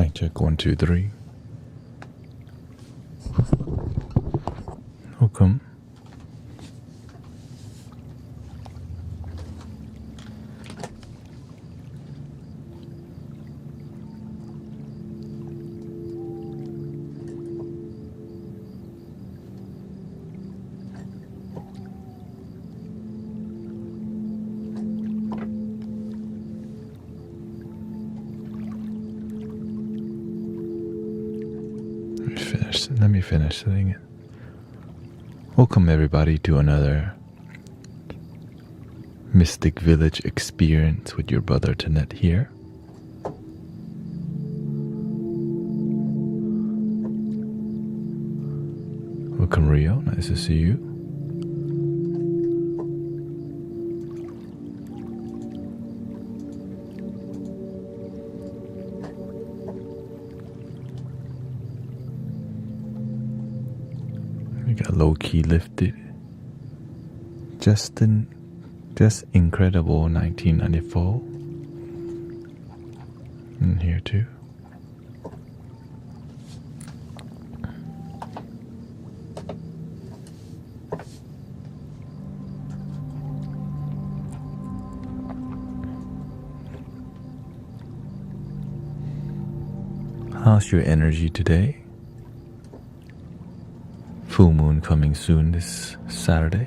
Mic check 1, 2, 3. Welcome. Let me finish saying it. Welcome everybody to another Mystic Village experience with your brother Thanet here. Welcome Rio, nice to see you. Got low-key lifted. Just incredible 1994. And here too. How's your energy today? Full moon coming soon this Saturday.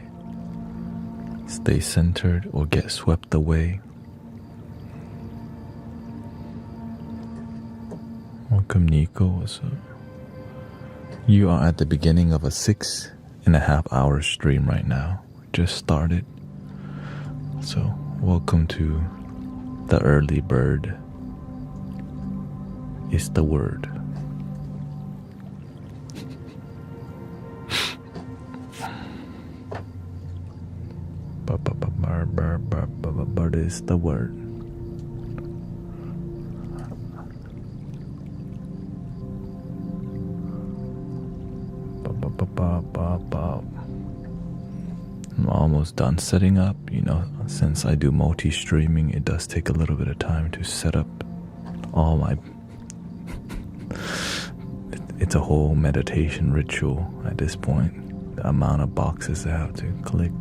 Stay centered or get swept away. Welcome Nico, what's up? You are at the beginning of a 6.5-hour stream right now. Just started. So welcome to the early bird is the word. But is the word. I'm almost done setting up. You know, since I do multi-streaming, it does take a little bit of time to set up all my... It's a whole meditation ritual at this point. The amount of boxes I have to click,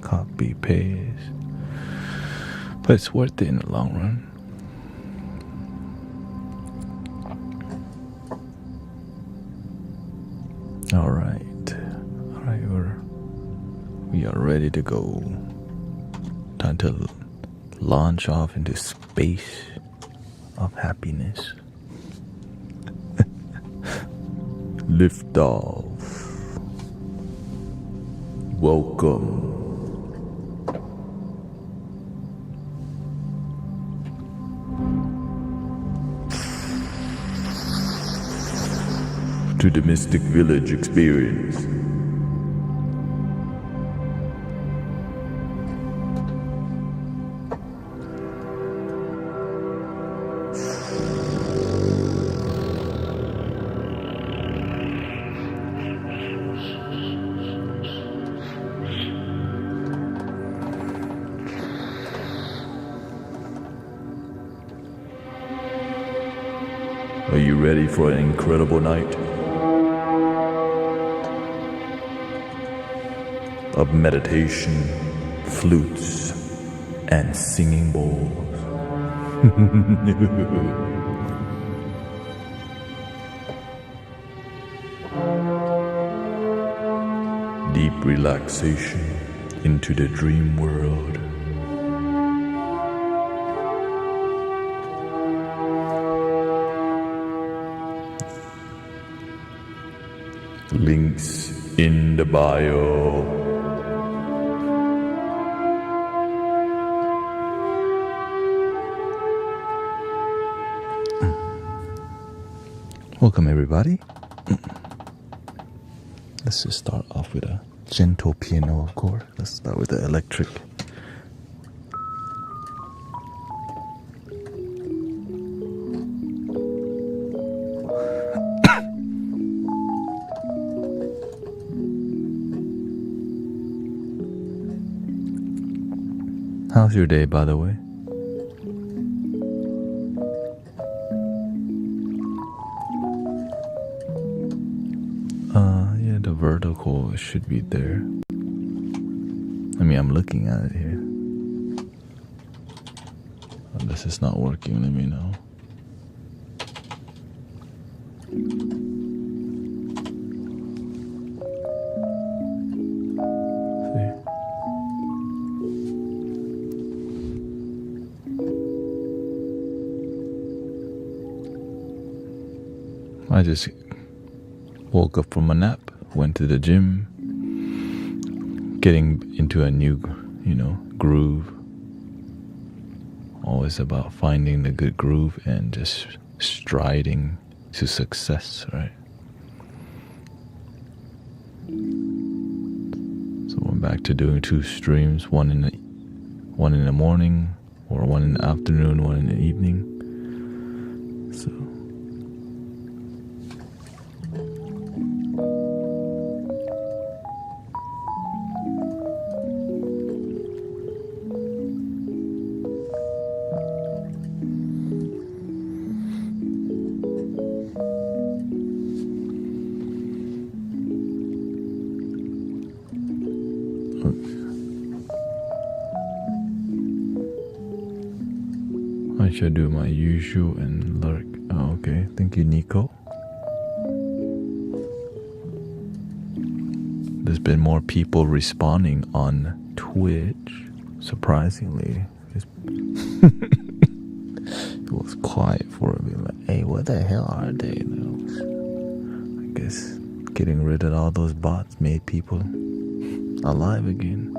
copy, paste. But it's worth it in the long run. Alright, we are ready to go. Time to launch off into space of happiness. Lift off. Welcome to the Mystic Village experience. Are you ready for an incredible night of meditation, flutes, and singing bowls? Deep relaxation into the dream world. Links in the bio. Welcome everybody. Let's just start off with a gentle piano, of course. Let's start with the electric. How's your day, by the way? Yeah, the vertical should be there. I mean, I'm looking at it here. Unless it's not working, let me know. I just woke up from a nap, went to the gym, getting into a new, groove. Always about finding the good groove and just striding to success, right? So we're back to doing 2 streams, one in the morning, or one in the afternoon, one in the evening. So I should do my usual and lurk. Oh, okay. Thank you, Nico. There's been more people responding on Twitch, surprisingly. It was quiet for a bit, like, hey, what the hell are they? I guess getting rid of all those bots made people alive again.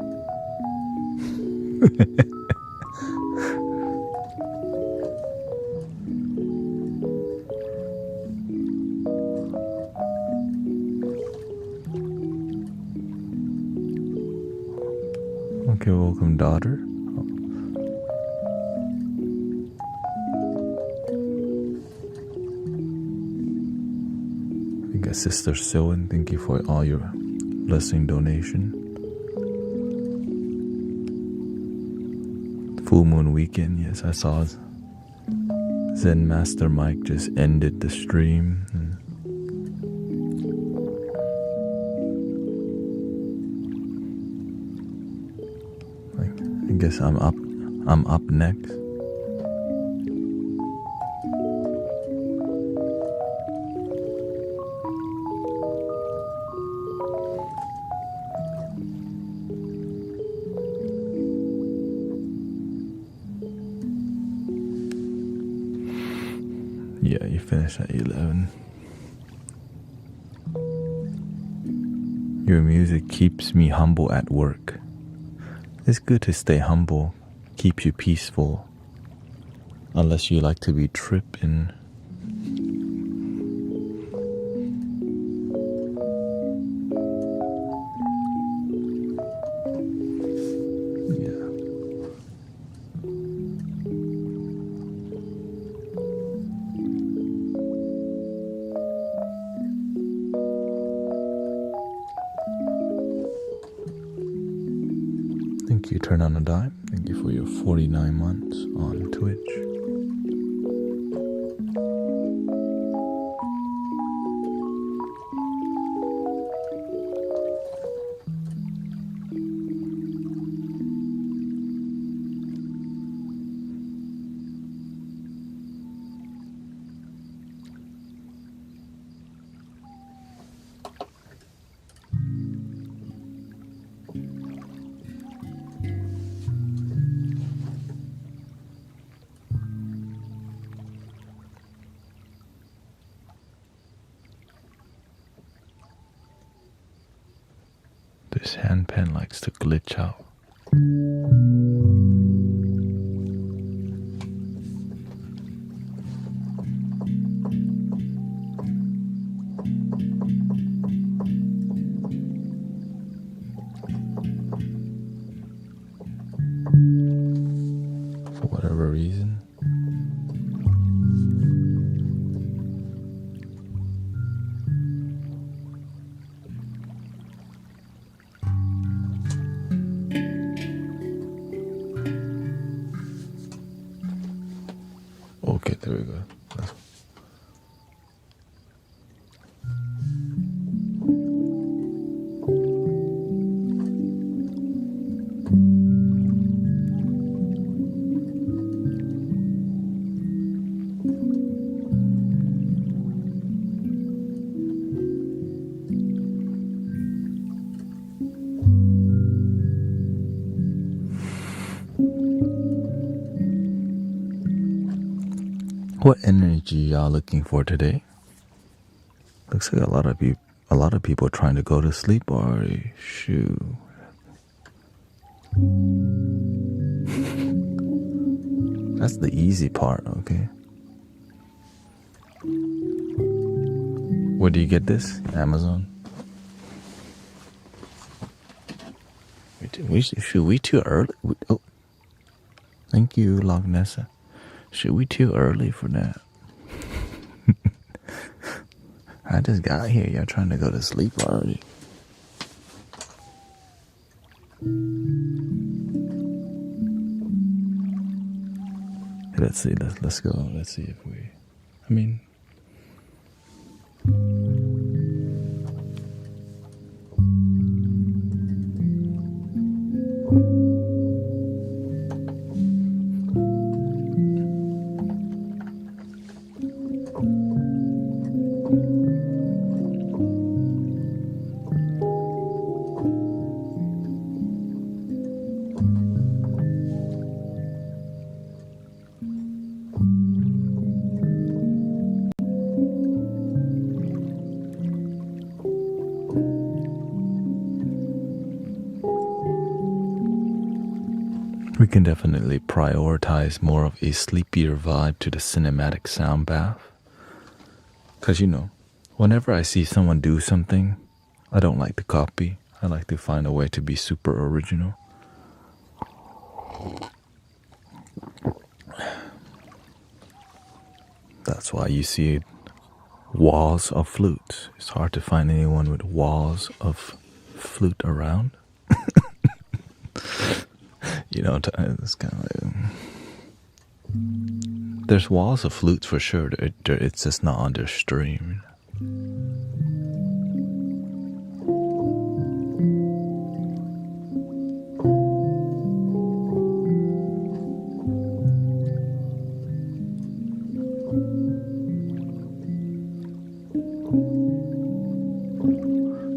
Okay, welcome, daughter. I got Sister Sylvan, thank you for all your blessing donation. Full moon weekend, yes, I saw Zen Master Mike just ended the stream. I guess I'm up next. Yeah, you finished at 11. Your music keeps me humble at work. It's good to stay humble, keeps you peaceful, unless you like to be tripping. Thank you, Turn on a Dime. Thank you for your 49 months on Twitch. This hand pen likes to glitch out. For whatever reason. What energy y'all looking for today? Looks like a lot of people are trying to go to sleep already. Shoot. That's the easy part, okay? Where do you get this? Amazon? Should we too early? Oh, thank you, Loch Nessa. Should we too early for that? I just got here. Y'all trying to go to sleep already. Let's see. Let's go. Let's see if we. I mean. We can definitely prioritize more of a sleepier vibe to the cinematic sound bath. Because, whenever I see someone do something, I don't like to copy. I like to find a way to be super original. That's why you see walls of flutes. It's hard to find anyone with walls of flute around. It's kind of like... There's walls of flutes for sure. It's just not on their stream.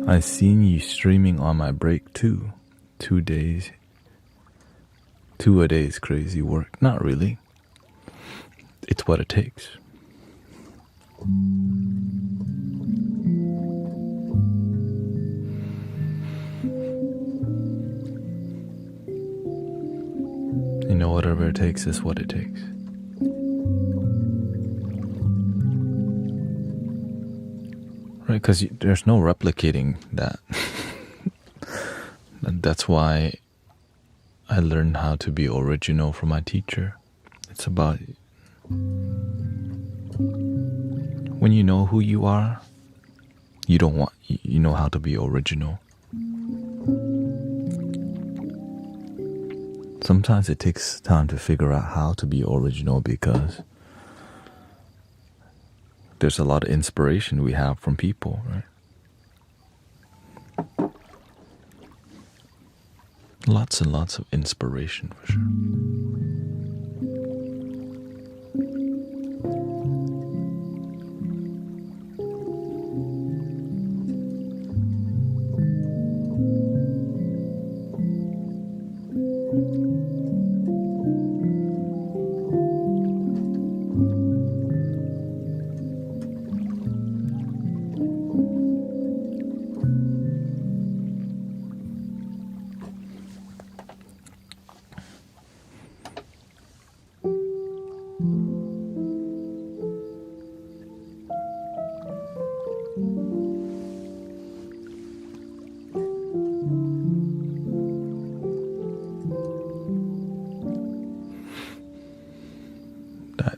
I seen you streaming on my break too. 2 days. 2 a day is crazy work. Not really. It's what it takes. Whatever it takes is what it takes. Right, because there's no replicating that. That's why I learned how to be original from my teacher. It's about when you know who you are, you know how to be original. Sometimes it takes time to figure out how to be original because there's a lot of inspiration we have from people, right? Lots and lots of inspiration for sure.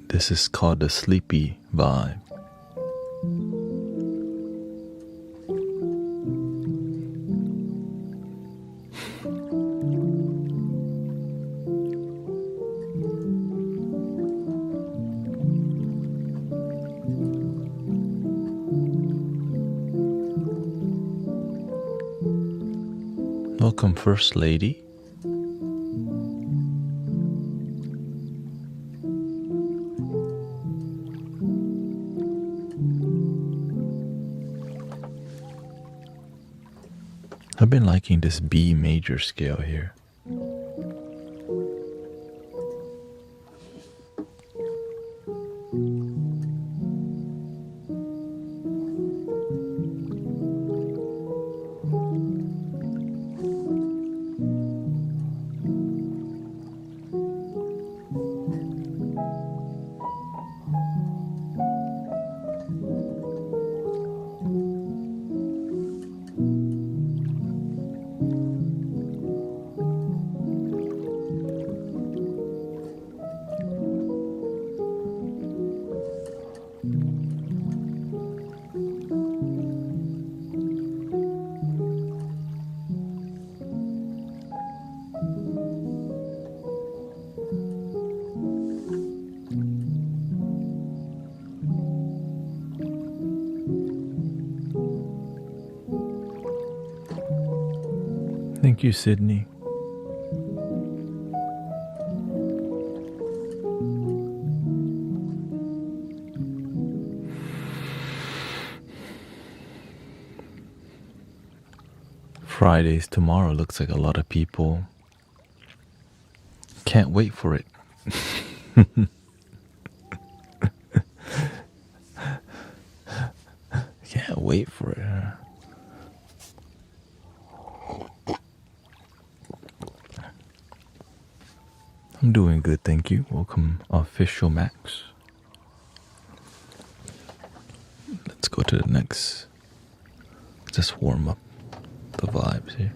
This is called the sleepy vibe. Welcome, First Lady. I've been liking this B major scale here. Thank you, Sydney. Fridays tomorrow looks like a lot of people. Can't wait for it. Can't wait for it. I'm doing good, thank you. Welcome, Official Max. Let's go to the next. Just warm up the vibes here.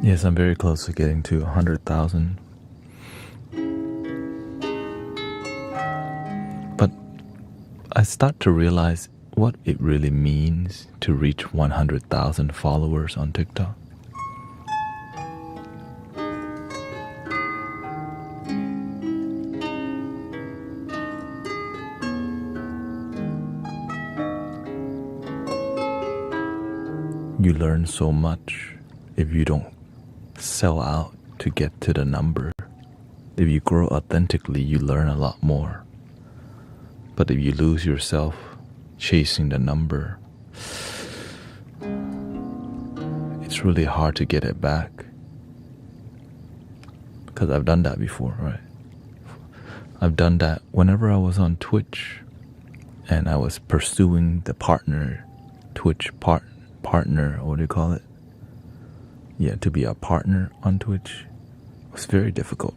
Yes, I'm very close to getting to 100,000. But I start to realize what it really means to reach 100,000 followers on TikTok. You learn so much if you don't sell out to get to the number. If you grow authentically, you learn a lot more. But if you lose yourself chasing the number, it's really hard to get it back. Because I've done that before, right? I've done that whenever I was on Twitch and I was pursuing the Twitch partner, what do you call it? Yeah, to be a partner on Twitch was very difficult.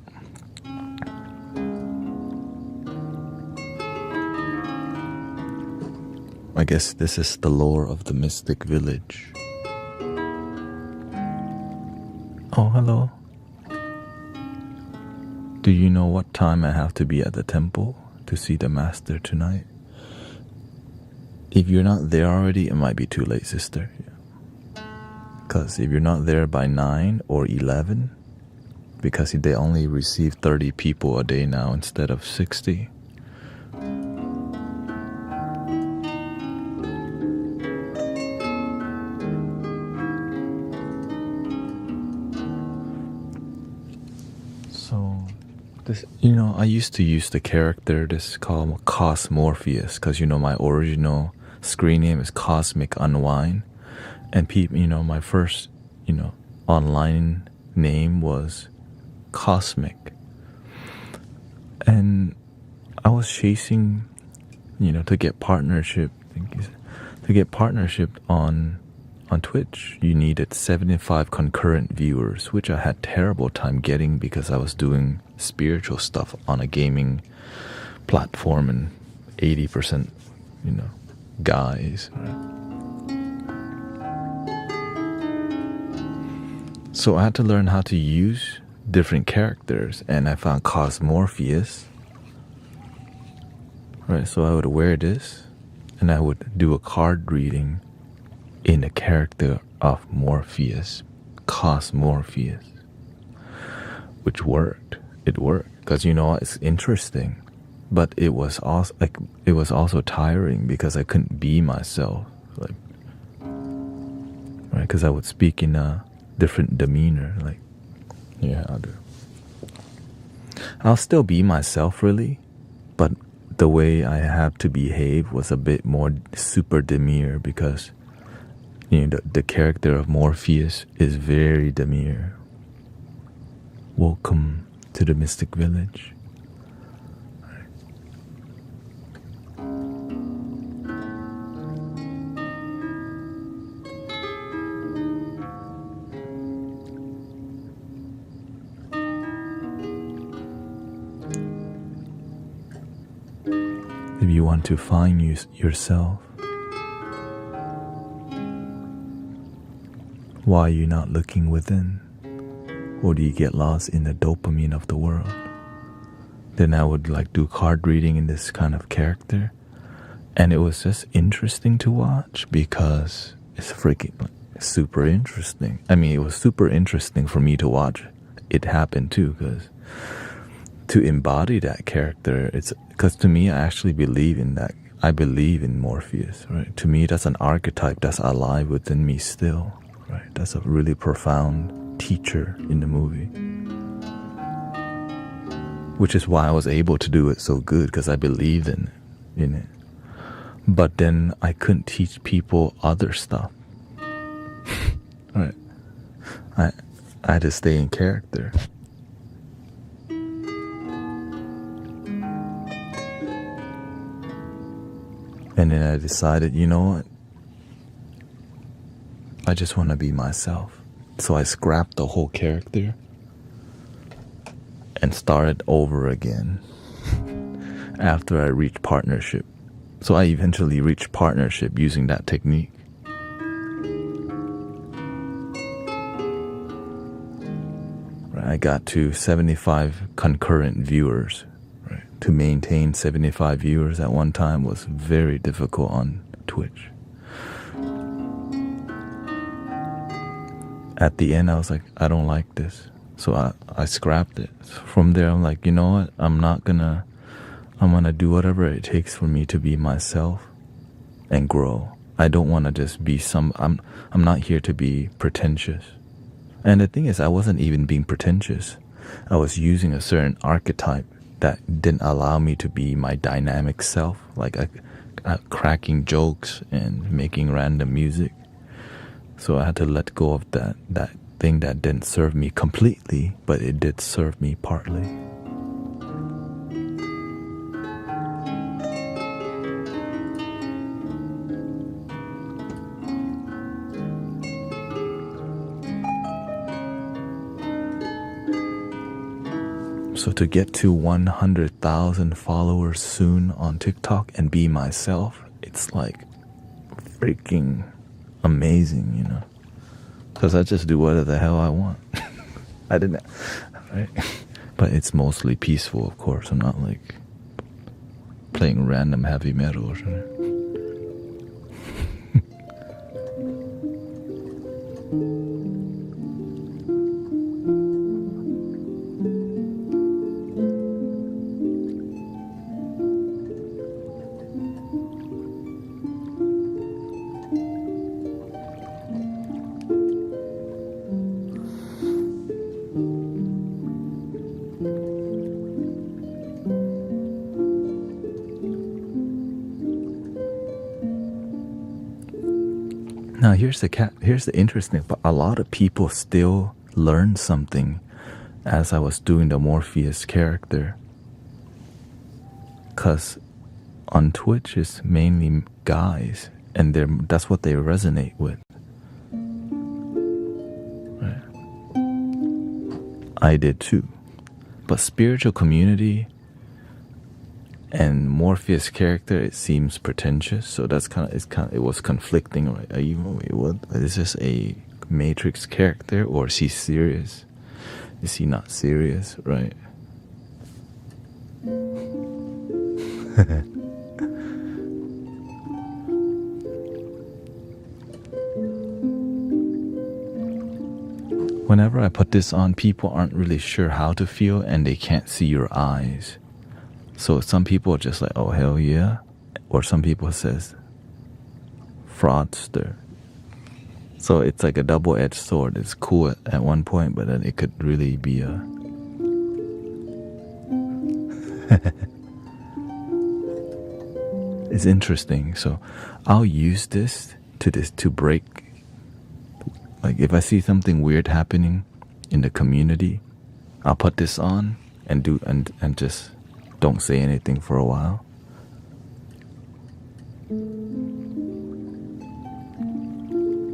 I guess this is the lore of the Mystic Village. Oh, hello. Do you know what time I have to be at the temple to see the master tonight? If you're not there already, it might be too late, sister. Because if you're not there by 9 or 11, because they only receive 30 people a day now instead of 60. So, this, I used to use the character this called Cosmorpheus, because my original screen name is Cosmic Unwind. And people, my first, online name was Cosmic. And I was chasing, to get partnership. To get partnership on Twitch, you needed 75 concurrent viewers, which I had terrible time getting because I was doing spiritual stuff on a gaming platform and 80%, guys, right? So I had to learn how to use different characters, and I found Cosmorpheus. Right, so I would wear this, and I would do a card reading in the character of Morpheus, Cosmorpheus, which worked. It worked because it's interesting, but it was also tiring because I couldn't be myself, right? Because I would speak in a different demeanor, I'll still be myself really, but the way I have to behave was a bit more super demure because the character of Morpheus is very demure. Welcome to the Mystic Village. you want to find yourself, why are you not looking within? Or do you get lost in the dopamine of the world? Then I would like do card reading in this kind of character. And it was just interesting to watch because it's freaking super interesting. I mean, it was super interesting for me to watch it happen too, because to embody that character, it's because to me, I actually believe in that. I believe in Morpheus, right? To me, that's an archetype that's alive within me still, right? That's a really profound teacher in the movie, which is why I was able to do it so good, because I believed in it. But then I couldn't teach people other stuff. Right? I had to stay in character. And then I decided, you know what? I just want to be myself. So I scrapped the whole character and started over again after I reached partnership. So I eventually reached partnership using that technique. Right, I got to 75 concurrent viewers. Right? To maintain 75 viewers at one time was very difficult on Twitch. At the end, I was like, I don't like this. So I scrapped it. From there, I'm like, you know what? I'm gonna do whatever it takes for me to be myself and grow. I don't want to just be I'm not here to be pretentious. And the thing is, I wasn't even being pretentious. I was using a certain archetype that didn't allow me to be my dynamic self, like cracking jokes and making random music. So I had to let go of that thing that didn't serve me completely, but it did serve me partly. So to get to 100,000 followers soon on TikTok and be myself, it's like freaking amazing, you know? Because I just do whatever the hell I want. I didn't, right? But it's mostly peaceful, of course. I'm not like playing random heavy metal or something. Now here's the interesting part. A lot of people still learn something as I was doing the Morpheus character, cause on Twitch it's mainly guys, and that's what they resonate with. Right. I did too, but spiritual community and Morpheus character, it seems pretentious, so it was conflicting, right? What is this, a Matrix character, or is he serious? Is he not serious, right? Whenever I put this on, people aren't really sure how to feel, and they can't see your eyes. So some people are just like, oh, hell yeah. Or some people says, fraudster. So it's like a double-edged sword. It's cool at one point, but then it could really be a... It's interesting. So I'll use this to break... Like if I see something weird happening in the community, I'll put this on and just... don't say anything for a while.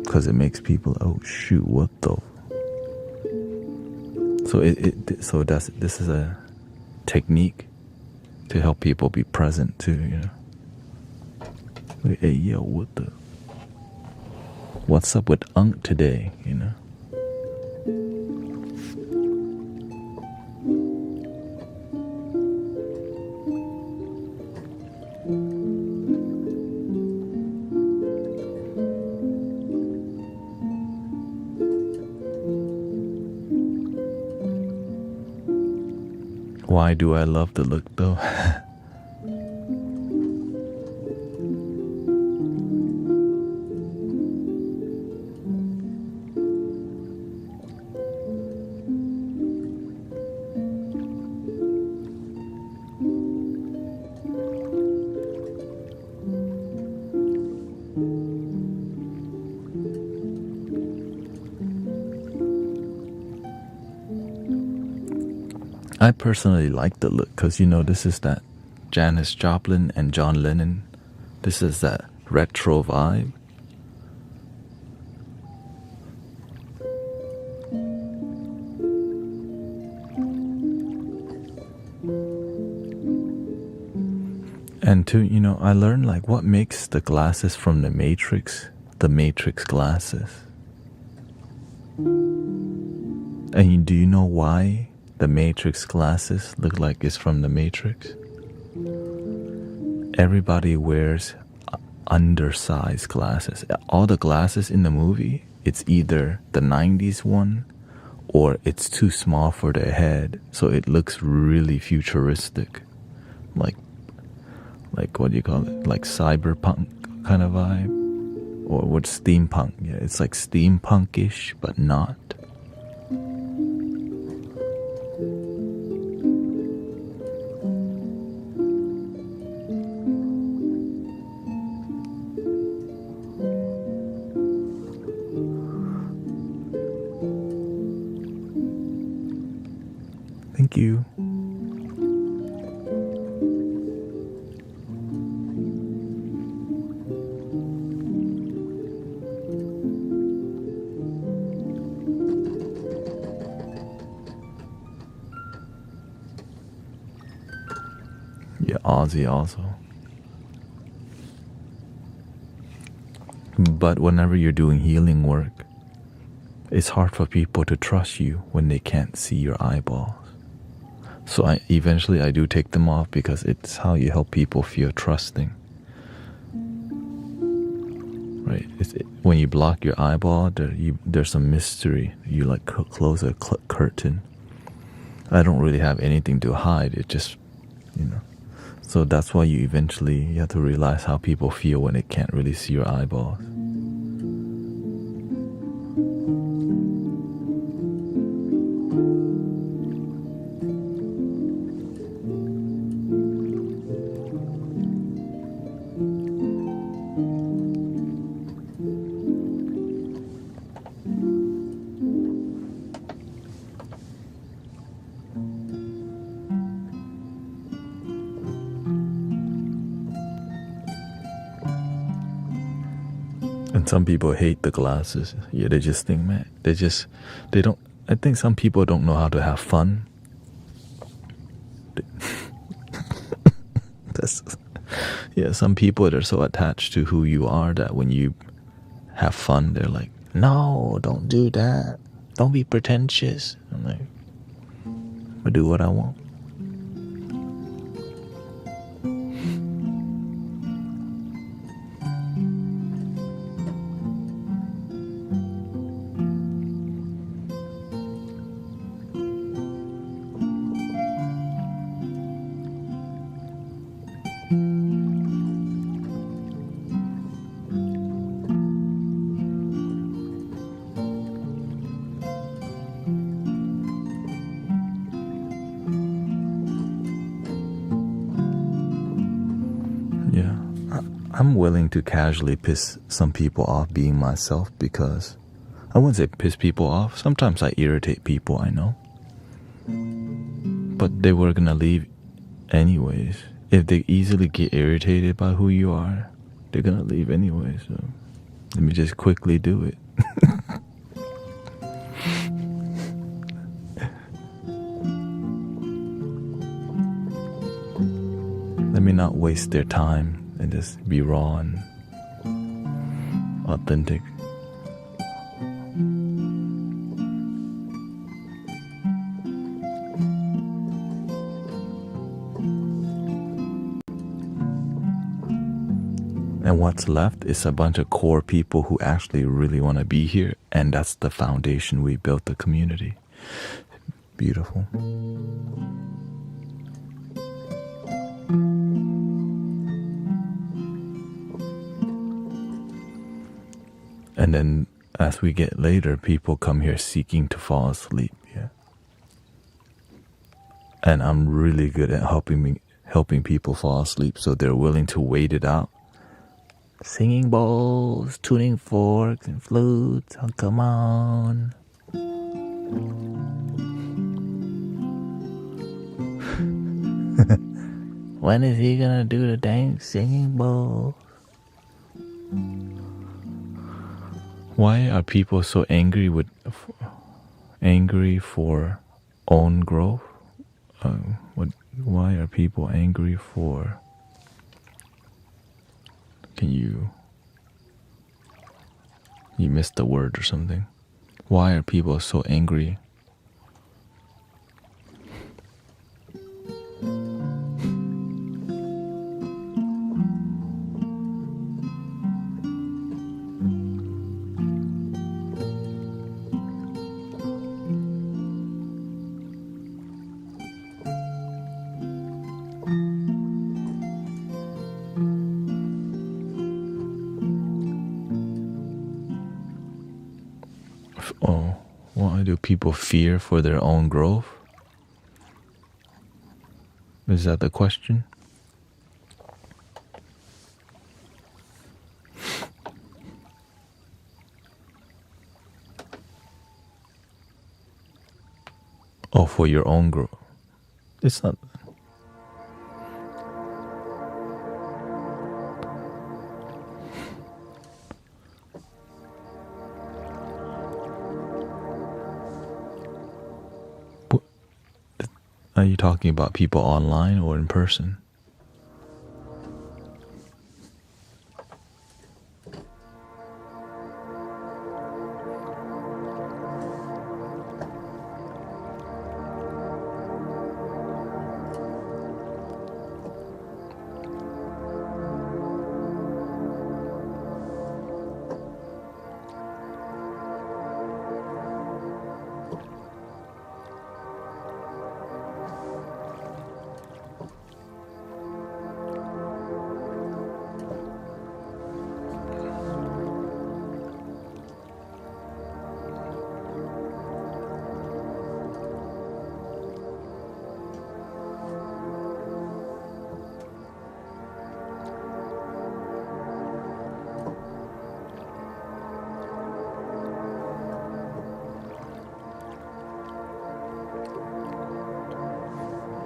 Because it makes people, oh shoot, what the? So this is a technique to help people be present too, you know. Hey, yo, what's up with Unk today, you know? Why do I love the look though? I personally like the look because, you know, this is that Janis Joplin and John Lennon. This is that retro vibe. And to, you know, I learned like what makes the glasses from the Matrix glasses. And do you know why the Matrix glasses look like it's from the Matrix? Everybody wears undersized glasses. All the glasses in the movie, it's either the 90s one or it's too small for their head, so it looks really futuristic. Like what do you call it? Like cyberpunk kind of vibe? Or what, steampunk? Yeah, it's like steampunkish, but not. Thank you. Yeah, Aussie also. But whenever you're doing healing work, it's hard for people to trust you when they can't see your eyeballs. So I do take them off because it's how you help people feel trusting. Right? When you block your eyeball, there's some mystery. You like close a curtain. I don't really have anything to hide. It just, you know. So that's why you have to realize how people feel when they can't really see your eyeballs. And some people hate the glasses. Yeah, they just think, man, they don't, I think some people don't know how to have fun. Some people, they're so attached to who you are that when you have fun, they're like, no, don't do that. Don't be pretentious. I'm like, I do what I want. Yeah, I'm willing to casually piss some people off being myself because I wouldn't say piss people off. Sometimes I irritate people, I know. But they were gonna leave anyways. If they easily get irritated by who you are, they're gonna leave anyway, so let me just quickly do it. Let me not waste their time and just be raw and authentic. And what's left is a bunch of core people who actually really want to be here, and that's the foundation we built the community. Beautiful. And then as we get later, people come here seeking to fall asleep. Yeah. And I'm really good at helping people fall asleep, so they're willing to wait it out. Singing bowls, tuning forks and flutes. Oh, come on. When is he gonna do the dang singing bowl? Why are people so angry for own growth? Why are people angry for? You missed the word or something. Why are people so angry? Oh, why do people fear for their own growth? Is that the question? Oh, for your own growth. It's not. Are you talking about people online or in person?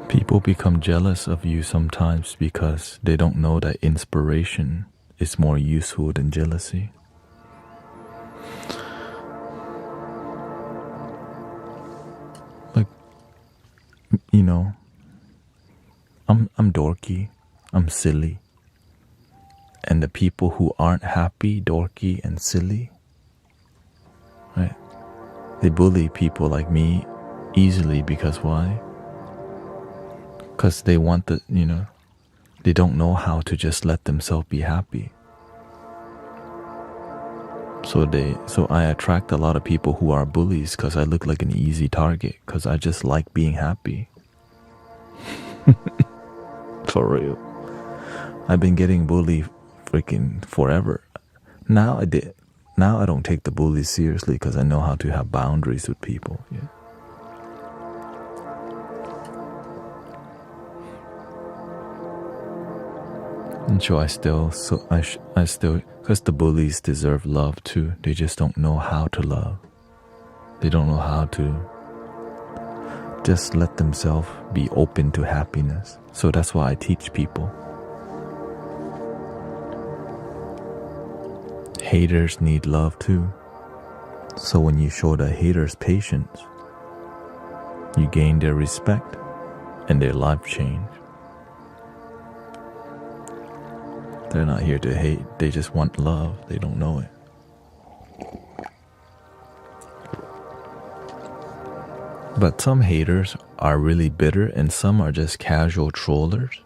People become jealous of you sometimes because they don't know that inspiration is more useful than jealousy. Like, you know, I'm dorky, I'm silly. And the people who aren't happy, dorky, and silly, right? They bully people like me easily because why? Because they want they don't know how to just let themselves be happy. So I attract a lot of people who are bullies because I look like an easy target because I just like being happy. For real. I've been getting bullied freaking forever. Now I don't take the bullies seriously because I know how to have boundaries with people. Yeah. And so I still, because the bullies deserve love too. They just don't know how to love. They don't know how to just let themselves be open to happiness. So that's why I teach people. Haters need love too. So when you show the haters patience, you gain their respect and their life change. They're not here to hate, they just want love, they don't know it. But some haters are really bitter and some are just casual trollers.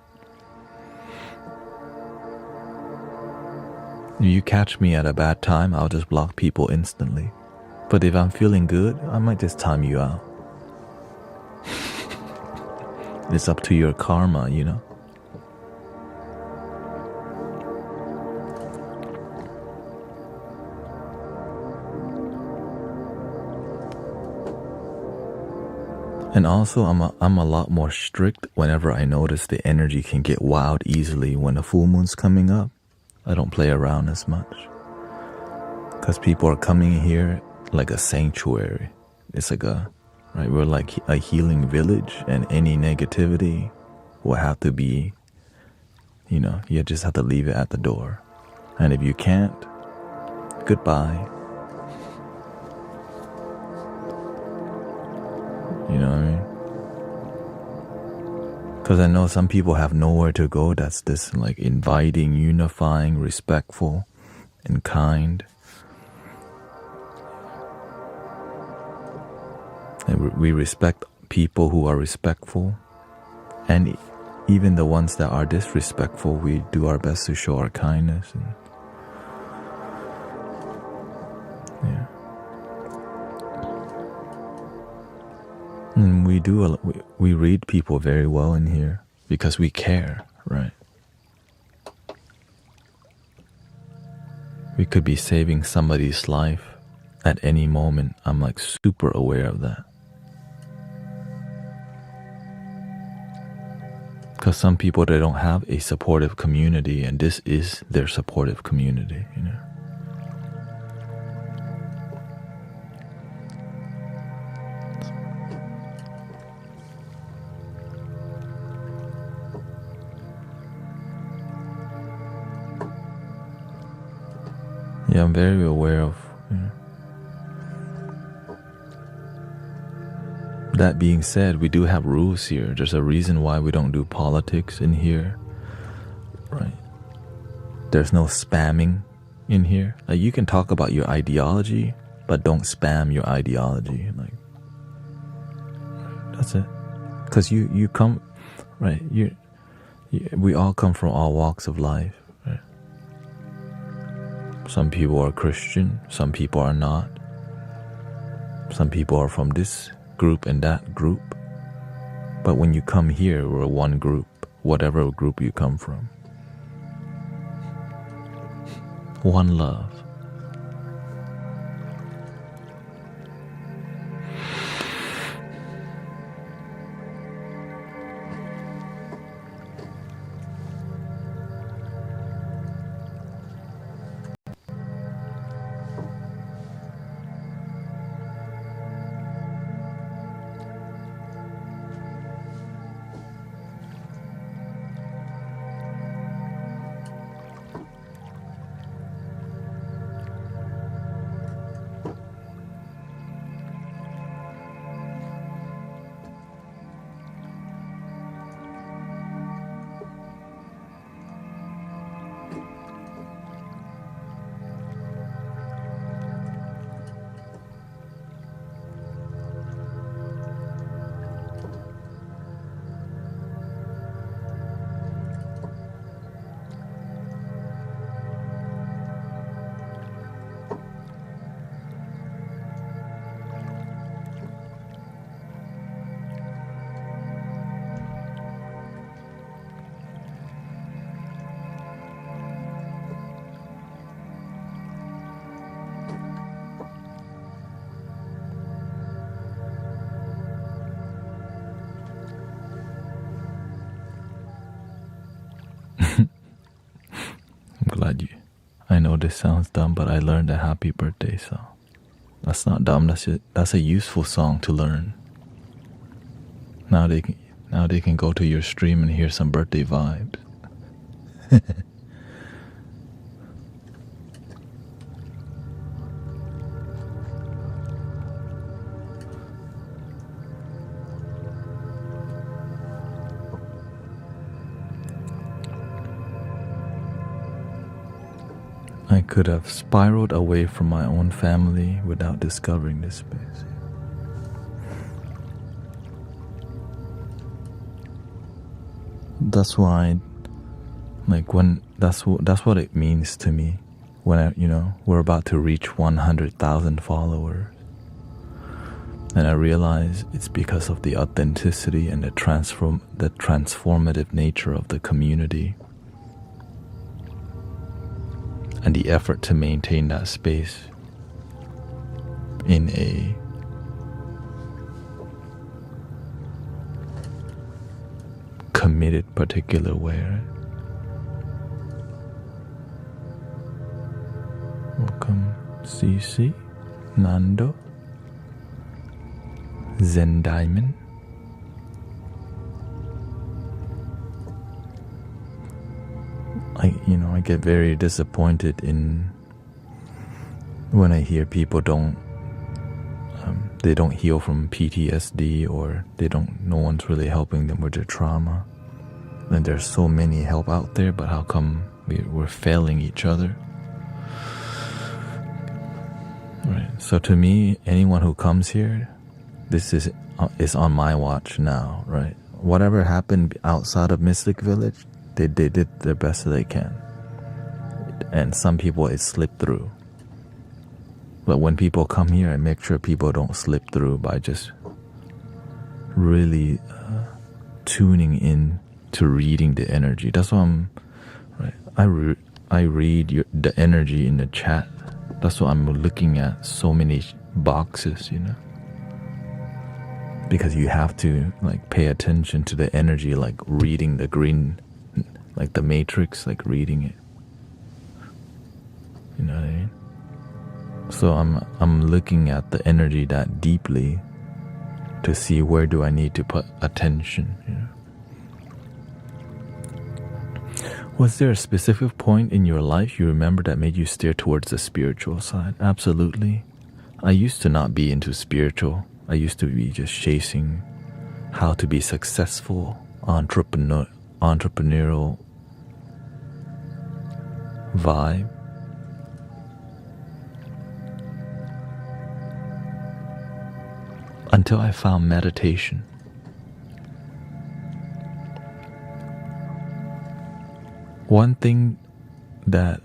You catch me at a bad time, I'll just block people instantly. But if I'm feeling good, I might just time you out. It's up to your karma, you know? And also, I'm a lot more strict whenever I notice the energy can get wild easily when the full moon's coming up. I don't play around as much. Because people are coming here like a sanctuary. It's like we're like a healing village, and any negativity will have to be, you just have to leave it at the door. And if you can't, goodbye. You know what I mean? Because I know some people have nowhere to go that's this like inviting, unifying, respectful, and kind. And we respect people who are respectful. And even the ones that are disrespectful, we do our best to show our kindness. And, yeah. And we read people very well in here because we care, right? We could be saving somebody's life at any moment. I'm like super aware of that. Because some people, they don't have a supportive community, and this is their supportive community, you know. Yeah, I'm very aware of, That being said, we do have rules here. There's a reason why we don't do politics in here, right? There's no spamming in here. Like, you can talk about your ideology, but don't spam your ideology. Like, that's it. Because you come, right? We all come from all walks of life, right? Some people are Christian, some people are not. Some people are from this group and that group. But when you come here, we're one group, whatever group you come from. One love. I'm glad you. I know this sounds dumb, but I learned a happy birthday song. That's not dumb. That's a useful song to learn. Now they can go to your stream and hear some birthday vibes. I could have spiraled away from my own family without discovering this space. That's why, like, when that's what it means to me when we're about to reach 100,000 followers, and I realize it's because of the authenticity and the transformative nature of the community, and the effort to maintain that space in a committed particular way, right? Welcome, CC, Nando, Zen Diamond. I get very disappointed when I hear people don't heal from PTSD, or no one's really helping them with their trauma. And there's so many help out there, but how come we're failing each other? Right. So to me, anyone who comes here, this is on my watch now, right? Whatever happened outside of Mystic Village, they did their best that they can. And some people it slipped through. But when people come here, I make sure people don't slip through by just really tuning in to reading the energy. That's why I read the energy in the chat. That's why I'm looking at so many boxes, because you have to pay attention to the energy, like reading the green, like the Matrix, like reading it. You know what I mean? So I'm looking at the energy that deeply to see where do I need to put attention. Was there a specific point in your life you remember that made you steer towards the spiritual side? Absolutely. I used to not be into spiritual. I used to be just chasing how to be successful, entrepreneurial vibe. Until I found meditation. One thing that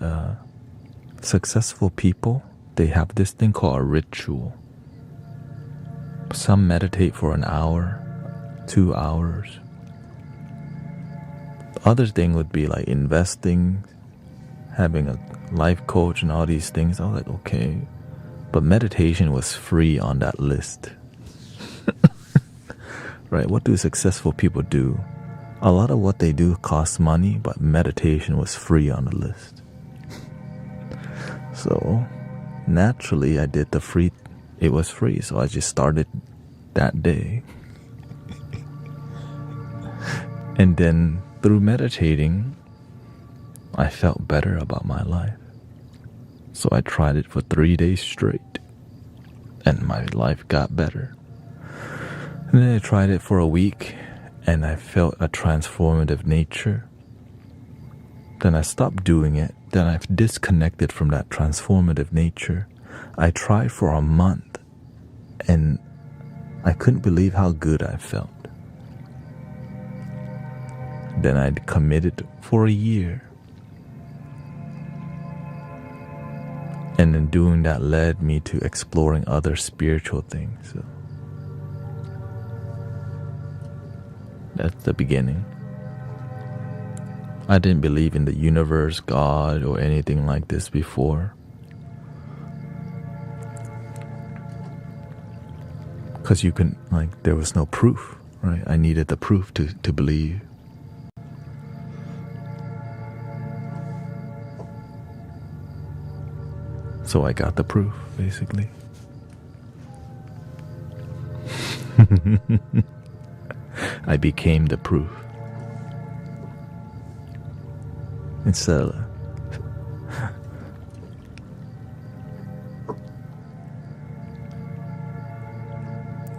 successful people, they have this thing called a ritual. Some meditate for an hour, 2 hours. The other thing would be like investing, having a life coach and all these things. I was like, okay. But meditation was free on that list. Right? What do successful people do? A lot of what they do costs money, but meditation was free on the list. So naturally I did the free. It was free, so I just started that day. And then through meditating, I felt better about my life. So I tried it for 3 days straight, and my life got better. And then I tried it for a week, and I felt a transformative nature. Then I stopped doing it. Then I've disconnected from that transformative nature. I tried for a month, and I couldn't believe how good I felt. Then I committed for a year. And then doing that led me to exploring other spiritual things. So that's the beginning. I didn't believe in the universe, God, or anything like this before. Because there was no proof, right? I needed the proof to believe. So I got the proof, basically. I became the proof.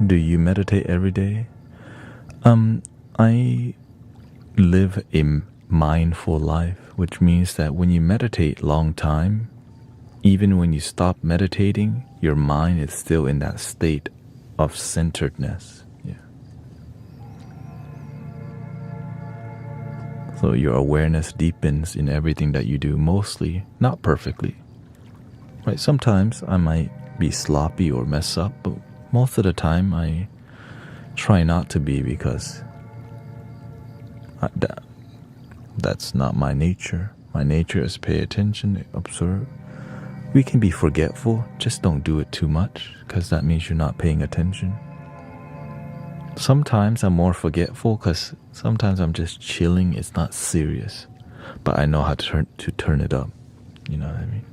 Do you meditate every day? I live a mindful life, which means that when you meditate long time, even when you stop meditating, your mind is still in that state of centeredness. Yeah. So your awareness deepens in everything that you do, mostly, not perfectly. Right? Sometimes I might be sloppy or mess up, but most of the time I try not to be, because that's not my nature. My nature is pay attention, observe. We can be forgetful, just don't do it too much, because that means you're not paying attention. Sometimes I'm more forgetful because sometimes I'm just chilling, it's not serious, but I know how to turn it up. You know what I mean?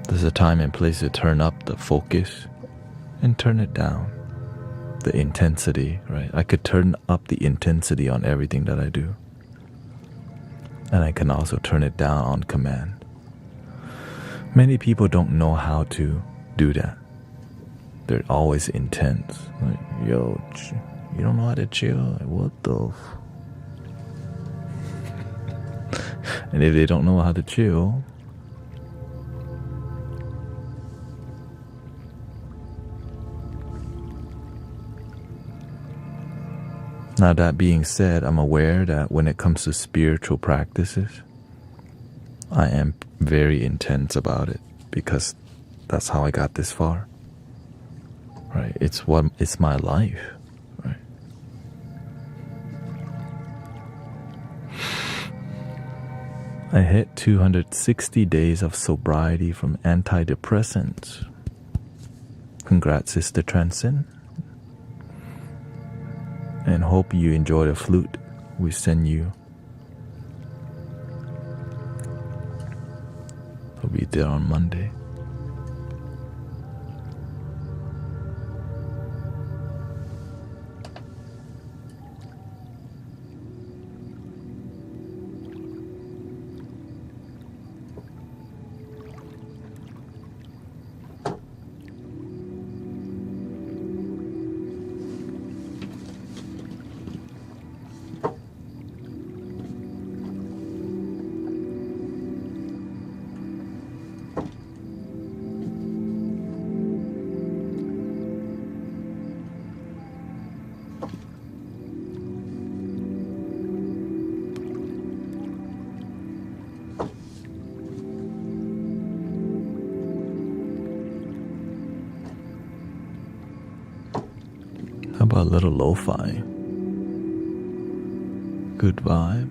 There's a time and place to turn up the focus and turn it down. The intensity, right? I could turn up the intensity on everything that I do. And I can also turn it down on command. Many people don't know how to do that. They're always intense. Like, yo, you don't know how to chill? Like, what the And if they don't know how to chill, now that being said, I'm aware that when it comes to spiritual practices, I am very intense about it, because that's how I got this far. Right? It's my life. Right? I hit 260 days of sobriety from antidepressants. Congrats, Sister Transcend. And hope you enjoy the flute we send you. I'll be there on Monday. How about a little Lofi? Good vibe.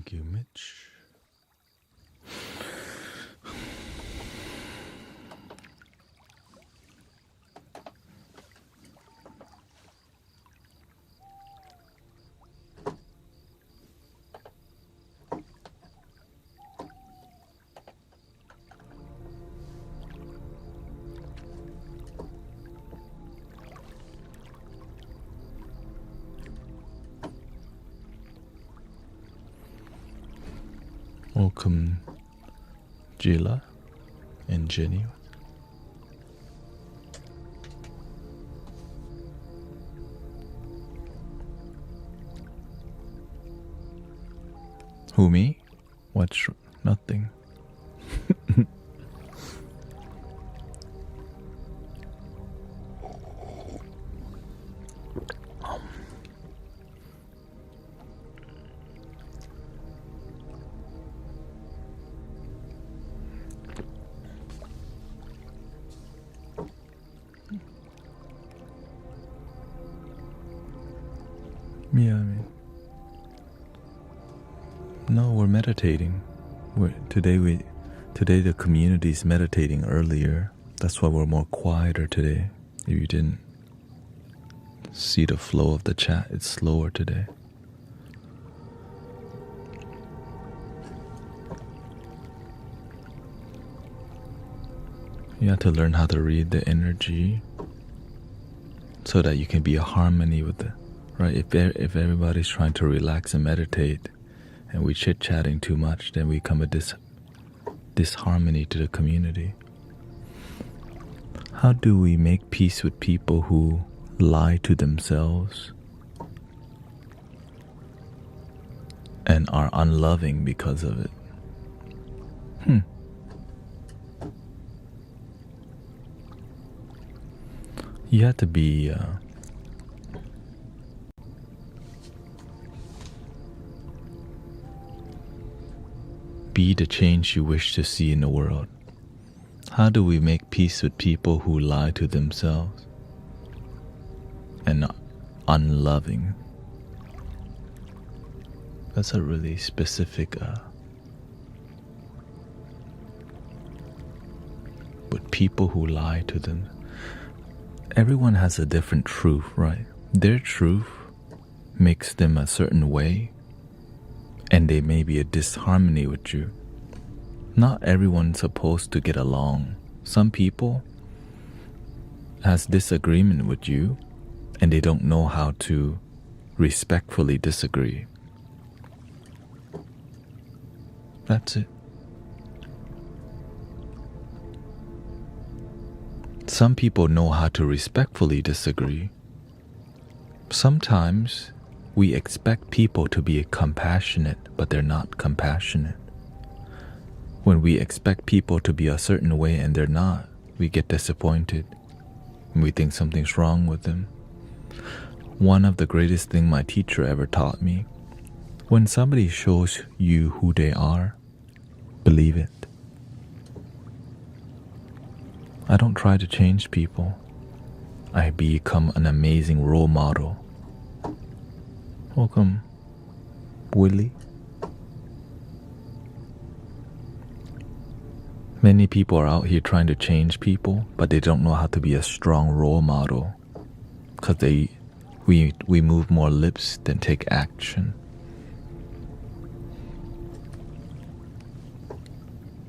Thank you, Mitch. Welcome, Jila and Jenny. Who, me? What's nothing? Yeah, I mean, no, we're meditating. Today the community's meditating earlier. That's why we're more quieter today. If you didn't see the flow of the chat, it's slower today. You have to learn how to read the energy so that you can be a harmony with it. Right, if everybody's trying to relax and meditate and we chit-chatting too much, then we come with disharmony to the community. How do we make peace with people who lie to themselves and are unloving because of it? You have to be the change you wish to see in the world. How do we make peace with people who lie to themselves and are unloving? That's a really specific with people who lie to them. Everyone has a different truth, right? Their truth makes them a certain way, and they may be a disharmony with you. Not everyone's supposed to get along. Some people has disagreement with you, and they don't know how to respectfully disagree. That's it. Some people know how to respectfully disagree. Sometimes we expect people to be compassionate, but they're not compassionate. When we expect people to be a certain way and they're not, we get disappointed and we think something's wrong with them. One of the greatest things my teacher ever taught me, when somebody shows you who they are, believe it. I don't try to change people. I become an amazing role model. Welcome, Willie. Many people are out here trying to change people, but they don't know how to be a strong role model because we move more lips than take action.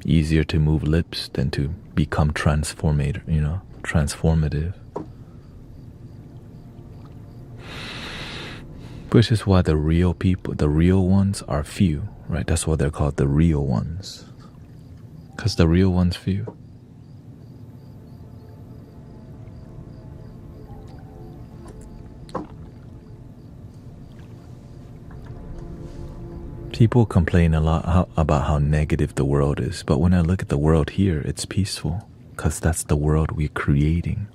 Easier to move lips than to become transformative. Which is why the real people, the real ones are few, right? That's why they're called the real ones. Because the real ones few. People complain a lot about how negative the world is, but when I look at the world here, it's peaceful, because that's the world we're creating.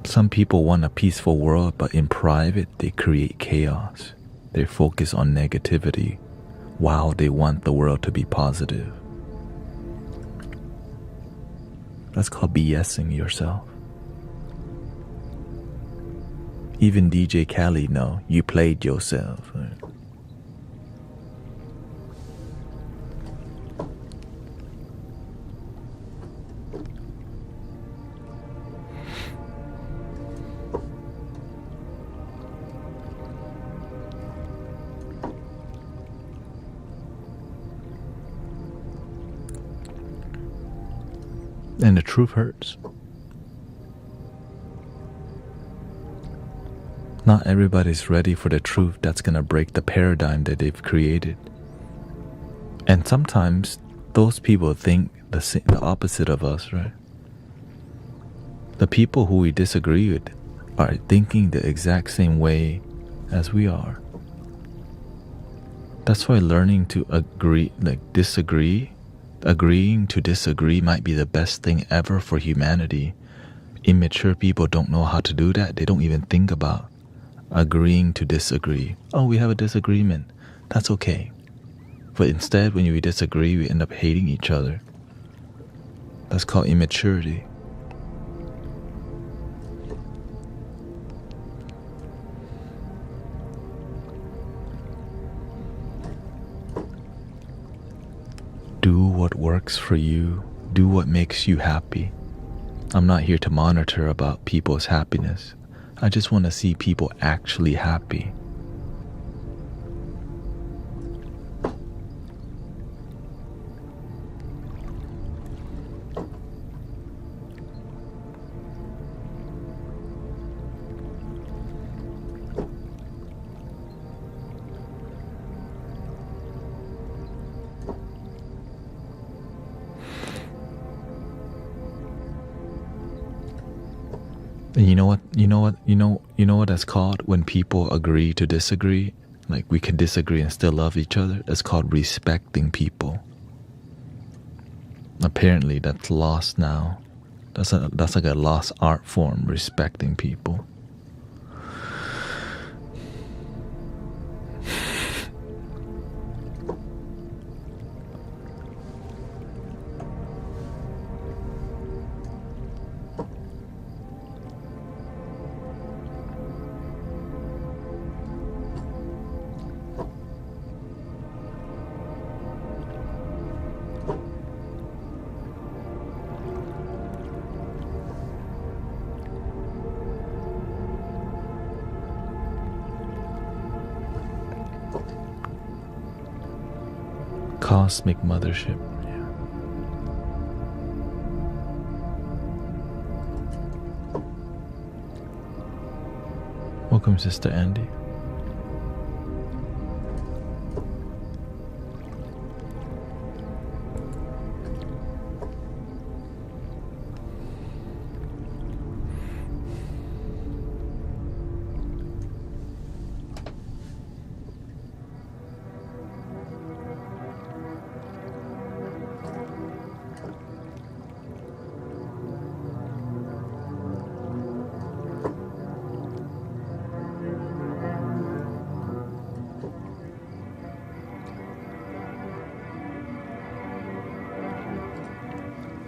Some people want a peaceful world, but in private, they create chaos. They focus on negativity, while they want the world to be positive. That's called BSing yourself. Even DJ Khaled know you played yourself. Right? And the truth hurts. Not everybody's ready for the truth that's gonna break the paradigm that they've created. And sometimes those people think the opposite of us, right? The people who we disagree with are thinking the exact same way as we are. That's why learning to agreeing to disagree might be the best thing ever for humanity. Immature people don't know how to do that. They don't even think about agreeing to disagree. Oh, we have a disagreement. That's okay. But instead, when we disagree, we end up hating each other. That's called immaturity. Do what works for you. Do what makes you happy. I'm not here to monitor about people's happiness. I just want to see people actually happy. And you know what that's called when people agree to disagree? Like we can disagree and still love each other. That's called respecting people. Apparently that's lost now. That's like a lost art form, respecting people. Cosmic mothership. Yeah. Welcome, Sister Andy.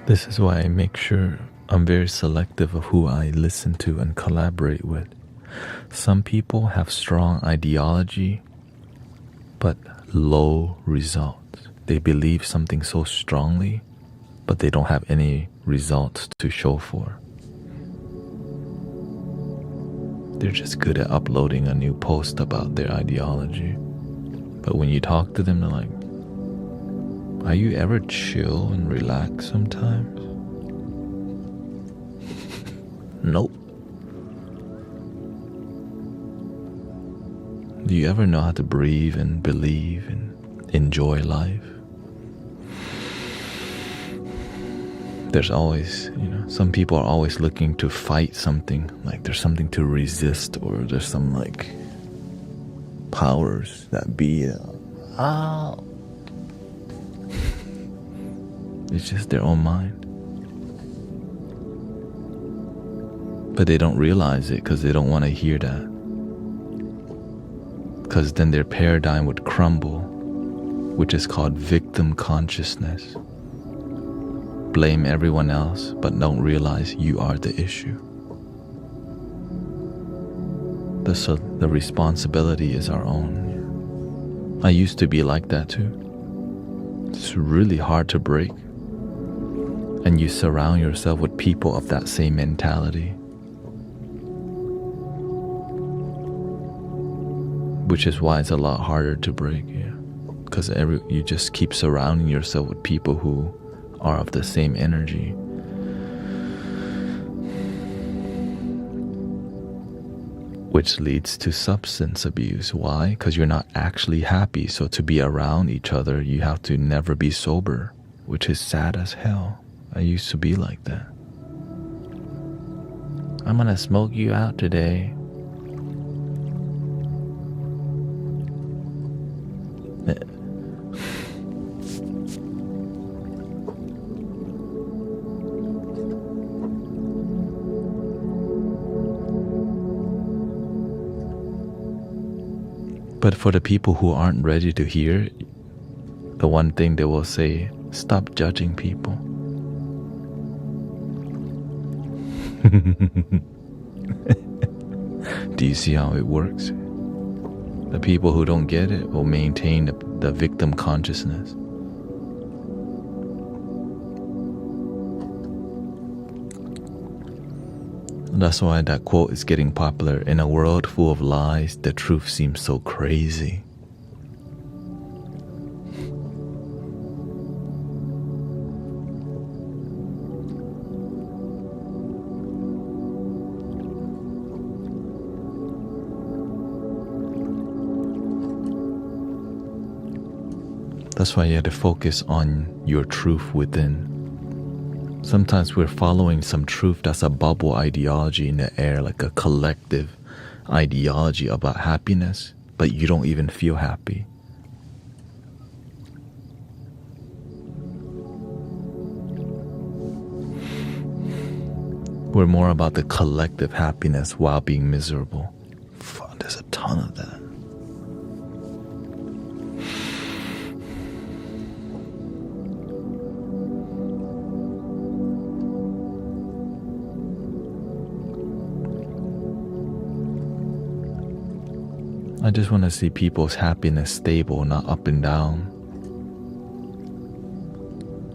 This is why I make sure I'm very selective of who I listen to and collaborate with. Some people have strong ideology, but low results. They believe something so strongly, but they don't have any results to show for. They're just good at uploading a new post about their ideology. But when you talk to them, they're like, are you ever chill and relax sometimes? Nope. Do you ever know how to breathe and believe and enjoy life? There's always, some people are always looking to fight something, like there's something to resist, or there's some like powers that be, it's just their own mind. But they don't realize it because they don't want to hear that. Because then their paradigm would crumble, which is called victim consciousness. Blame everyone else, but don't realize you are the issue. The responsibility is our own. I used to be like that too. It's really hard to break. And you surround yourself with people of that same mentality, which is why it's a lot harder to break, because you just keep surrounding yourself with people who are of the same energy. which leads to substance abuse. Why? Because you're not actually happy. So to be around each other, you have to never be sober, which is sad as hell. I used to be like that. I'm gonna smoke you out today. But for the people who aren't ready to hear, the one thing they will say, stop judging people. Do you see how it works? The people who don't get it will maintain the victim consciousness. That's why that quote is getting popular. In a world full of lies, the truth seems so crazy. That's why you have to focus on your truth within. Sometimes we're following some truth that's a bubble ideology in the air, like a collective ideology about happiness, but you don't even feel happy. We're more about the collective happiness while being miserable. Fuck, there's a ton of that. I just want to see people's happiness stable, not up and down.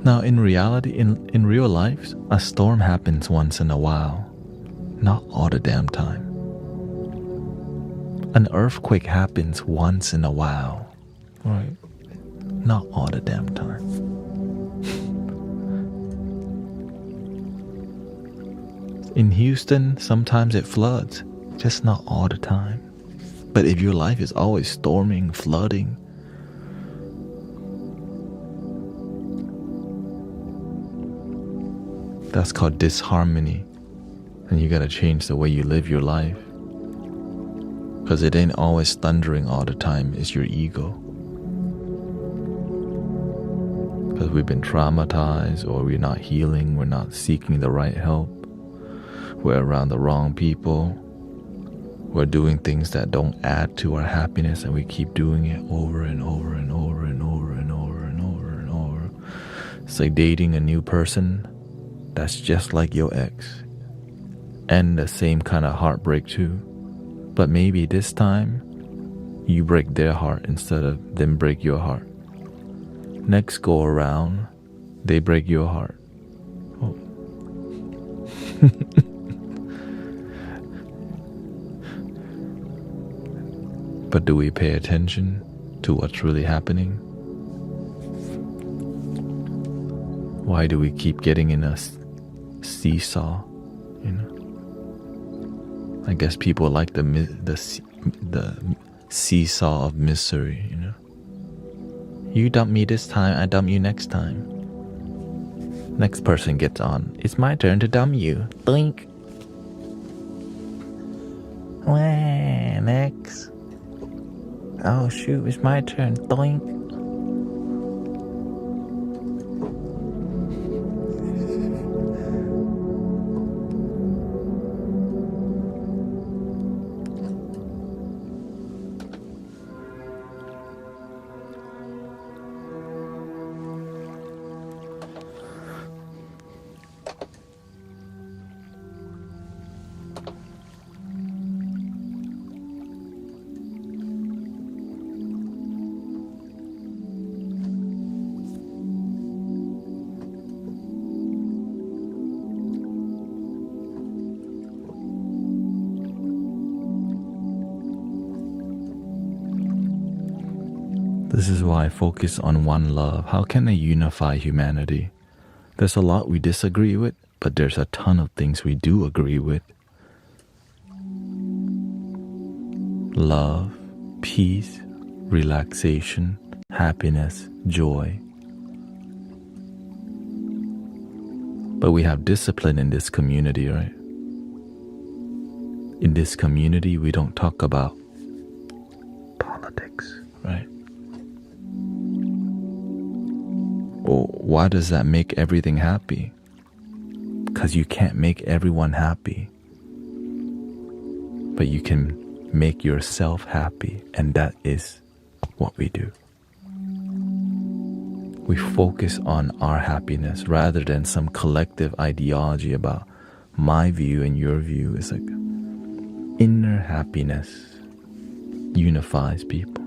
Now, in reality, in real life, a storm happens once in a while, not all the damn time. An earthquake happens once in a while, right? Not all the damn time. In Houston, sometimes it floods, just not all the time. But if your life is always storming, flooding, that's called disharmony. And you gotta change the way you live your life. Because it ain't always thundering all the time, it's your ego. Because we've been traumatized, or we're not healing, we're not seeking the right help, we're around the wrong people. We're doing things that don't add to our happiness, and we keep doing it over and over and over and over and over and over and over. It's like dating a new person that's just like your ex, and the same kind of heartbreak too. But maybe this time you break their heart instead of them break your heart. Next go around, they break your heart. Oh. But do we pay attention to what's really happening? Why do we keep getting in a seesaw? You know, I guess people like the seesaw of misery. You know, you dump me this time, I dump you next time. Next person gets on. It's my turn to dump you. Blink. Next. Oh shoot, it's my turn. Doink. This is why I focus on one love. How can I unify humanity? There's a lot we disagree with, but there's a ton of things we do agree with. love, peace, relaxation, happiness, joy. But we have discipline in this community, right? In this community, we don't talk about politics, right? Well, why does that make everything happy? Because you can't make everyone happy. But you can make yourself happy, and that is what we do. We focus on our happiness rather than some collective ideology about my view and your view. It's like inner happiness unifies people.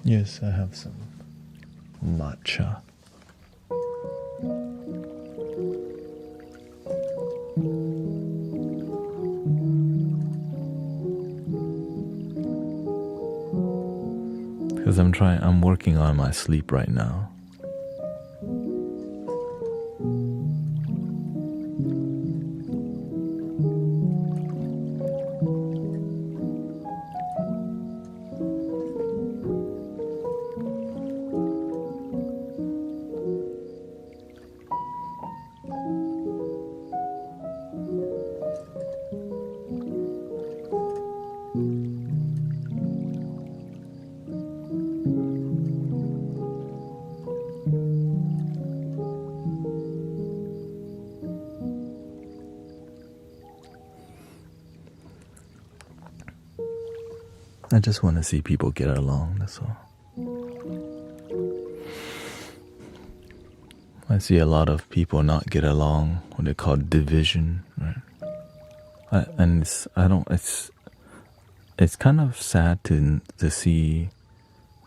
Yes, I have some matcha. Because I'm working on my sleep right now. I just want to see people get along, that's all. I see a lot of people not get along, what they call division, right? It's kind of sad to see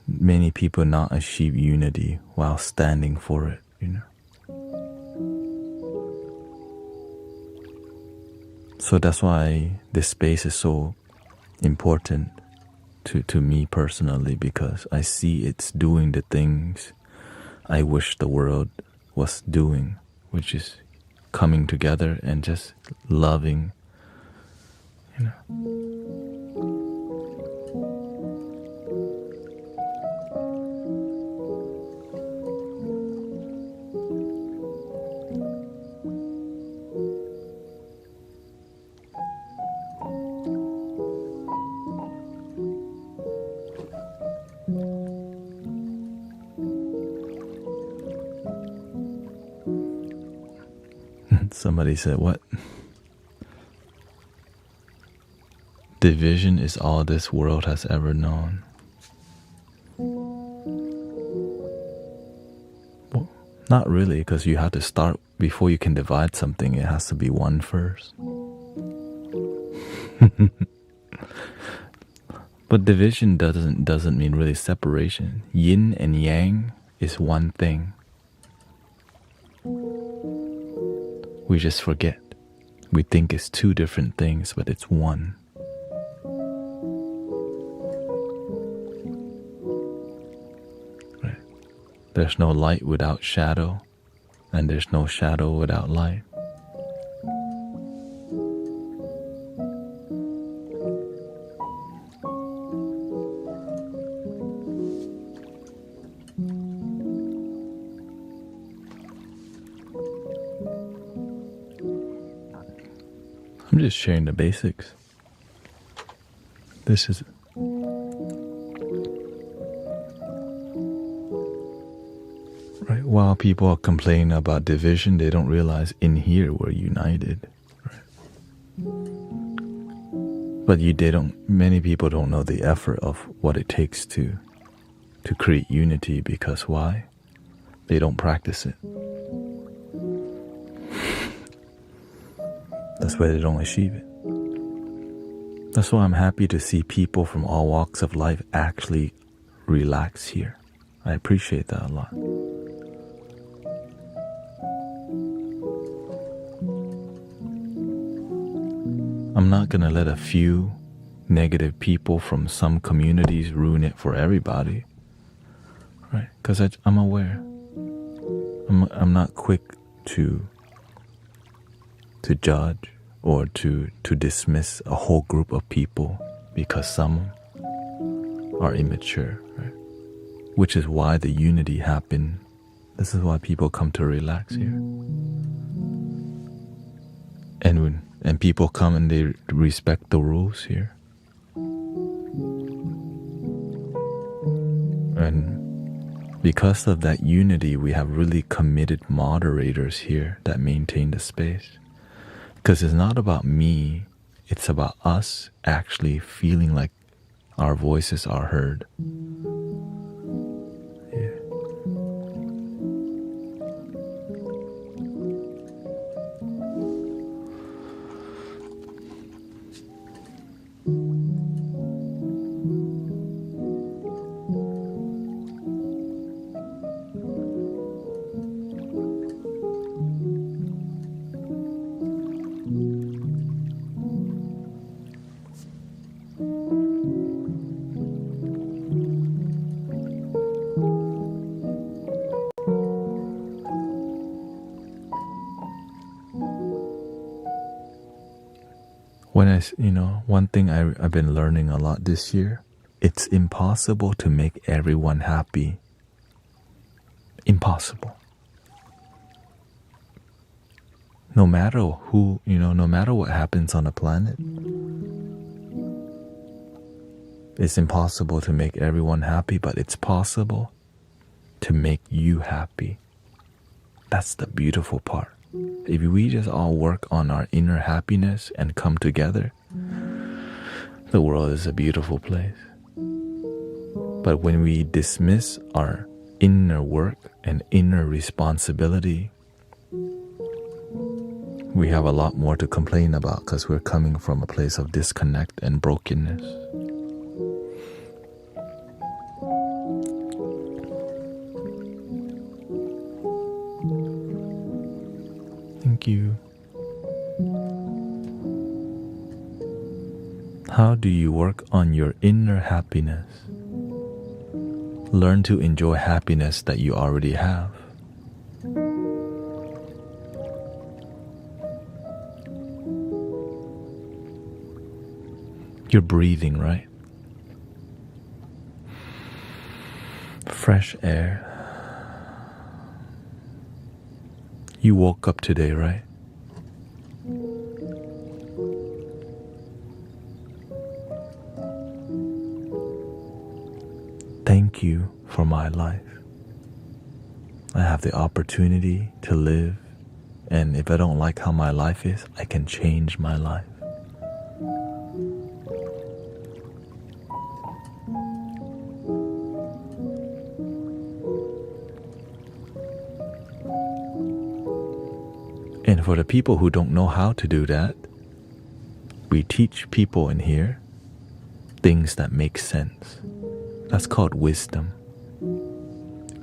many people not achieve unity while standing for it, you know. So that's why this space is so important to me personally, because I see it's doing the things I wish the world was doing, which is coming together and just loving, you know. Somebody said, what? Division is all this world has ever known. Well, not really, because you have to start, before you can divide something, it has to be one first. But division doesn't mean really separation. Yin and yang is one thing. We just forget. We think it's two different things, but it's one. Right. There's no light without shadow, and there's no shadow without light. I'm just sharing the basics. This is right. While people are complaining about division, they don't realize in here we're united. Right? But many people don't know the effort of what it takes to create unity, because why? They don't practice it. that's why they don't achieve it. That's why I'm happy to see people from all walks of life actually relax here. I appreciate that a lot. I'm not gonna let a few negative people from some communities ruin it for everybody, right? Because I'm aware. I'm not quick to judge or to dismiss a whole group of people because some are immature, right? Which is why the unity happened. This is why people come to relax here. And people come and they respect the rules here. And because of that unity, we have really committed moderators here that maintain the space. Because it's not about me, it's about us actually feeling like our voices are heard. Yeah. One thing I've been learning a lot this year, it's impossible to make everyone happy. Impossible. No matter who, no matter what happens on the planet, it's impossible to make everyone happy, but it's possible to make you happy. That's the beautiful part. If we just all work on our inner happiness and come together, the world is a beautiful place. But when we dismiss our inner work and inner responsibility, we have a lot more to complain about because we're coming from a place of disconnect and brokenness. Thank you. How do you work on your inner happiness? Learn to enjoy happiness that you already have. You're breathing, right? Fresh air. You woke up today, right? Thank you for my life. I have the opportunity to live, and if I don't like how my life is, I can change my life. And for the people who don't know how to do that, we teach people in here things that make sense. That's called wisdom.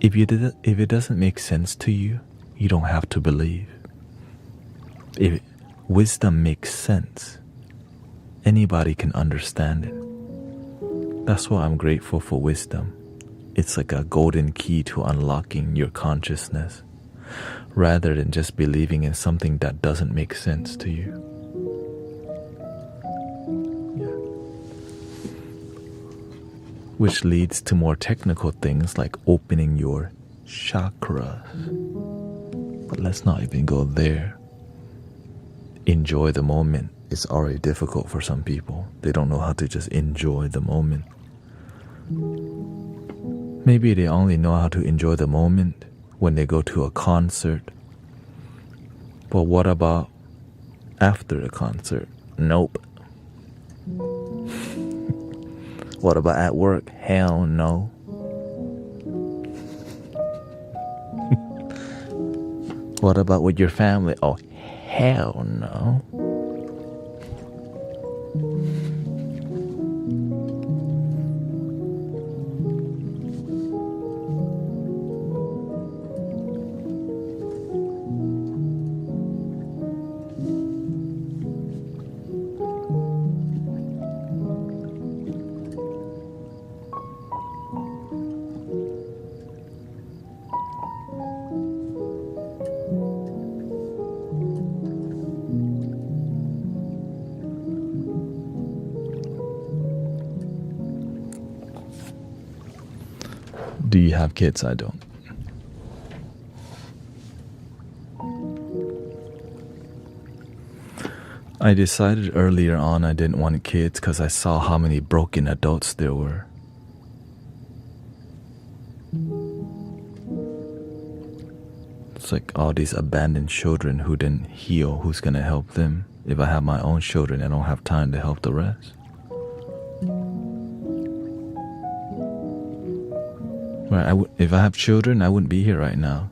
If it doesn't make sense to you, you don't have to believe. If wisdom makes sense, anybody can understand it. That's why I'm grateful for wisdom. It's like a golden key to unlocking your consciousness, rather than just believing in something that doesn't make sense to you. Which leads to more technical things like opening your chakras. But let's not even go there. Enjoy the moment. It's already difficult for some people. They don't know how to just enjoy the moment. Maybe they only know how to enjoy the moment when they go to a concert. But what about after the concert? Nope. What about at work? Hell no. What about with your family? Oh, hell no. Do you have kids? I don't. I decided earlier on I didn't want kids because I saw how many broken adults there were. It's like all these abandoned children who didn't heal. Who's going to help them? If I have my own children, I don't have time to help the rest. Right, if I have children, I wouldn't be here right now.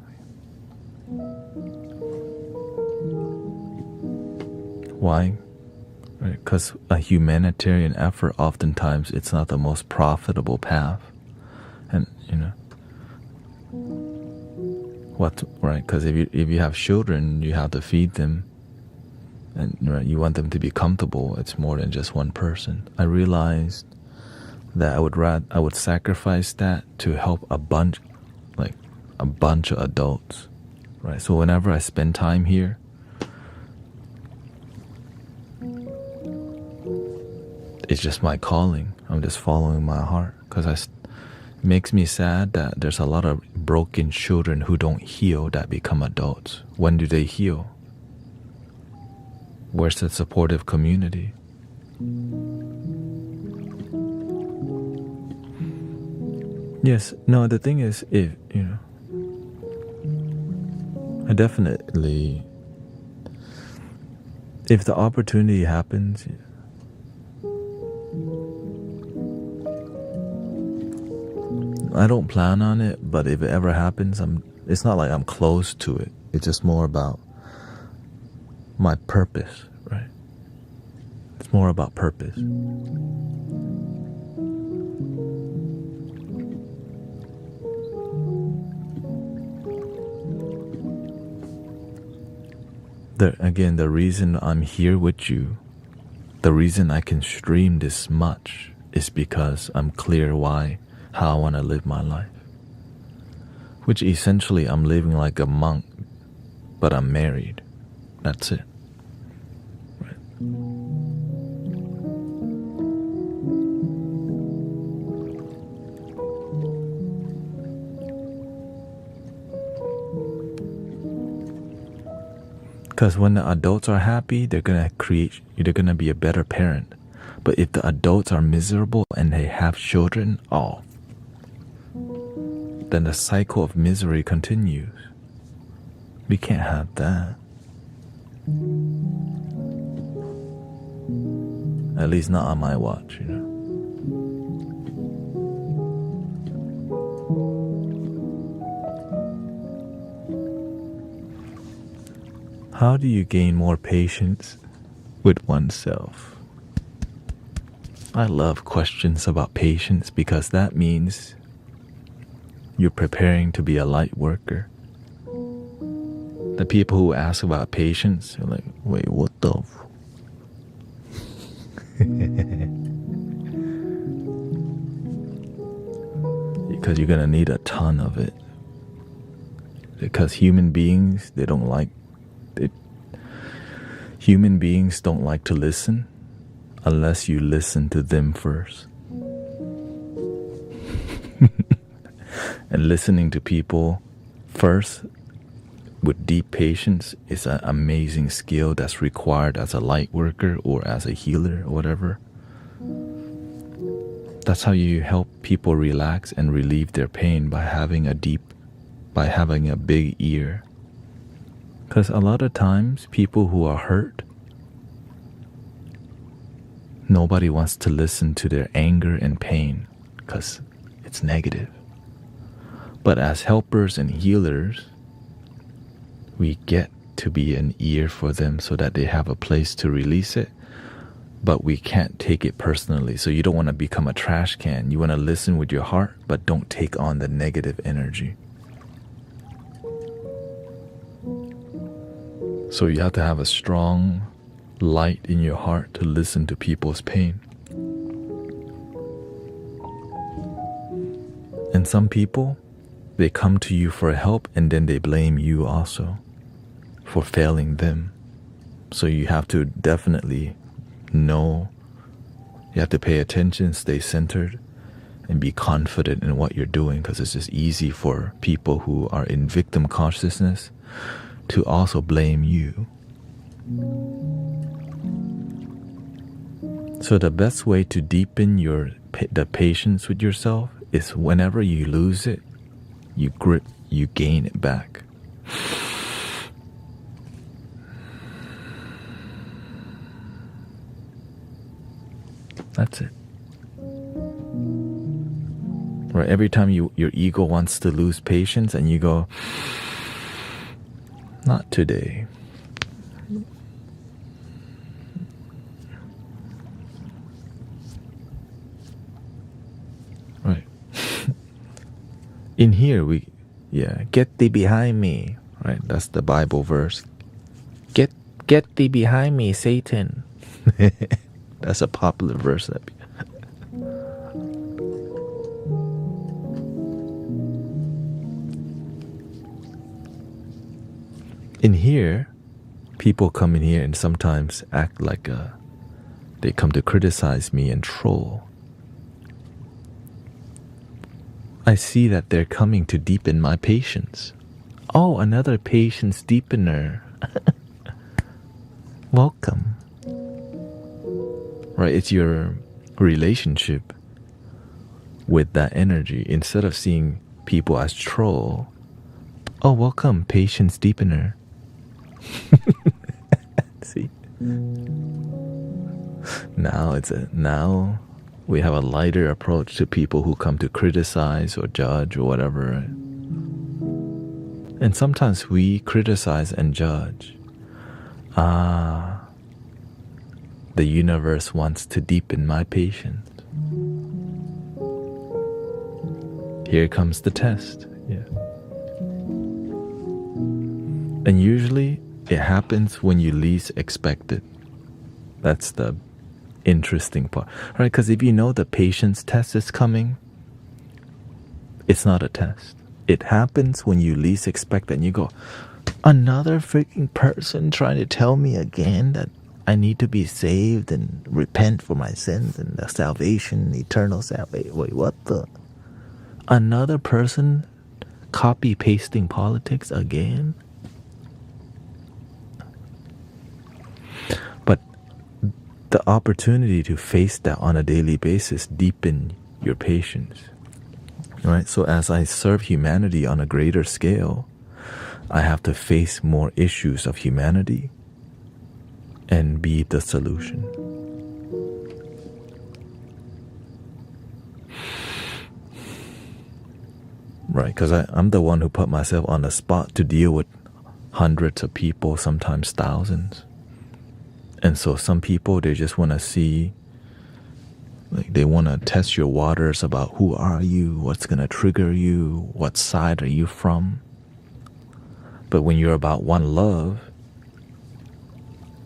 Why? Because a humanitarian effort, oftentimes, it's not the most profitable path. And, right? Because if you have children, you have to feed them. And you want them to be comfortable. It's more than just one person. I realized that I would sacrifice that to help a bunch of adults, right? So whenever I spend time here, it's just my calling. I'm just following my heart because it makes me sad that there's a lot of broken children who don't heal that become adults. When do they heal? Where's the supportive community? Yes, no, the thing is, I definitely, if the opportunity happens, I don't plan on it, but if it ever happens, it's not like I'm close to it. It's just more about my purpose, right? It's more about purpose. Again, the reason I'm here with you, the reason I can stream this much is because I'm clear how I want to live my life. Which essentially I'm living like a monk, but I'm married. That's it. Right. Because when the adults are happy, they're gonna be a better parent. But if the adults are miserable and they have children, then the cycle of misery continues. We can't have that. At least not on my watch, How do you gain more patience with oneself? I love questions about patience because that means you're preparing to be a light worker. The people who ask about patience are like, wait, what the Because you're gonna need a ton of it. Because human beings don't like to listen unless you listen to them first. And listening to people first with deep patience is an amazing skill that's required as a light worker or as a healer or whatever. That's how you help people relax and relieve their pain by having a big ear. Because a lot of times people who are hurt, nobody wants to listen to their anger and pain because it's negative. But as helpers and healers, we get to be an ear for them so that they have a place to release it. but we can't take it personally. So you don't want to become a trash can. You want to listen with your heart, but don't take on the negative energy. So you have to have a strong light in your heart to listen to people's pain. And some people, they come to you for help and then they blame you also for failing them. So you have to definitely know, you have to pay attention, stay centered, and be confident in what you're doing, because it's just easy for people who are in victim consciousness to also blame you. So the best way to deepen the patience with yourself is whenever you lose it, you gain it back. That's it. Right? Every time your ego wants to lose patience and you go, not today. Right. In here get thee behind me. Right? That's the Bible verse. Get thee behind me, Satan. That's a popular verse. In here, people come in here and sometimes act like they come to criticize me and troll. I see that they're coming to deepen my patience. Oh, another patience deepener. Welcome. Right, it's your relationship with that energy. Instead of seeing people as troll, oh, welcome, patience deepener. See? Now we have a lighter approach to people who come to criticize or judge or whatever. And sometimes we criticize and judge. The universe wants to deepen my patience. Here comes the test. Yeah. And usually it happens when you least expect it. That's the interesting part, right? Because if you know the patience test is coming, it's not a test. It happens when you least expect it and you go, another freaking person trying to tell me again that I need to be saved and repent for my sins and the salvation, eternal salvation. Wait, what the? Another person copy pasting politics again? But the opportunity to face that on a daily basis deepen your patience. Right? So as I serve humanity on a greater scale, I have to face more issues of humanity and be the solution. Right, because I'm the one who put myself on the spot to deal with hundreds of people, sometimes thousands. And so some people, they just want to see, like they want to test your waters about who are you, what's going to trigger you, what side are you from. But when you're about one love,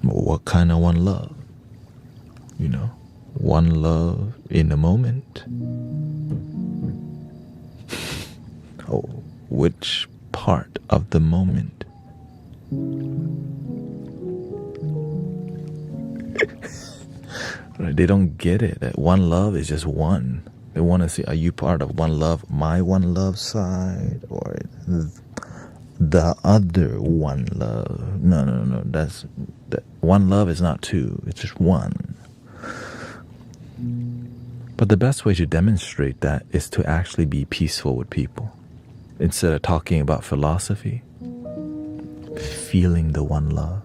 what kind of one love? You know, one love in the moment. Oh, which part of the moment? Right, they don't get it. That one love is just one. They want to see, are you part of one love, my one love side, or the other one love? No. That one love is not two. It's just one. But the best way to demonstrate that is to actually be peaceful with people. Instead of talking about philosophy, feeling the one love.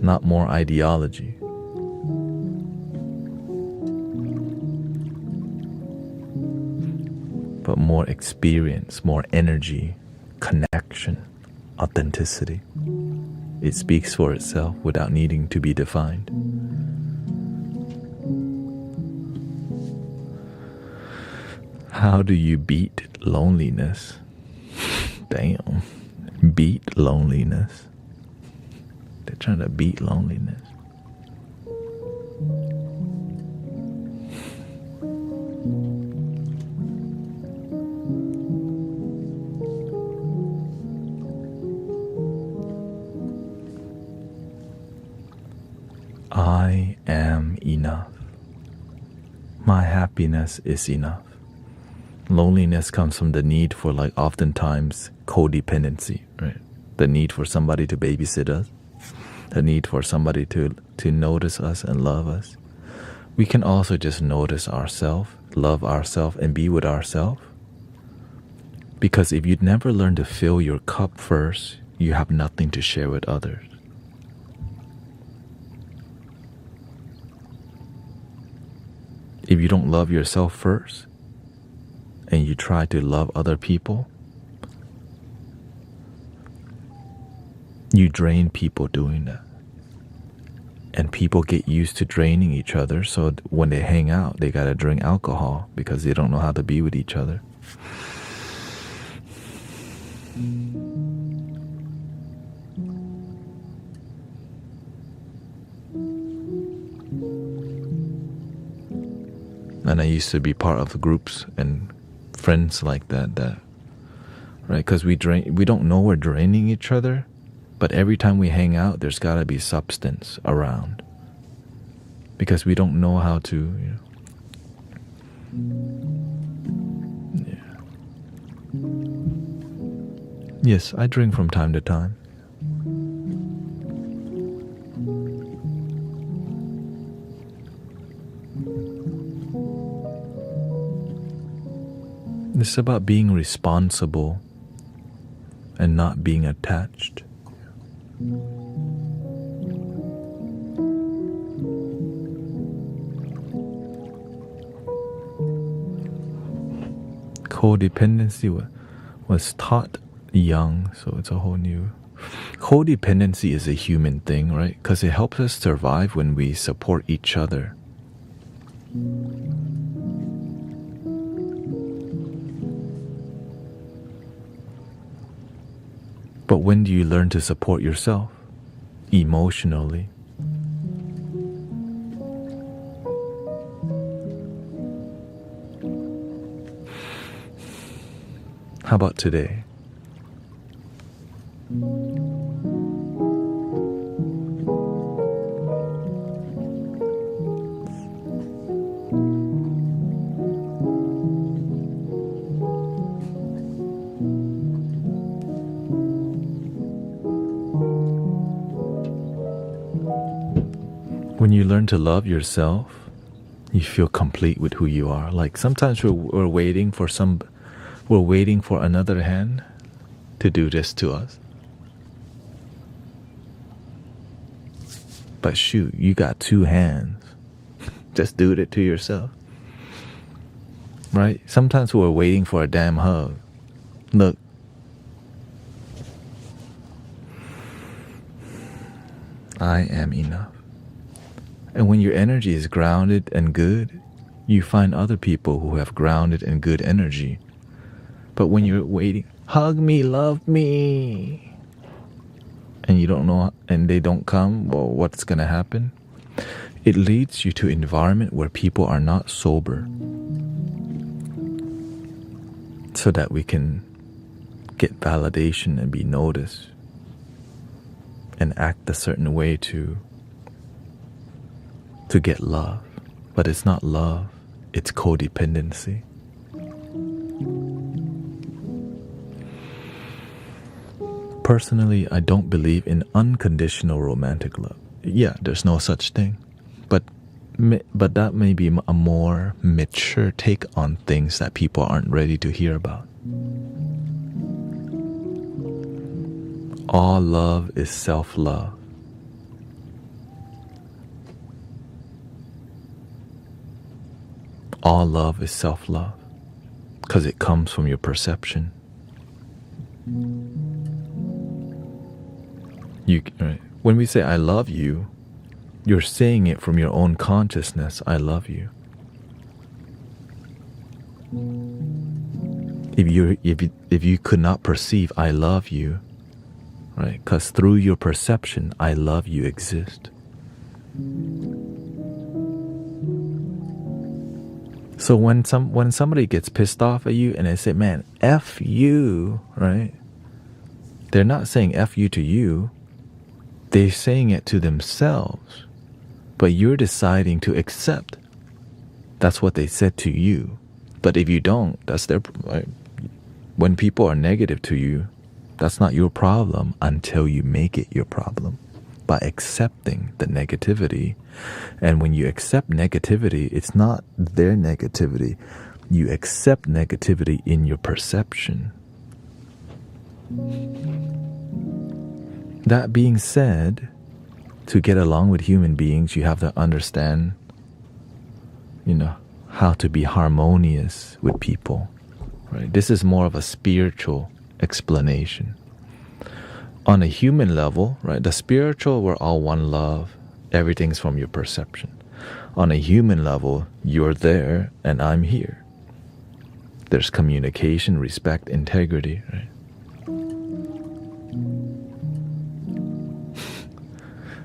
Not more ideology. But more experience, more energy, connection, authenticity. It speaks for itself without needing to be defined. How do you beat loneliness? Damn. Beat loneliness. They're trying to beat loneliness. I am enough. My happiness is enough. Loneliness comes from the need for, like, oftentimes codependency, right? The need for somebody to babysit us, the need for somebody to notice us and love us. We can also just notice ourselves, love ourselves, and be with ourselves. Because if you'd never learn to fill your cup first, you have nothing to share with others. If you don't love yourself first, and you try to love other people, you drain people doing that. And people get used to draining each other, so when they hang out, they gotta drink alcohol because they don't know how to be with each other. And I used to be part of the groups and friends like that, right? Because we don't know we're draining each other, but every time we hang out, there's gotta be substance around. Because we don't know how to, Yeah. Yes, I drink from time to time. It's about being responsible and not being attached. Codependency was taught young, so it's a whole new... Codependency is a human thing, right? Because it helps us survive when we support each other. But when do you learn to support yourself emotionally? How about today? When you learn to love yourself, you feel complete with who you are. Like sometimes we're waiting for another hand to do this to us. But shoot, you got two hands. Just do it to yourself. Right? Sometimes we're waiting for a damn hug. Look. I am enough. And when your energy is grounded and good, you find other people who have grounded and good energy. But when you're waiting, hug me, love me, and you don't know, and they don't come, well, what's gonna happen? It leads you to an environment where people are not sober, so that we can get validation and be noticed and act a certain way to get love. But it's not love, it's codependency. Personally, I don't believe in unconditional romantic love. Yeah, there's no such thing. But that may be a more mature take on things that people aren't ready to hear about. All love is self-love. All love is self-love, because it comes from your perception. Right? When we say I love you, you're saying it from your own consciousness. I love you. If you could not perceive I love you, right? Because through your perception, I love you exist. So when somebody gets pissed off at you and they say, "Man, F you," right? They're not saying F you to you. They're saying it to themselves. But you're deciding to accept. That's what they said to you. But if you don't, that's their... Right? When people are negative to you, that's not your problem until you make it your problem by accepting the negativity. And when you accept negativity, it's not their negativity. You accept negativity in your perception. That being said, to get along with human beings, you have to understand, how to be harmonious with people. Right? This is more of a spiritual explanation. On a human level, right, the spiritual, we're all one love. Everything's from your perception. On a human level, you're there and I'm here. There's communication, respect, integrity, right?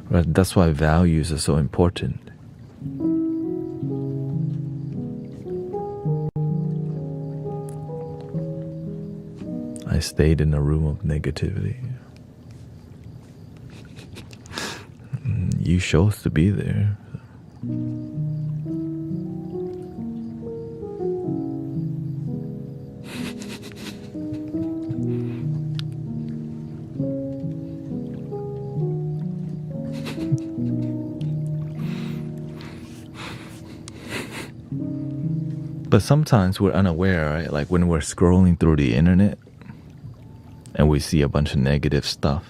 Right? That's why values are so important. I stayed in a room of negativity. You chose to be there. But sometimes we're unaware, right? Like when we're scrolling through the internet and we see a bunch of negative stuff.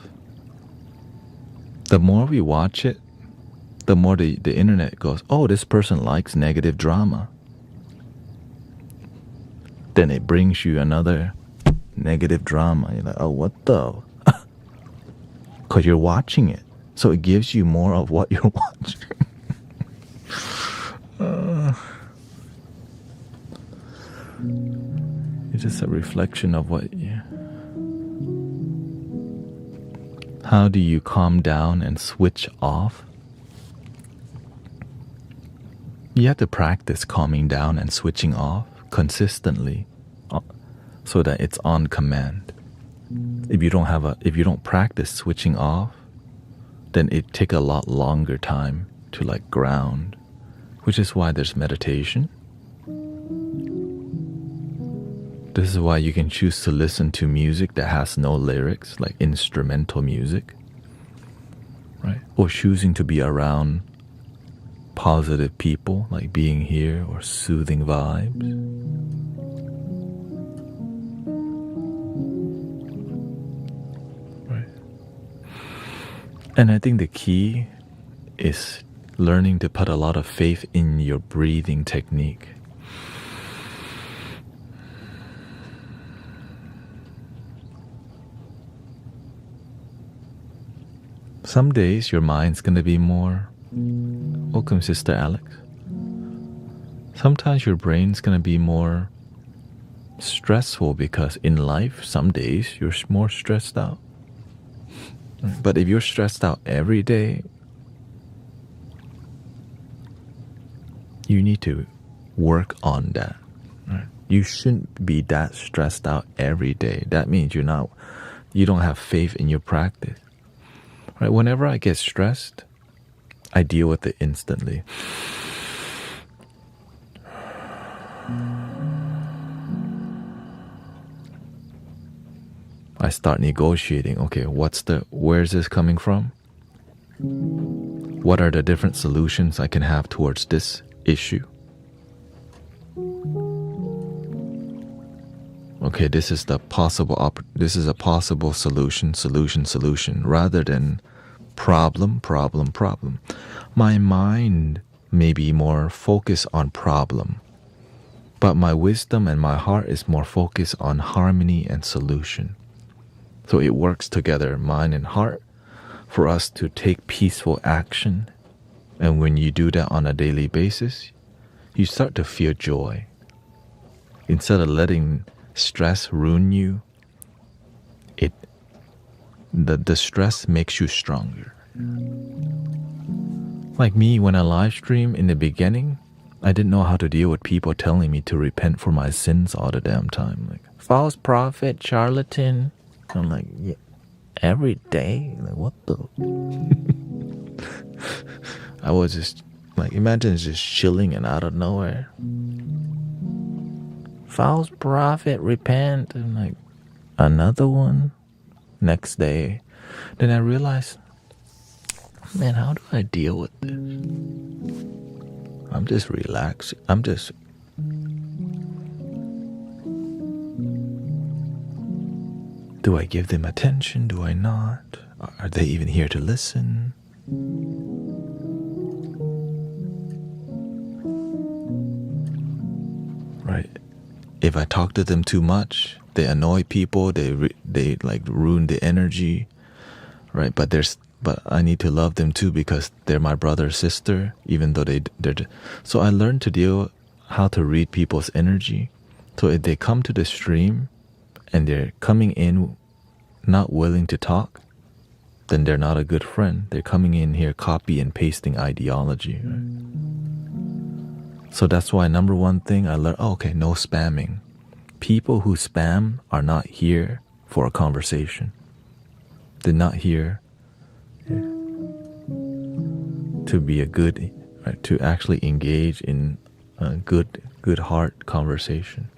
The more we watch it, the more the internet goes, oh, this person likes negative drama. Then it brings you another negative drama. You're like, oh, what the? Because you're watching it. So it gives you more of what you're watching. It's just a reflection of what you... How do you calm down and switch off? You have to practice calming down and switching off consistently so that it's on command. If you don't practice switching off, then it takes a lot longer time to like ground, which is why there's meditation. This is why you can choose to listen to music that has no lyrics, like instrumental music, right? Or choosing to be around positive people, like being here, or soothing vibes. Right. And I think the key is learning to put a lot of faith in your breathing technique. Some days your mind's going to be more... Welcome, Sister Alex. Sometimes your brain's going to be more stressful because in life, some days you're more stressed out. But if you're stressed out every day, you need to work on that. Right? You shouldn't be that stressed out every day. That means you don't have faith in your practice. Right? Whenever I get stressed, I deal with it instantly. I start negotiating. Okay, where's this coming from? What are the different solutions I can have towards this issue? Okay, this is a possible solution, rather than problem. My mind may be more focused on problem, but my wisdom and my heart is more focused on harmony and solution. So it works together, mind and heart for us to take peaceful action. And when you do that on a daily basis, you start to feel joy. Instead of letting stress ruin you, the stress makes you stronger. Like me, when I live stream in the beginning, I didn't know how to deal with people telling me to repent for my sins all the damn time. Like, false prophet, charlatan. I'm like, yeah, every day? Like, what the? I was just, like, imagine just chilling and out of nowhere. False prophet, repent. And like, another one? Next day. Then I realized, man, how do I deal with this? I'm just relaxed. Do I give them attention? Do I not? Are they even here to listen? Right. If I talk to them too much, they annoy people. They like ruin the energy. Right. But I need to love them too because they're my brother or sister, even though they're. So I learned to deal how to read people's energy. So if they come to the stream and they're coming in not willing to talk, then they're not a good friend. They're coming in here copy and pasting ideology. Right? So that's why number one thing I learned, okay, no spamming. People who spam are not here for a conversation. They're not here to be a good, right, to actually engage in a good heart conversation.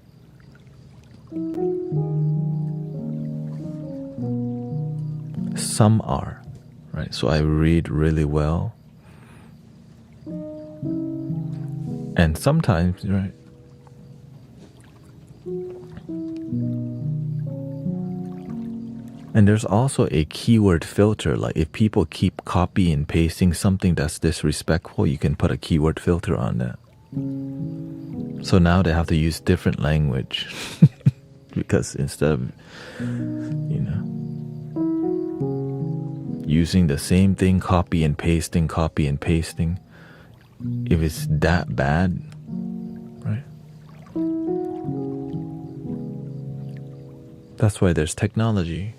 Some are, right? So I read really well. And sometimes, right, and there's also a keyword filter. Like if people keep copy and pasting something that's disrespectful, you can put a keyword filter on that. So now they have to use different language because instead of, using the same thing, copy and pasting, if it's that bad, right? That's why there's technology.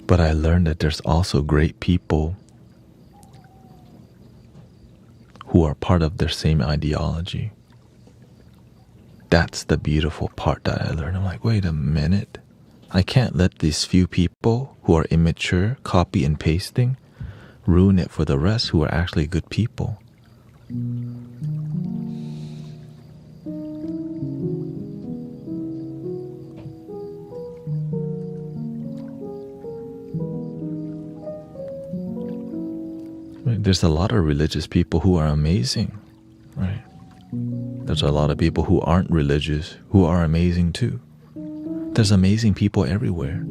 But I learned that there's also great people who are part of their same ideology. That's the beautiful part that I learned. I'm like, wait a minute. I can't let these few people who are immature, copy and pasting, ruin it for the rest who are actually good people. There's a lot of religious people who are amazing, right? There's a lot of people who aren't religious who are amazing too. There's amazing people everywhere.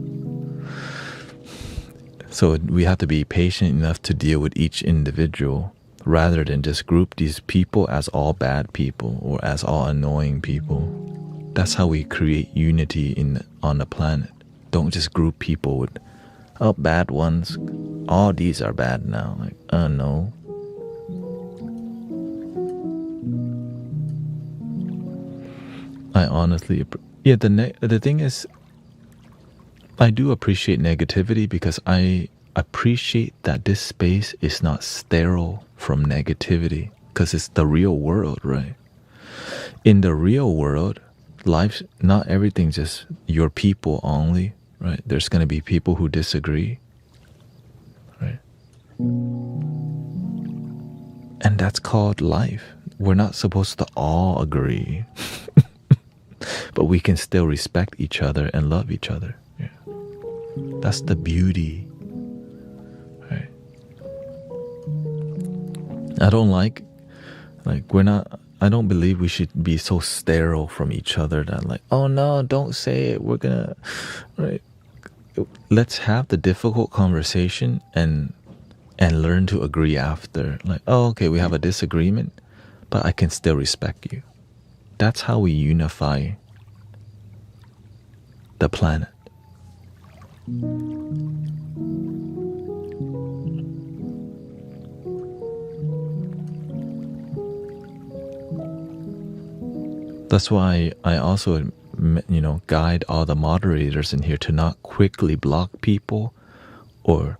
So we have to be patient enough to deal with each individual rather than just group these people as all bad people or as all annoying people. That's how we create unity on the planet. Don't just group people with bad ones. All these are bad now. Like, no. I honestly, the thing is, I do appreciate negativity because I appreciate that this space is not sterile from negativity because it's the real world, right? In the real world, life, not everything's just your people only, right? There's going to be people who disagree, right? And that's called life. We're not supposed to all agree, but we can still respect each other and love each other. Yeah. That's the beauty, right? I don't like we're not, I don't believe we should be so sterile from each other that like, oh no, don't say it. We're gonna, right? Let's have the difficult conversation and learn to agree after. Like, oh, okay, we have a disagreement, but I can still respect you. That's how we unify the planet. That's why I also, guide all the moderators in here to not quickly block people or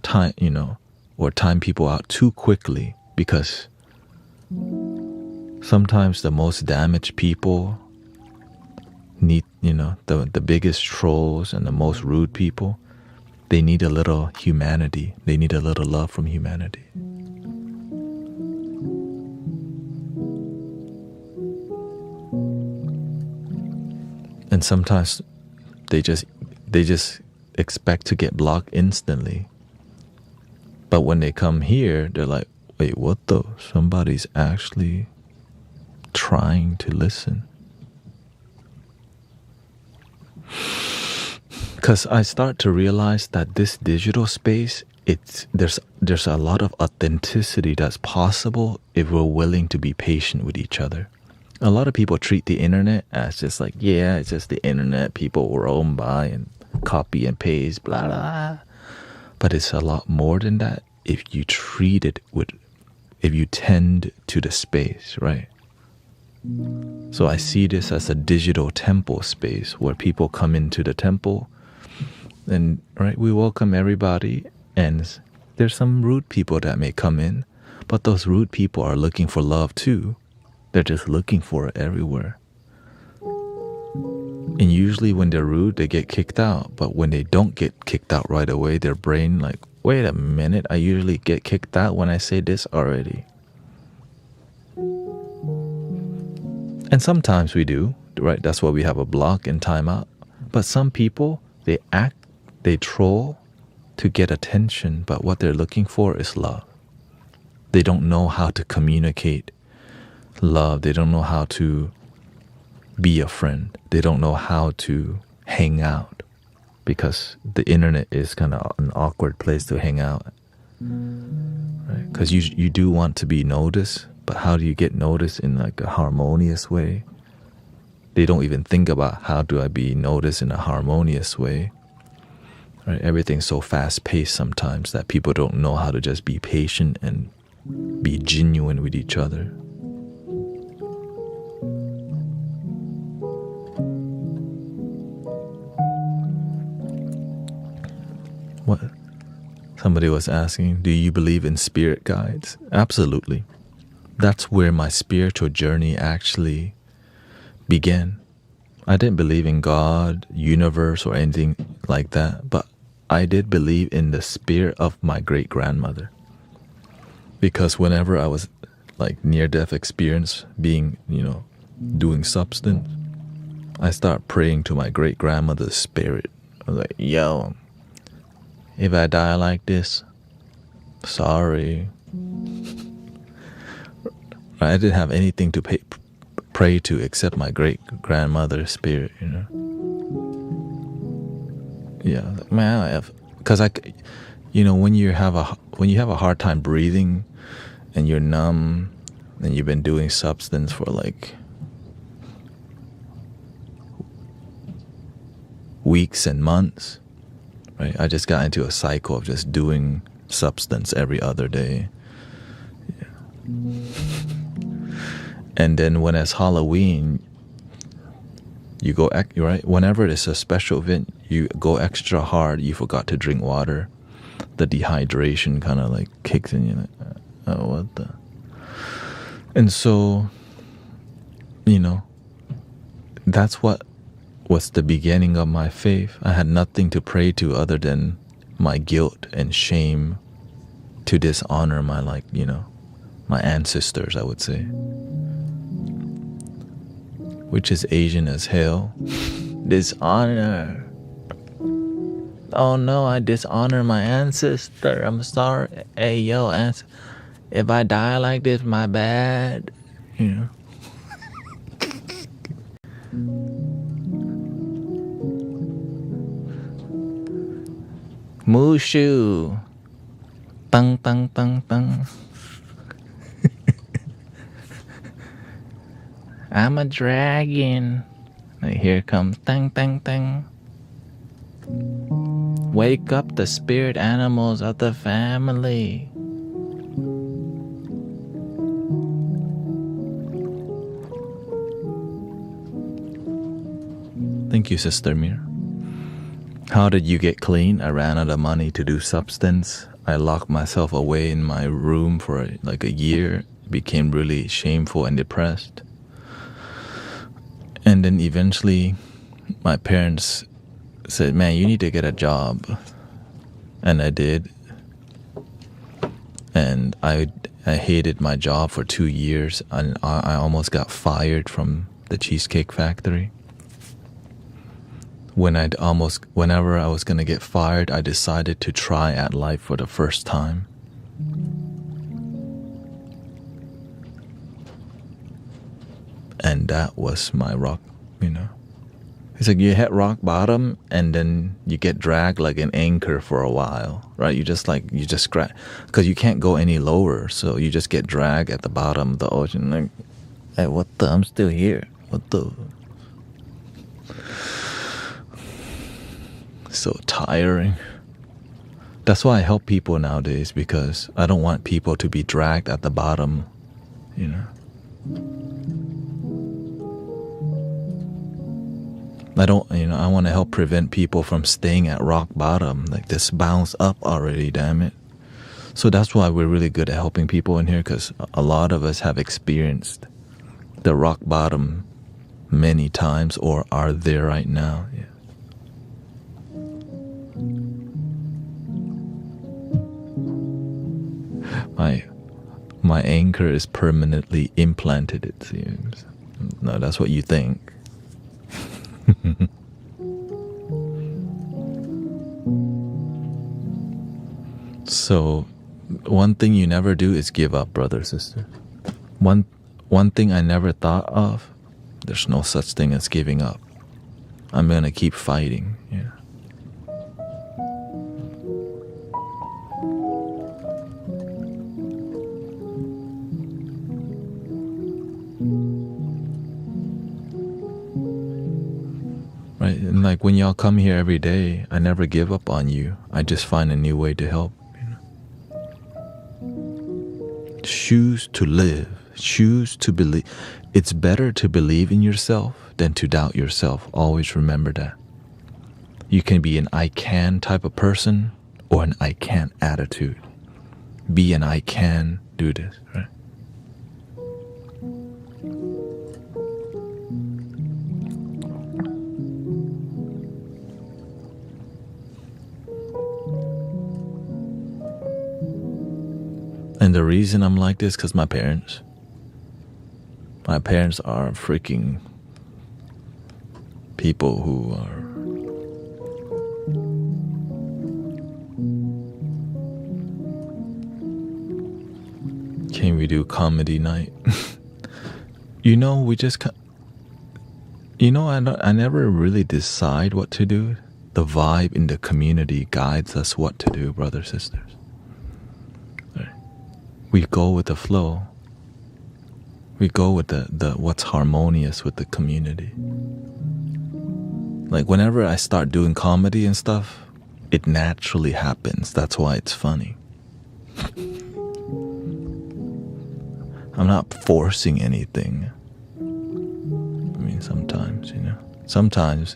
time people out too quickly, because sometimes the most damaged people need, the biggest trolls and the most rude people, they need a little humanity. They need a little love from humanity. And sometimes they just expect to get blocked instantly. But when they come here, they're like, wait, what though? Somebody's actually trying to listen. Because I start to realize that this digital space, there's a lot of authenticity that's possible if we're willing to be patient with each other. A lot of people treat the internet as just like, yeah, it's just the internet. People roam by and copy and paste, blah, blah. But it's a lot more than that if you treat it if you tend to the space, right? So I see this as a digital temple space where people come into the temple and, right, we welcome everybody, and there's some rude people that may come in, but those rude people are looking for love too. They're just looking for it everywhere. And usually when they're rude, they get kicked out. But when they don't get kicked out right away, their brain like, wait a minute, I usually get kicked out when I say this already. And sometimes we do, right? That's why we have a block and timeout. But some people, they troll to get attention, but what they're looking for is love. They don't know how to communicate love. They don't know how to be a friend. They don't know how to hang out, because the internet is kind of an awkward place to hang out, right? Because you do want to be noticed, but how do you get noticed in like a harmonious way? They don't even think about how do I be noticed in a harmonious way, right? Everything's so fast paced sometimes that people don't know how to just be patient and be genuine with each other. What? Somebody was asking, do you believe in spirit guides? Absolutely. That's where my spiritual journey actually began. I didn't believe in God, universe, or anything like that, but I did believe in the spirit of my great-grandmother. Because whenever I was like near-death experience, being, doing substance, I start praying to my great-grandmother's spirit. I was like, yo, if I die like this, sorry. I didn't have anything to pray to except my great-grandmother's spirit, Yeah, man, because when you have a hard time breathing, and you're numb, and you've been doing substance for like weeks and months, right? I just got into a cycle of just doing substance every other day. Yeah. And then when it's Halloween, you go, right? Whenever it's a special event, you go extra hard. You forgot to drink water. The dehydration kind of like kicks in. You're like, oh, what the? And so, that's what was the beginning of my faith. I had nothing to pray to other than my guilt and shame to dishonor my, my ancestors, I would say. Which is Asian as hell. Dishonor. Oh no, I dishonor my ancestor. I'm sorry. Hey, yo, if I die like this, my bad. you know. Mushu. Tung, tung, tung, tung. I'm a dragon. Here comes tung, tung, tung. Wake up the spirit animals of the family. Thank you, Sister Mir. How did you get clean? I ran out of money to do substance. I locked myself away in my room for like a year. Became really shameful and depressed. And then eventually my parents said, man, you need to get a job. And I did. And I hated my job for 2 years. And I almost got fired from the Cheesecake Factory. Whenever I was going to get fired, I decided to try at life for the first time. And that was my rock, you know. It's like you hit rock bottom and then you get dragged like an anchor for a while, right? You just scratch, because you can't go any lower. So you just get dragged at the bottom of the ocean. Like, hey, what the? I'm still here. What the? So tiring. That's why I help people nowadays, because I don't want people to be dragged at the bottom, you know. I want to help prevent people from staying at rock bottom. Like, this bounce up already, damn it. So that's why we're really good at helping people in here, because a lot of us have experienced the rock bottom many times or are there right now. Yeah. My anchor is permanently implanted, it seems. No, that's what you think. So, one thing you never do is give up, brother, sister. One thing I never thought of, there's no such thing as giving up. I'm gonna keep fighting, yeah. Right, and like when y'all come here every day, I never give up on you. I just find a new way to help, you know? Choose to live. Choose to believe. It's better to believe in yourself than to doubt yourself. Always remember that. You can be an I can type of person or an I can't attitude. Be an I can do this, right? And the reason I'm like this, because my parents are freaking people who are can we do comedy night? You know, we just I never really decide what to do. The vibe in the community guides us what to do, brothers, sisters. We go with the flow. We go with the what's harmonious with the community. Like whenever I start doing comedy and stuff, it naturally happens. That's why it's funny. I'm not forcing anything. I mean, sometimes, you know. Sometimes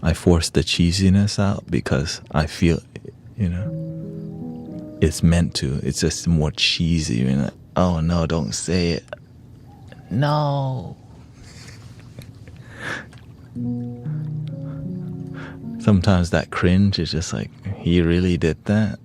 I force the cheesiness out because I feel, you know, it's meant to. It's just more cheesy. You know? Oh no, don't say it. No. Sometimes that cringe is just like, he really did that?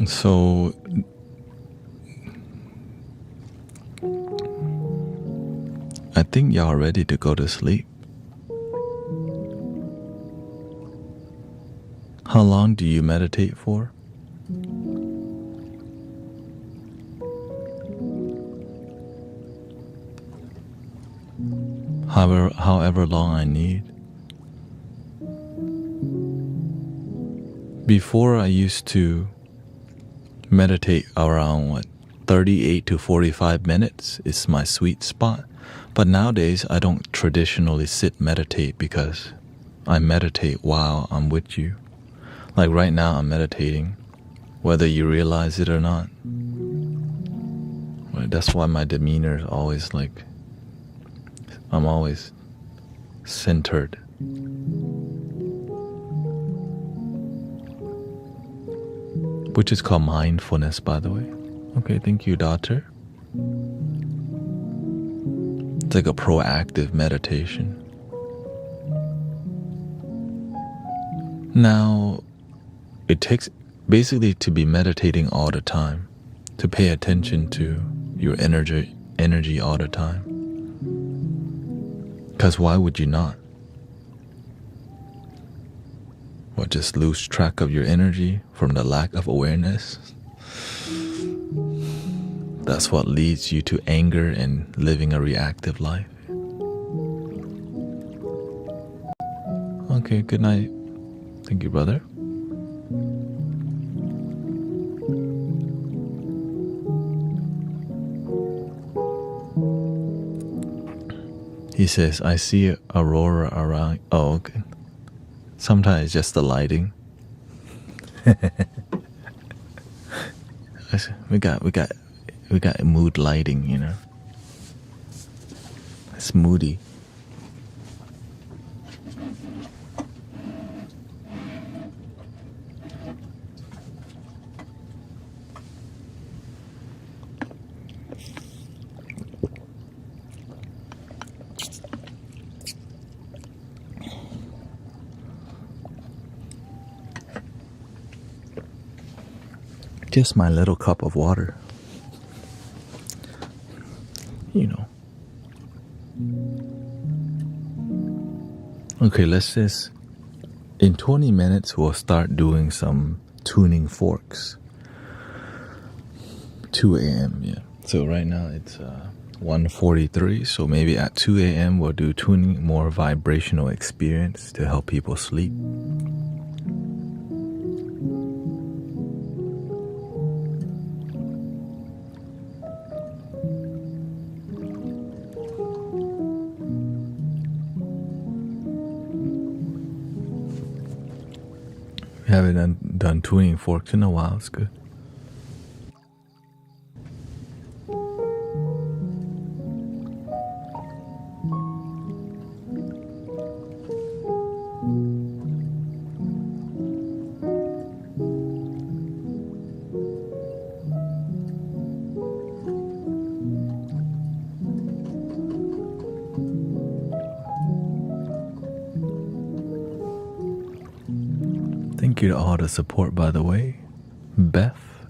So I think y'all ready to go to sleep. How long do you meditate for? However long I need. Before I used to meditate around 38 to 45 minutes is my sweet spot. But nowadays I don't traditionally sit meditate because I meditate while I'm with you. Like right now I'm meditating, whether you realize it or not. Right, that's why my demeanor is always like, I'm always centered. Which is called mindfulness, by the way. Okay, thank you, daughter. It's like a proactive meditation. Now, it takes basically to be meditating all the time, to pay attention to your energy all the time. Because why would you not? Or just lose track of your energy from the lack of awareness? That's what leads you to anger and living a reactive life. Okay, good night. Thank you, brother. He says, I see aurora around. Oh, okay. Sometimes it's just the lighting. we got mood lighting, you know. It's moody. Just my little cup of water. You know. Okay, let's just... In 20 minutes, we'll start doing some tuning forks. 2 a.m., yeah. So right now it's 1:43, so maybe at 2 a.m. we'll do tuning, more vibrational experience to help people sleep. We haven't done tuning forks in a while, it's good. Thank you to all the support, by the way, Beth.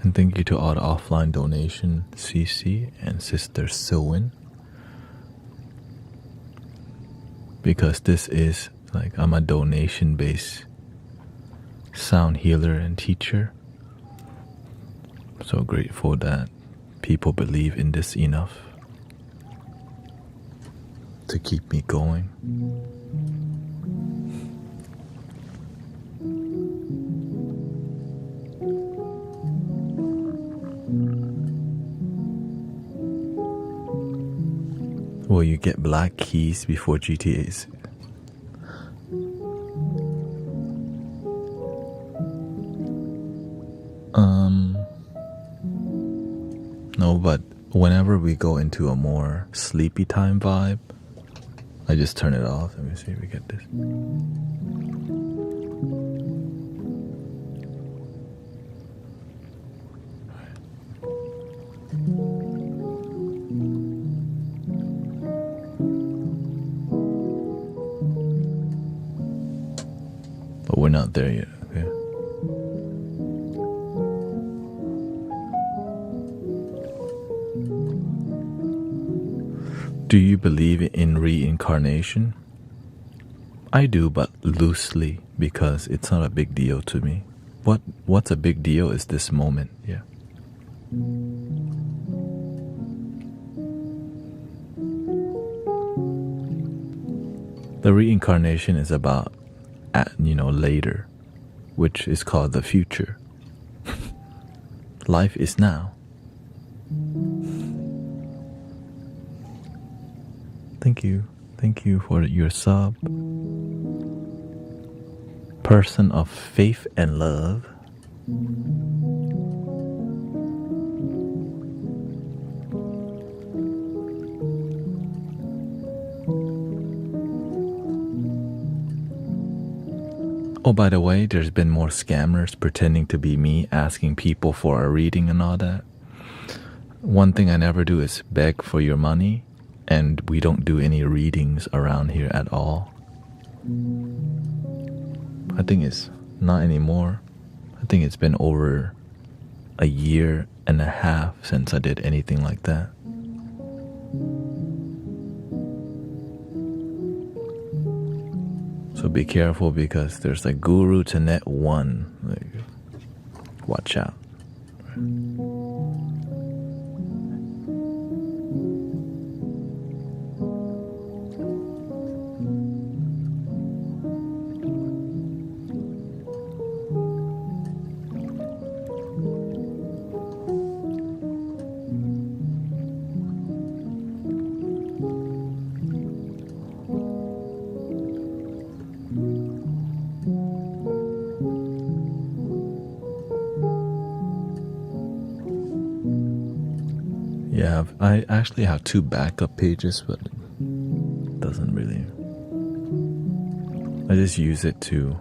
And thank you to all the offline donation, CC and Sister Sylwin. Because this is like, I'm a donation-based sound healer and teacher. I'm so grateful that people believe in this enough to keep me going. Will you get black keys before GTAs? No, but whenever we go into a more sleepy time vibe, I just turn it off. Let me see if we get this. But we're not there yet, okay? Do you believe in reincarnation? I do, but loosely, because it's not a big deal to me. What's a big deal is this moment, yeah. The reincarnation is about, later, which is called the future. Life is now. Thank you for your sub. Person of faith and love. Oh, by the way, there's been more scammers pretending to be me, asking people for a reading and all that. One thing I never do is beg for your money, and we don't do any readings around here at all. I think it's not anymore. I think it's been over a year and a half since I did anything like that. So be careful, because there's like Guru Thanet 1. Like, watch out. Yeah, I actually have 2 backup pages, but it doesn't really. I just use it to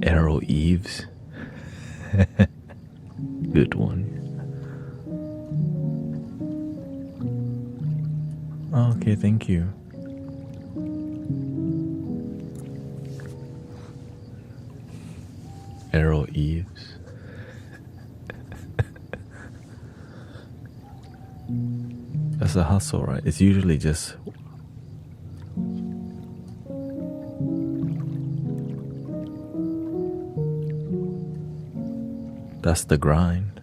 Arrow Eves. Good one. Okay, thank you. Arrow Eves. That's a hustle, right? It's usually just that's the grind.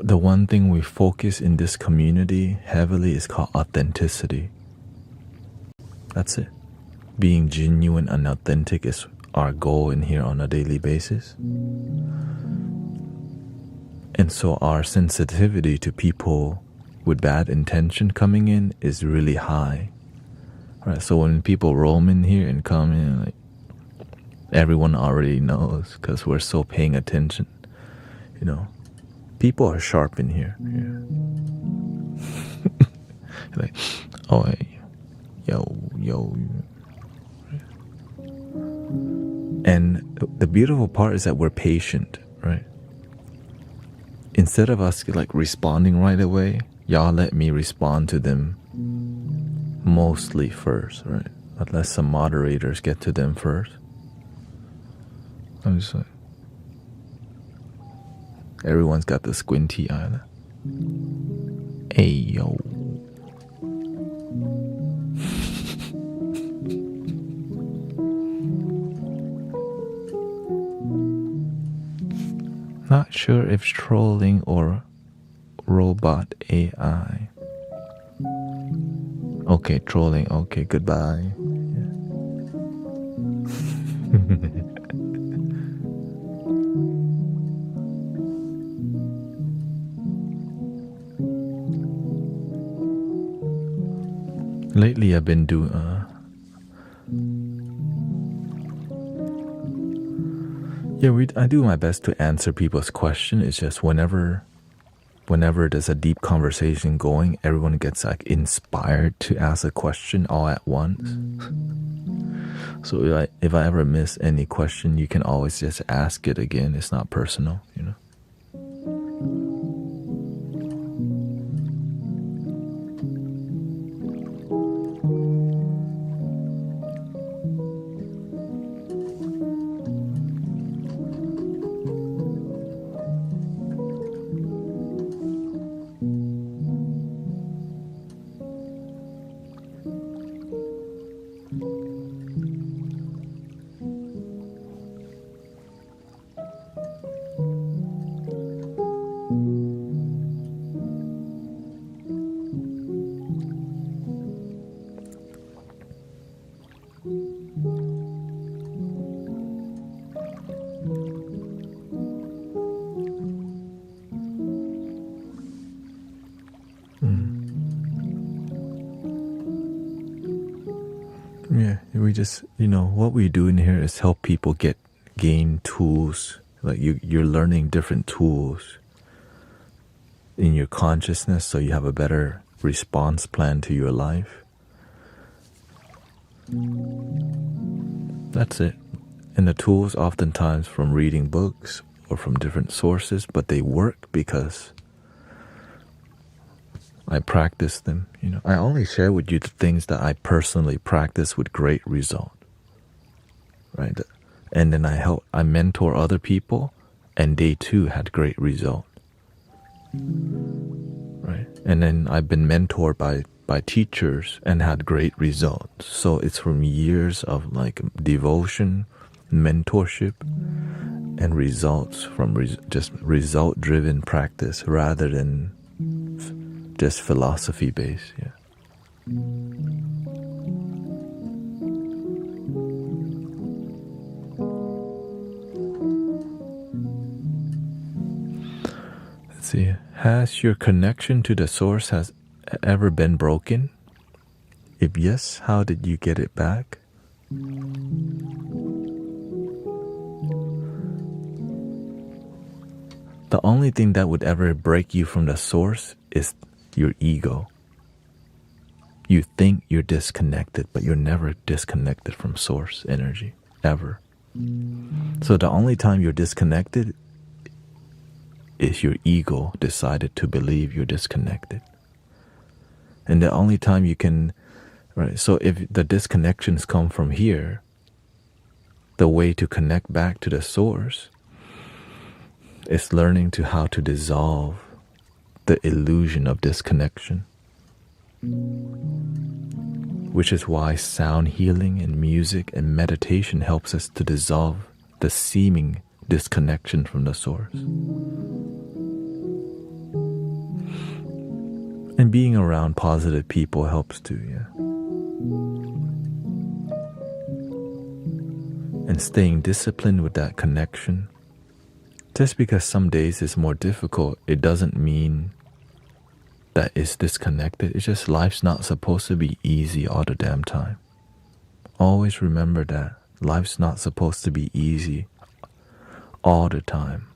The one thing we focus in this community heavily is called authenticity. That's it. Being genuine and authentic is our goal in here on a daily basis. And so our sensitivity to people with bad intention coming in is really high. Right? So when people roam in here and come in, like, everyone already knows, because we're so paying attention. People are sharp in here. Yeah. Like, oh, hey, yo. And the beautiful part is that we're patient, right? Instead of us like responding right away, y'all let me respond to them mostly first, right? Unless some moderators get to them first. I'm just like, everyone's got the squinty eye. Hey, yo. Not sure if trolling or robot AI. Okay, trolling. Okay, goodbye. Yeah. Lately, I've been doing. I do my best to answer people's question. It's just whenever whenever there's a deep conversation going, everyone gets like inspired to ask a question all at once. So if I ever miss any question, you can always just ask it again. It's not personal, you know. Yeah, we just, you know, what we do in here is help people gain tools. Like you're learning different tools in your consciousness so you have a better response plan to your life. That's it. And the tools oftentimes from reading books or from different sources, but they work because I practice them. You know, I only share with you the things that I personally practice with great result, right? And then I mentor other people, and they too had great result, right? And then I've been mentored by teachers and had great results. So it's from years of like devotion, mentorship, and results from just result-driven practice rather than just philosophy based. Yeah. Let's see. Has your connection to the source has ever been broken? If yes, how did you get it back? The only thing that would ever break you from the source is your ego. You think you're disconnected, but you're never disconnected from source energy, ever. So the only time you're disconnected is your ego decided to believe you're disconnected. And the only time you can, right, so if the disconnections come from here, the way to connect back to the source is learning to how to dissolve the illusion of disconnection, which is why sound healing and music and meditation helps us to dissolve the seeming disconnection from the source. And being around positive people helps too, yeah. And staying disciplined with that connection. Just because some days is more difficult, it doesn't mean that it's disconnected. It's just life's not supposed to be easy all the damn time. Always remember that. Life's not supposed to be easy all the time.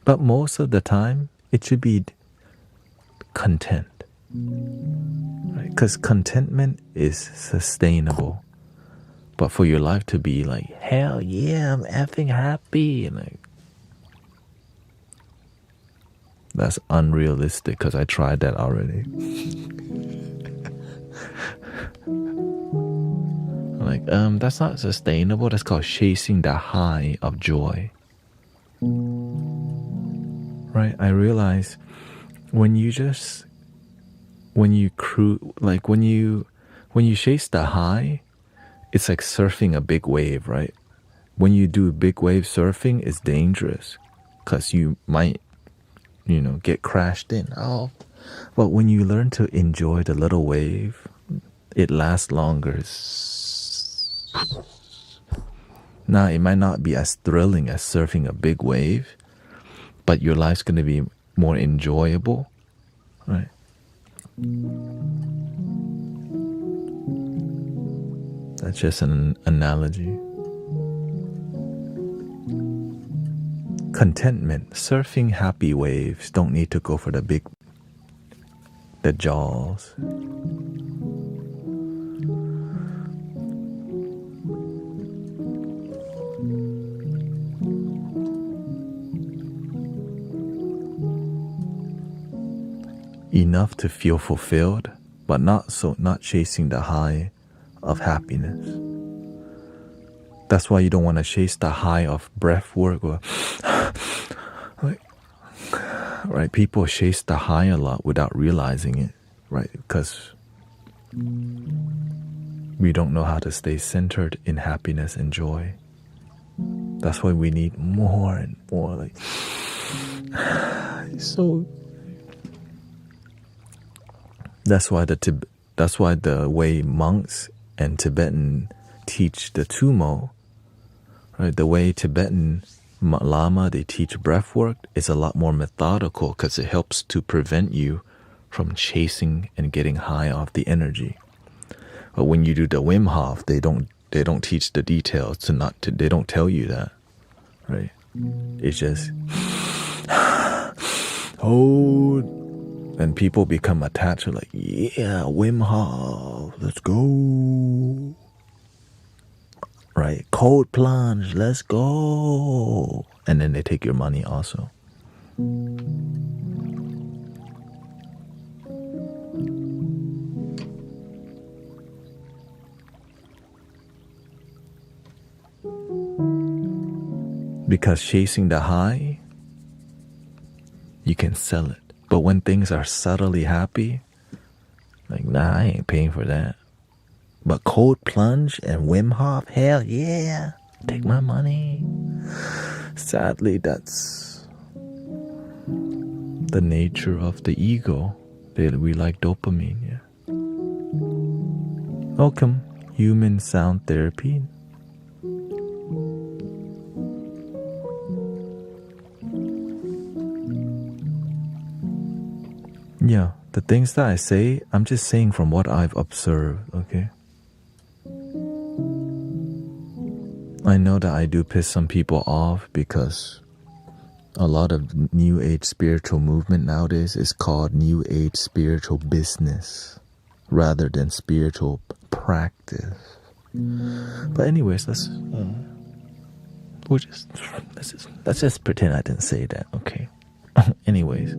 But most of the time, it should be content. Right? Because contentment is sustainable. But for your life to be like, hell yeah, I'm effing happy, and like, that's unrealistic because I tried that already. Like, that's not sustainable. That's called chasing the high of joy. Right? I realize when you chase the high, it's like surfing a big wave, right? When you do big wave surfing, it's dangerous because you might, get crashed in. Oh, but when you learn to enjoy the little wave, it lasts longer. Now, it might not be as thrilling as surfing a big wave, but your life's going to be more enjoyable, right? That's just an analogy. contentment, surfing happy waves. Don't need to go for the jaws. Enough to feel fulfilled, but not chasing the high of happiness. That's why you don't want to chase the high of breath work or like, right? People chase the high a lot without realizing it, right? Because we don't know how to stay centered in happiness and joy. That's why we need more and more. Like, so that's why the way monks and Tibetan teach the Tumo, right? The way Tibetan Lama, they teach breathwork is a lot more methodical because it helps to prevent you from chasing and getting high off the energy. But when you do the Wim Hof, they don't teach the details they don't tell you that, right? It's just hold. And people become attached to like, yeah, Wim Hof, let's go. Right? Cold plunge, let's go. And then they take your money also. Because chasing the high, you can sell it. But when things are subtly happy, like, nah, I ain't paying for that. But cold plunge and Wim Hof, hell yeah, take my money. Sadly, that's the nature of the ego. We like dopamine, yeah. Welcome, human sound therapy. Yeah, the things that I say, I'm just saying from what I've observed, okay? I know that I do piss some people off because a lot of New Age spiritual movement nowadays is called New Age spiritual business rather than spiritual practice. But anyways, let's just pretend I didn't say that, okay? Anyways.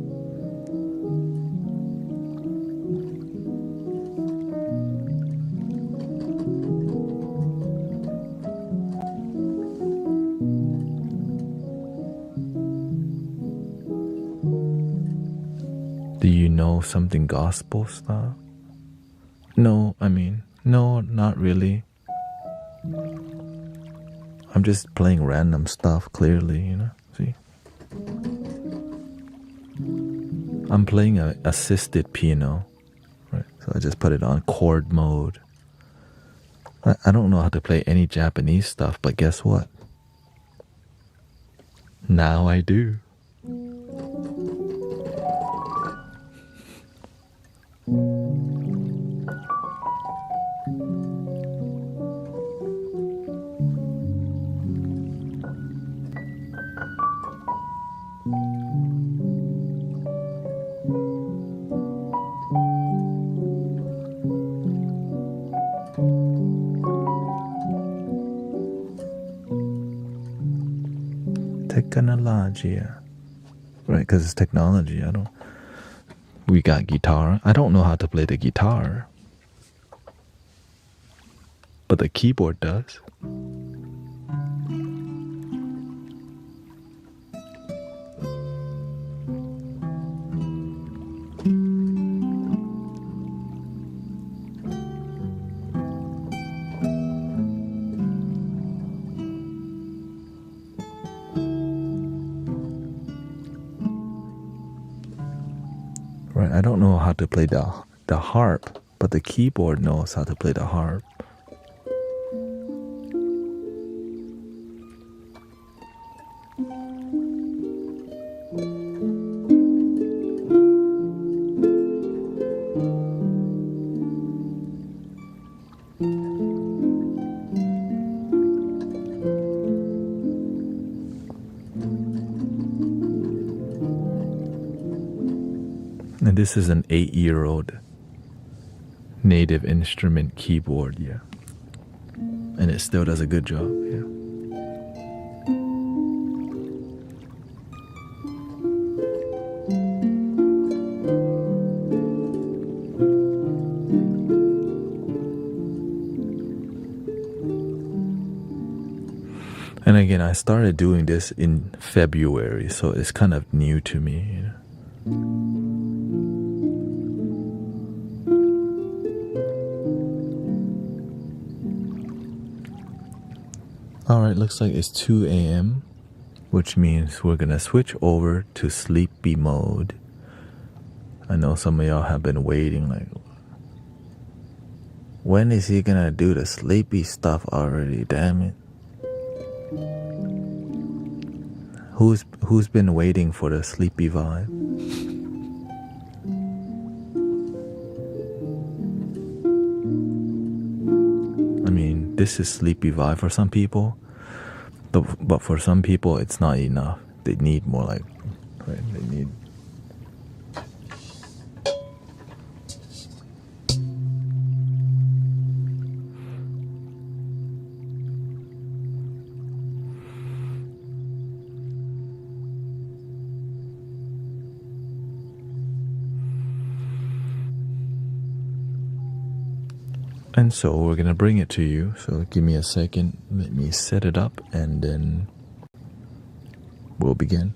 Do you know something gospel stuff? No, no, not really. I'm just playing random stuff clearly, you know? See? I'm playing an assisted piano, right? So I just put it on chord mode. I don't know how to play any Japanese stuff, but guess what? Now I do. Technology, right? Because it's technology. We got guitar. I don't know how to play the guitar, but the keyboard does. Right, I don't know how to play the harp, but the keyboard knows how to play the harp. This is an 8-year-old native instrument keyboard, yeah. And it still does a good job, yeah. And again, I started doing this in February, so it's kind of new to me, you know. Alright, looks like it's 2 a.m., which means we're gonna switch over to sleepy mode. I know some of y'all have been waiting, like, when is he gonna do the sleepy stuff already, damn it. Who's been waiting for the sleepy vibe? I mean, this is sleepy vibe for some people, but for some people it's not enough. They need more, like, right? They need. And so we're gonna bring it to you. So give me a second. Let me set it up and then we'll begin.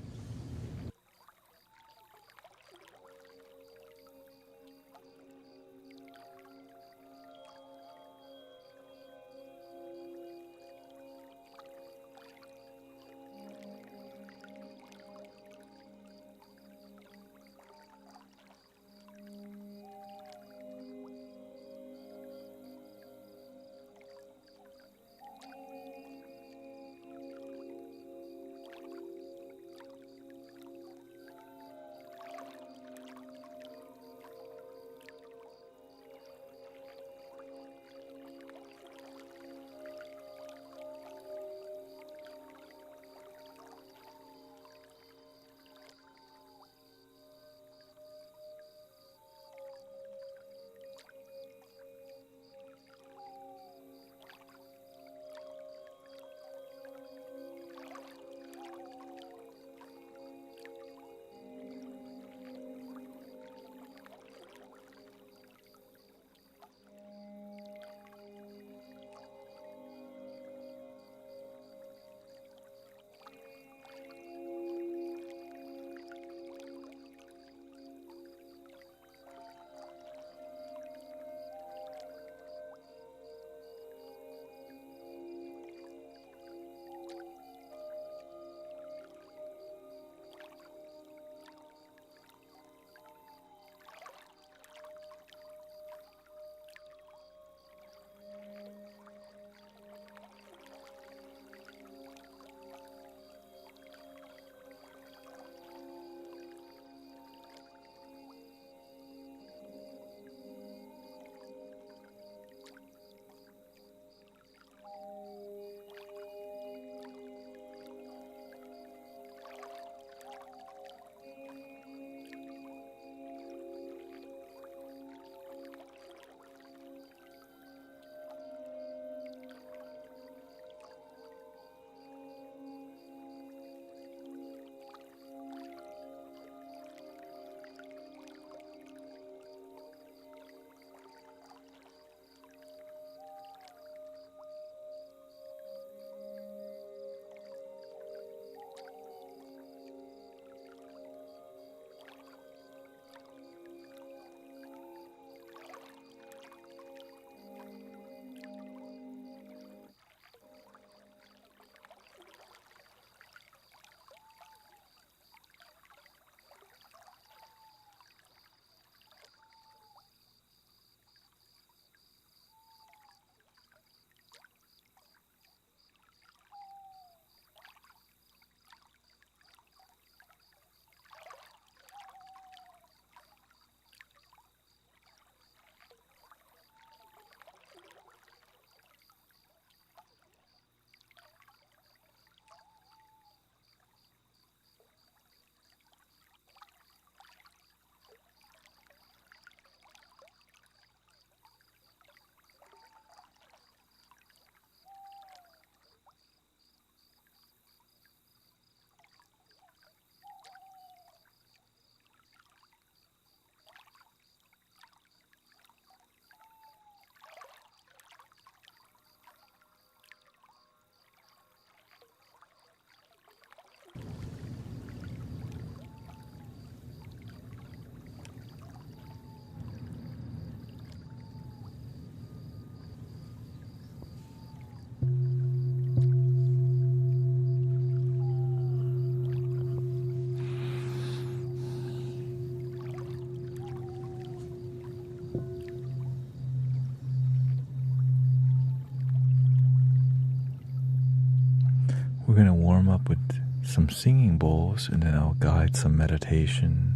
We're going to warm up with some singing bowls, and then I'll guide some meditation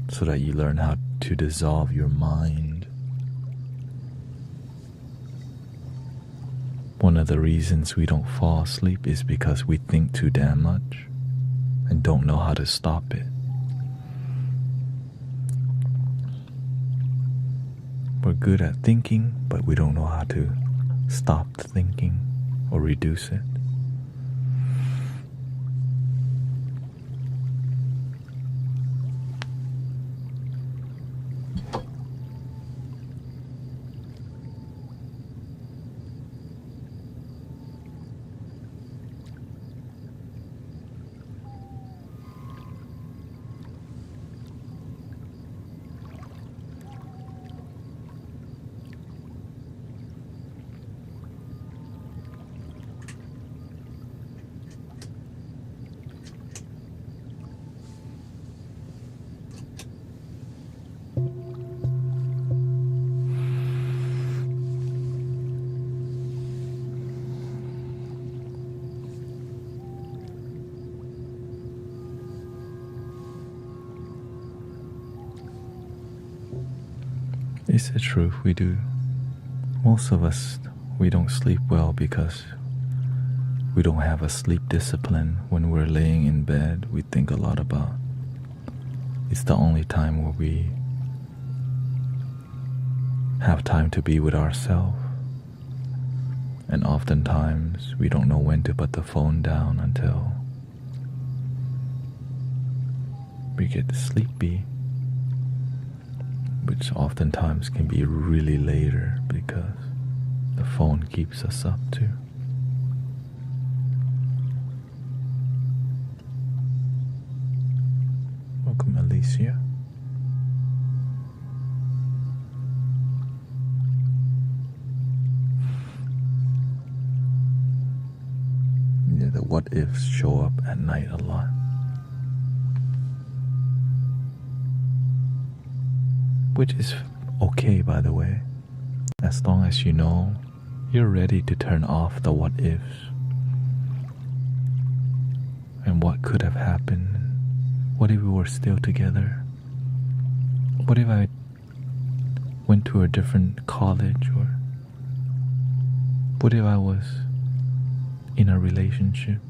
so that you learn how to dissolve your mind. One of the reasons we don't fall asleep is because we think too damn much and don't know how to stop it. We're good at thinking, but we don't know how to stop the thinking or reduce it. It's the truth, we do. Most of us, we don't sleep well because we don't have a sleep discipline. When we're laying in bed, we think a lot about. It's the only time where we have time to be with ourselves. And oftentimes, we don't know when to put the phone down until we get sleepy, which oftentimes can be really later because the phone keeps us up too. Welcome, Alicia. Yeah, the what ifs show up at night a lot. Which is okay, by the way, as long as you know you're ready to turn off the what ifs and what could have happened. What if we were still together? What if I went to a different college? Or what if I was in a relationship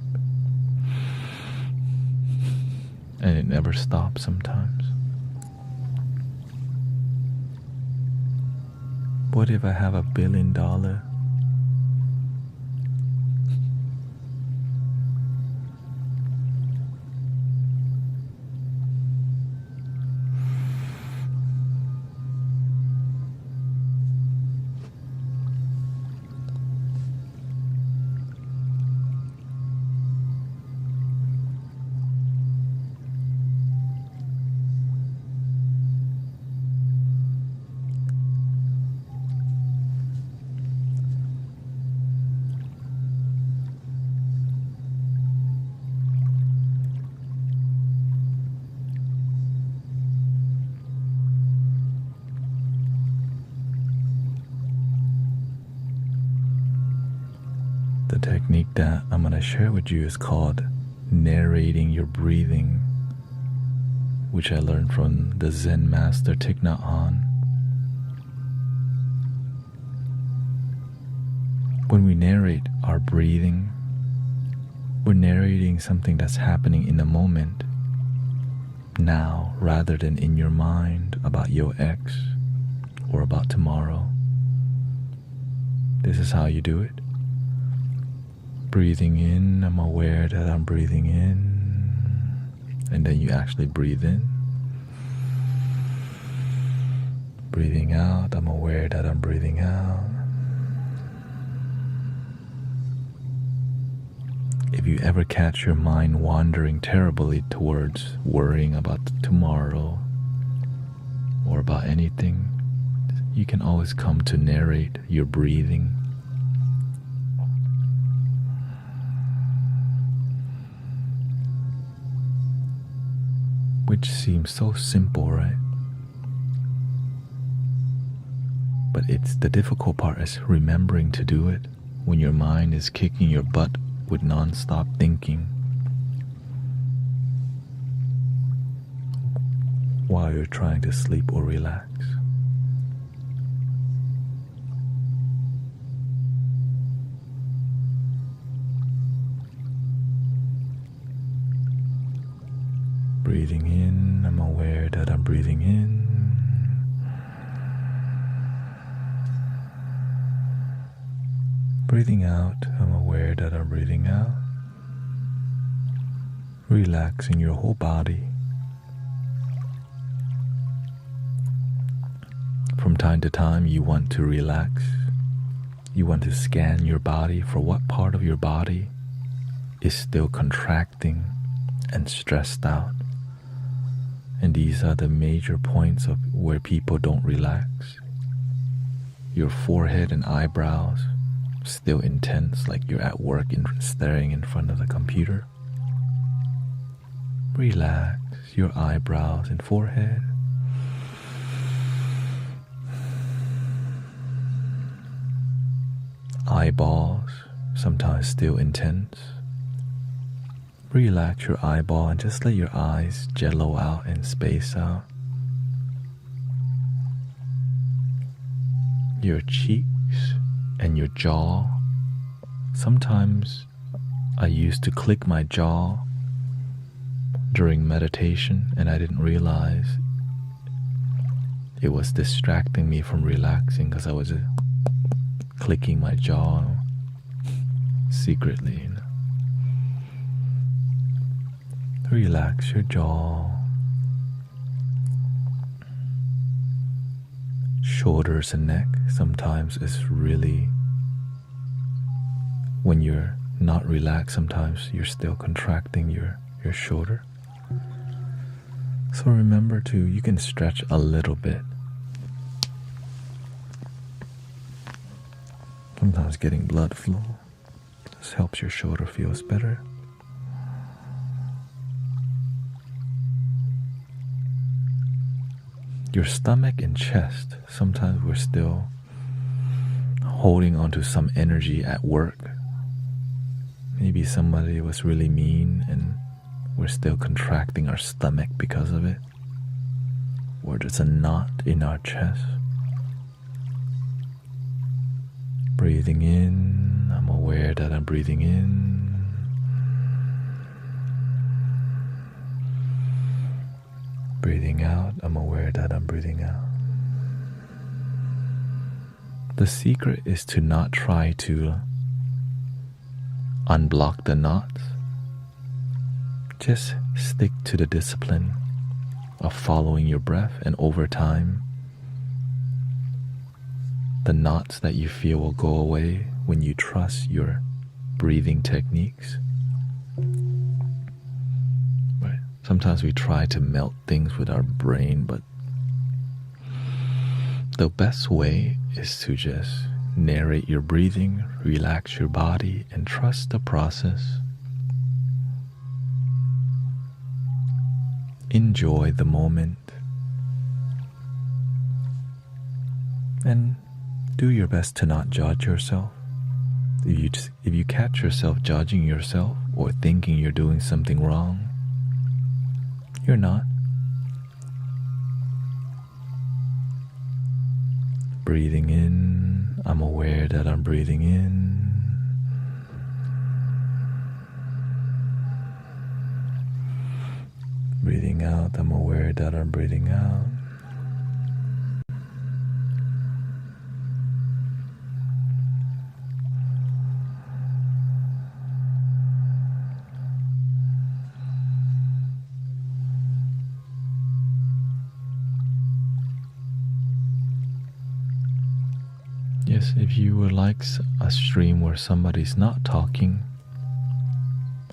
and it never stops sometimes? What if I have $1 billion? The technique that I'm going to share with you is called narrating your breathing, which I learned from the Zen master Thich Nhat Hanh. When we narrate our breathing, we're narrating something that's happening in the moment, now, rather than in your mind about your ex or about tomorrow. This is how you do it. Breathing in, I'm aware that I'm breathing in, and then you actually breathe in. Breathing out, I'm aware that I'm breathing out. If you ever catch your mind wandering terribly towards worrying about tomorrow or about anything, you can always come to narrate your breathing. Which seems so simple, right? But it's the difficult part is remembering to do it when your mind is kicking your butt with non-stop thinking while you're trying to sleep or relax. Breathing in, I'm aware that I'm breathing in. Breathing out, I'm aware that I'm breathing out. Relaxing your whole body. From time to time, you want to relax. You want to scan your body for what part of your body is still contracting and stressed out. And these are the major points of where people don't relax. Your forehead and eyebrows still intense, like you're at work and staring in front of the computer. Relax your eyebrows and forehead. Eyeballs, sometimes still intense. Relax your eyeball and just let your eyes jello out and space out. Your cheeks and your jaw. Sometimes I used to click my jaw during meditation and I didn't realize it was distracting me from relaxing because I was clicking my jaw secretly. Relax your jaw. Shoulders and neck. Sometimes it's really, when you're not relaxed, sometimes you're still contracting your shoulder. So remember you can stretch a little bit. Sometimes getting blood flow. This helps your shoulder feels better. Your stomach and chest, sometimes we're still holding onto some energy at work. Maybe somebody was really mean and we're still contracting our stomach because of it. Or there's a knot in our chest. Breathing in, I'm aware that I'm breathing in. Breathing out, I'm aware that I'm breathing out. The secret is to not try to unblock the knots. Just stick to the discipline of following your breath, and over time, the knots that you feel will go away when you trust your breathing techniques. Sometimes we try to melt things with our brain, but the best way is to just narrate your breathing, relax your body, and trust the process. Enjoy the moment. And do your best to not judge yourself. If you catch yourself judging yourself or thinking you're doing something wrong, you're not. Breathing in, I'm aware that I'm breathing in. Breathing out, I'm aware that I'm breathing out. Yes, if you would like a stream where somebody's not talking,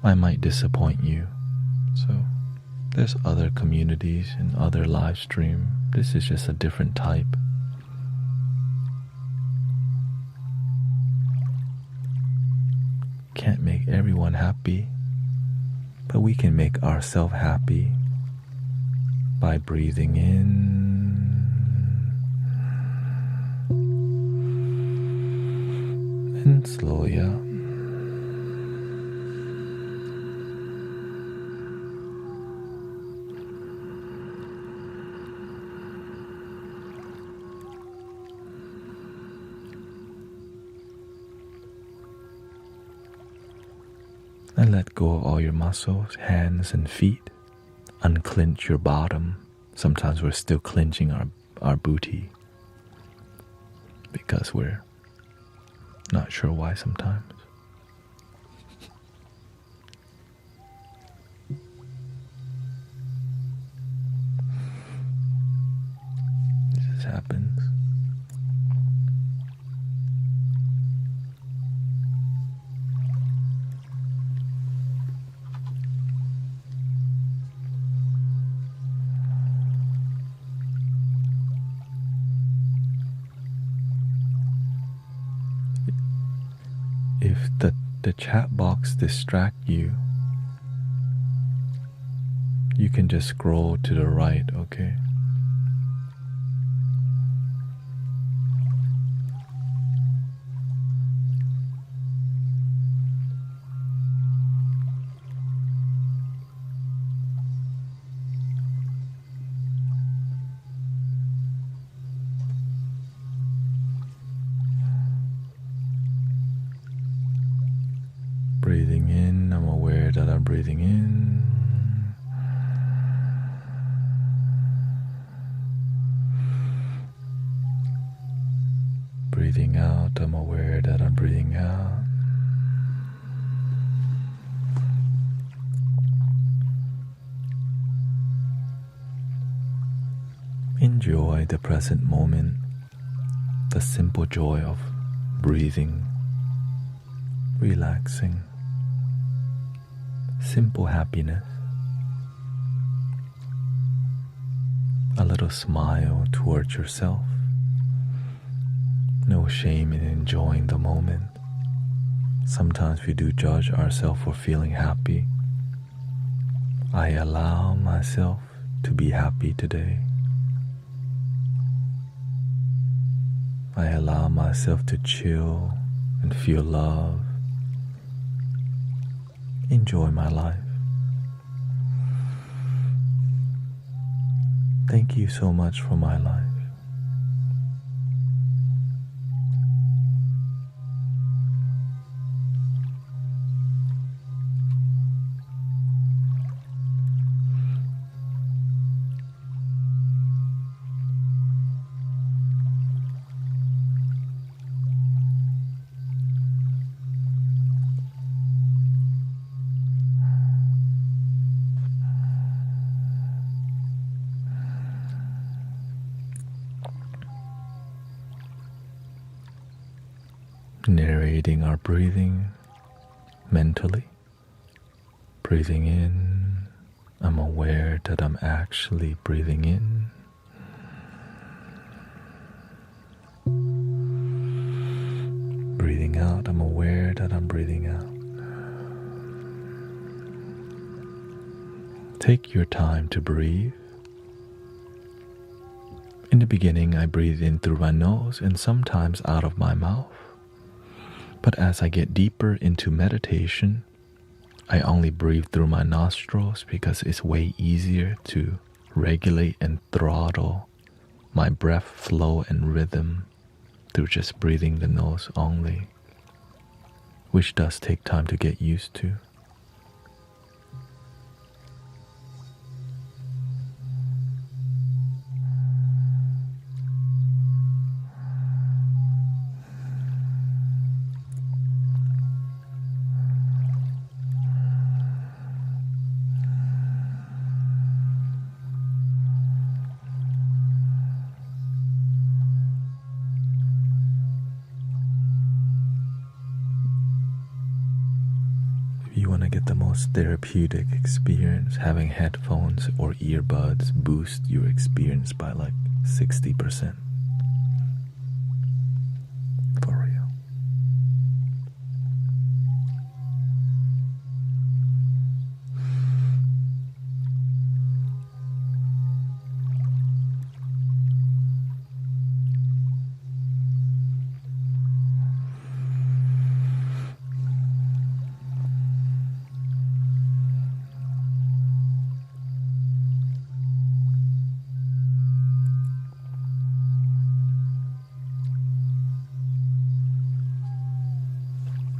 I might disappoint you. So there's other communities and other live stream. This is just a different type. Can't make everyone happy, but we can make ourselves happy by breathing in and slowly out. let go of all your muscles, hands and feet. Unclench your bottom. Sometimes we're still clenching our booty because we're not sure why sometimes. It just happens. If the chat box distract you, you can just scroll to the right, okay? Breathing in, I'm aware that I'm breathing in. Breathing out, I'm aware that I'm breathing out. Enjoy the present moment, the simple joy of breathing, relaxing. Simple happiness, a little smile towards yourself, no shame in enjoying the moment. Sometimes we do judge ourselves for feeling happy. I allow myself to be happy today. I allow myself to chill and feel love. Enjoy my life. Thank you so much for my life. Narrating our breathing mentally. Breathing in, I'm aware that I'm actually breathing in. Breathing out, I'm aware that I'm breathing out. Take your time to breathe. In the beginning, I breathe in through my nose and sometimes out of my mouth. But as I get deeper into meditation, I only breathe through my nostrils because it's way easier to regulate and throttle my breath flow and rhythm through just breathing the nose only, which does take time to get used to. If you want to get the most therapeutic experience, having headphones or earbuds boost your experience by like 60%. For real.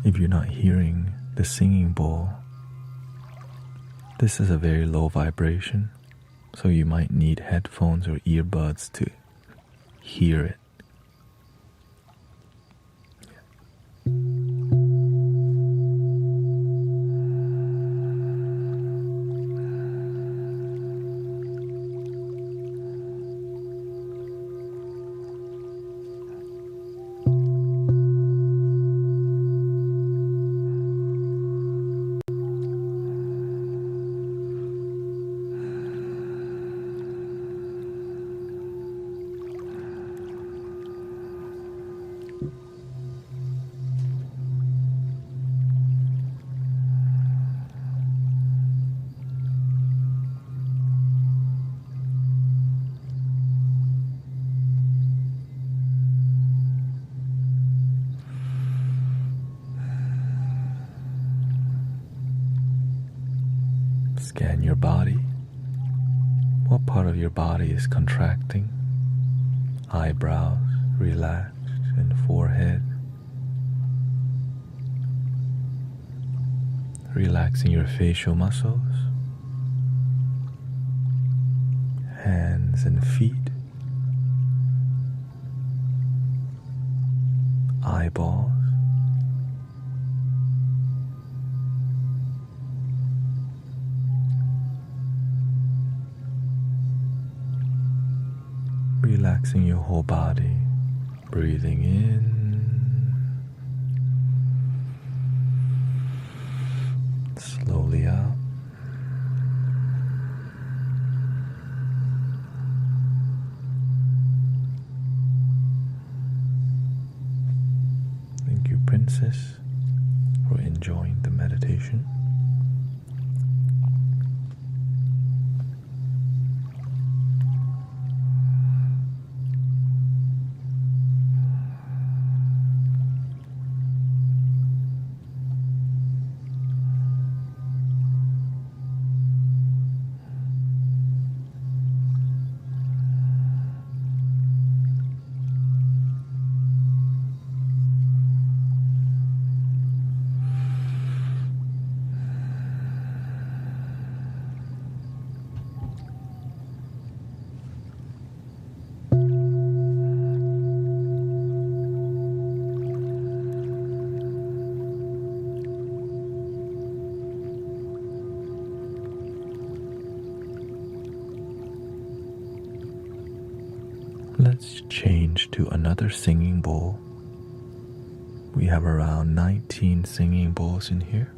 If you're not hearing the singing bowl, This is a very low vibration, so you might need headphones or earbuds to hear it. Scan your body. What part of your body is contracting? Eyebrows relaxed and forehead. Relaxing your facial muscles. Hands and feet. Eyeballs. Relaxing your whole body, breathing in, slowly out. Thank you, Princess, for enjoying the meditation. Let's change to another singing bowl. We have around 19 singing bowls in here.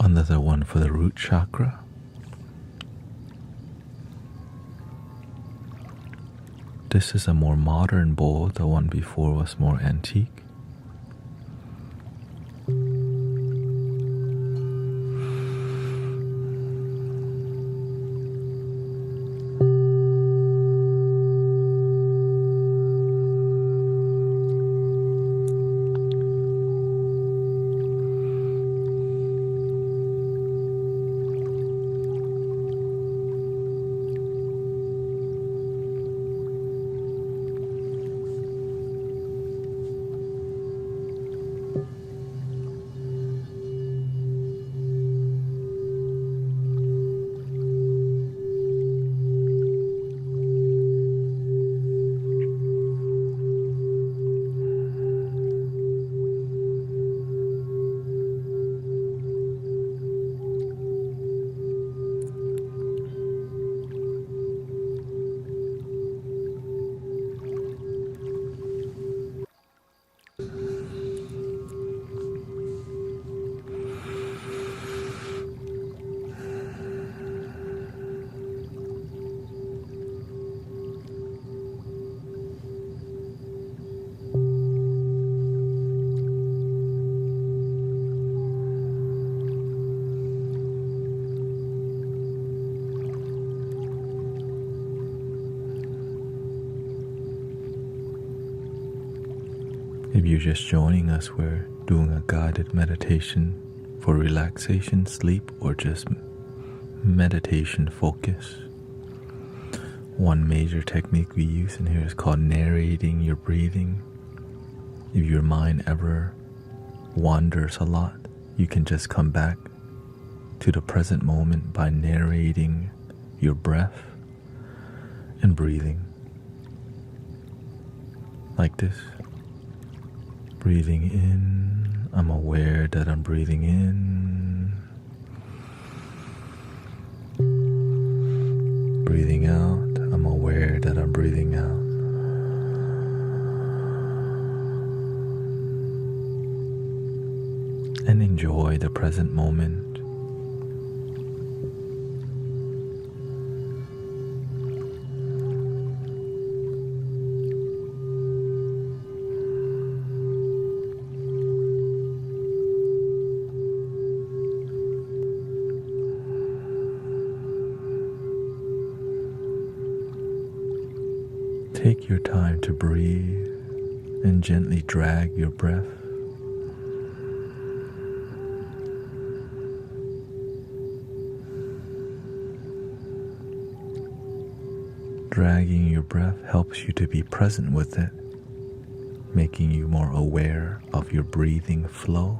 Another one for the root chakra. This is a more modern bowl. The one before was more antique. If you're just joining us, we're doing a guided meditation for relaxation, sleep, or just meditation focus. One major technique we use in here is called narrating your breathing. If your mind ever wanders a lot, you can just come back to the present moment by narrating your breath and breathing. Like this. Breathing in, I'm aware that I'm breathing in. Breathing out, I'm aware that I'm breathing out. And enjoy the present moment. Take your time to breathe and gently drag your breath. Dragging your breath helps you to be present with it, making you more aware of your breathing flow,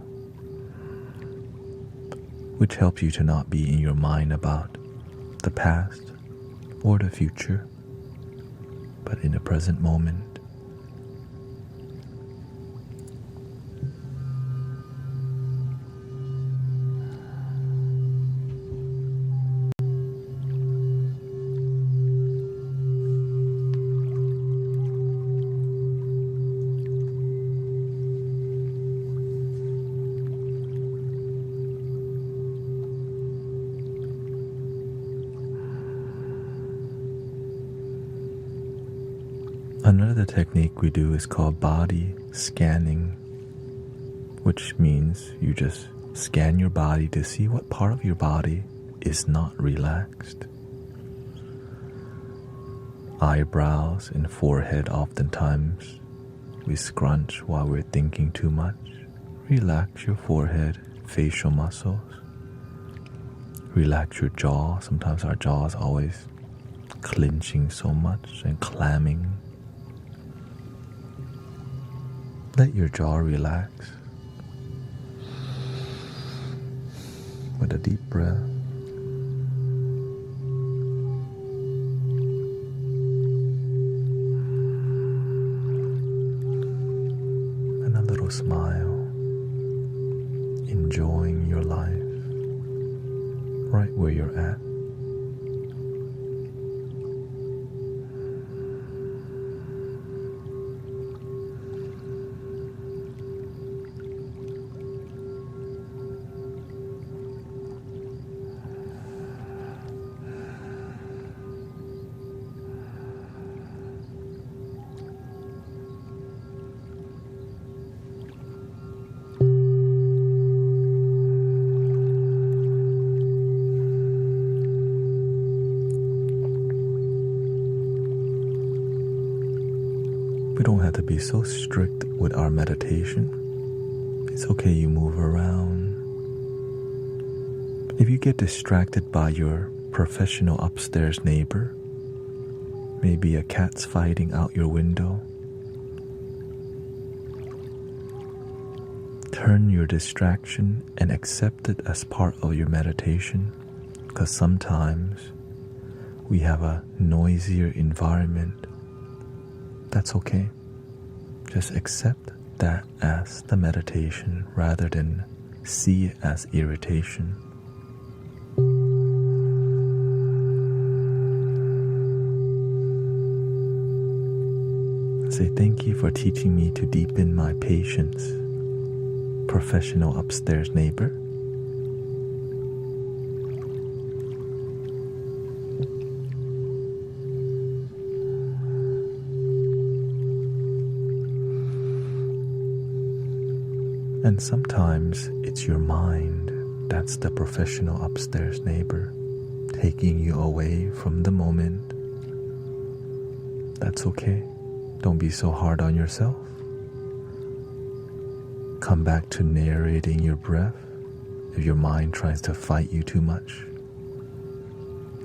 which helps you to not be in your mind about the past or the future, but in the present moment. Another technique we do is called body scanning, which means you just scan your body to see what part of your body is not relaxed. Eyebrows and forehead, oftentimes we scrunch while we're thinking too much. Relax your forehead, facial muscles. Relax your jaw. Sometimes our jaw is always clenching so much and clamming. Let your jaw relax with a deep breath. And a little smile, enjoying your life right where you're at. We don't have to be so strict with our meditation. It's okay you move around. If you get distracted by your professional upstairs neighbor, maybe a cat's fighting out your window, turn your distraction and accept it as part of your meditation, because sometimes we have a noisier environment. That's okay. Just accept that as the meditation rather than see it as irritation. Say thank you for teaching me to deepen my patience, professional upstairs neighbor. And sometimes it's your mind that's the professional upstairs neighbor, taking you away from the moment. That's okay. Don't be so hard on yourself. Come back to narrating your breath if your mind tries to fight you too much.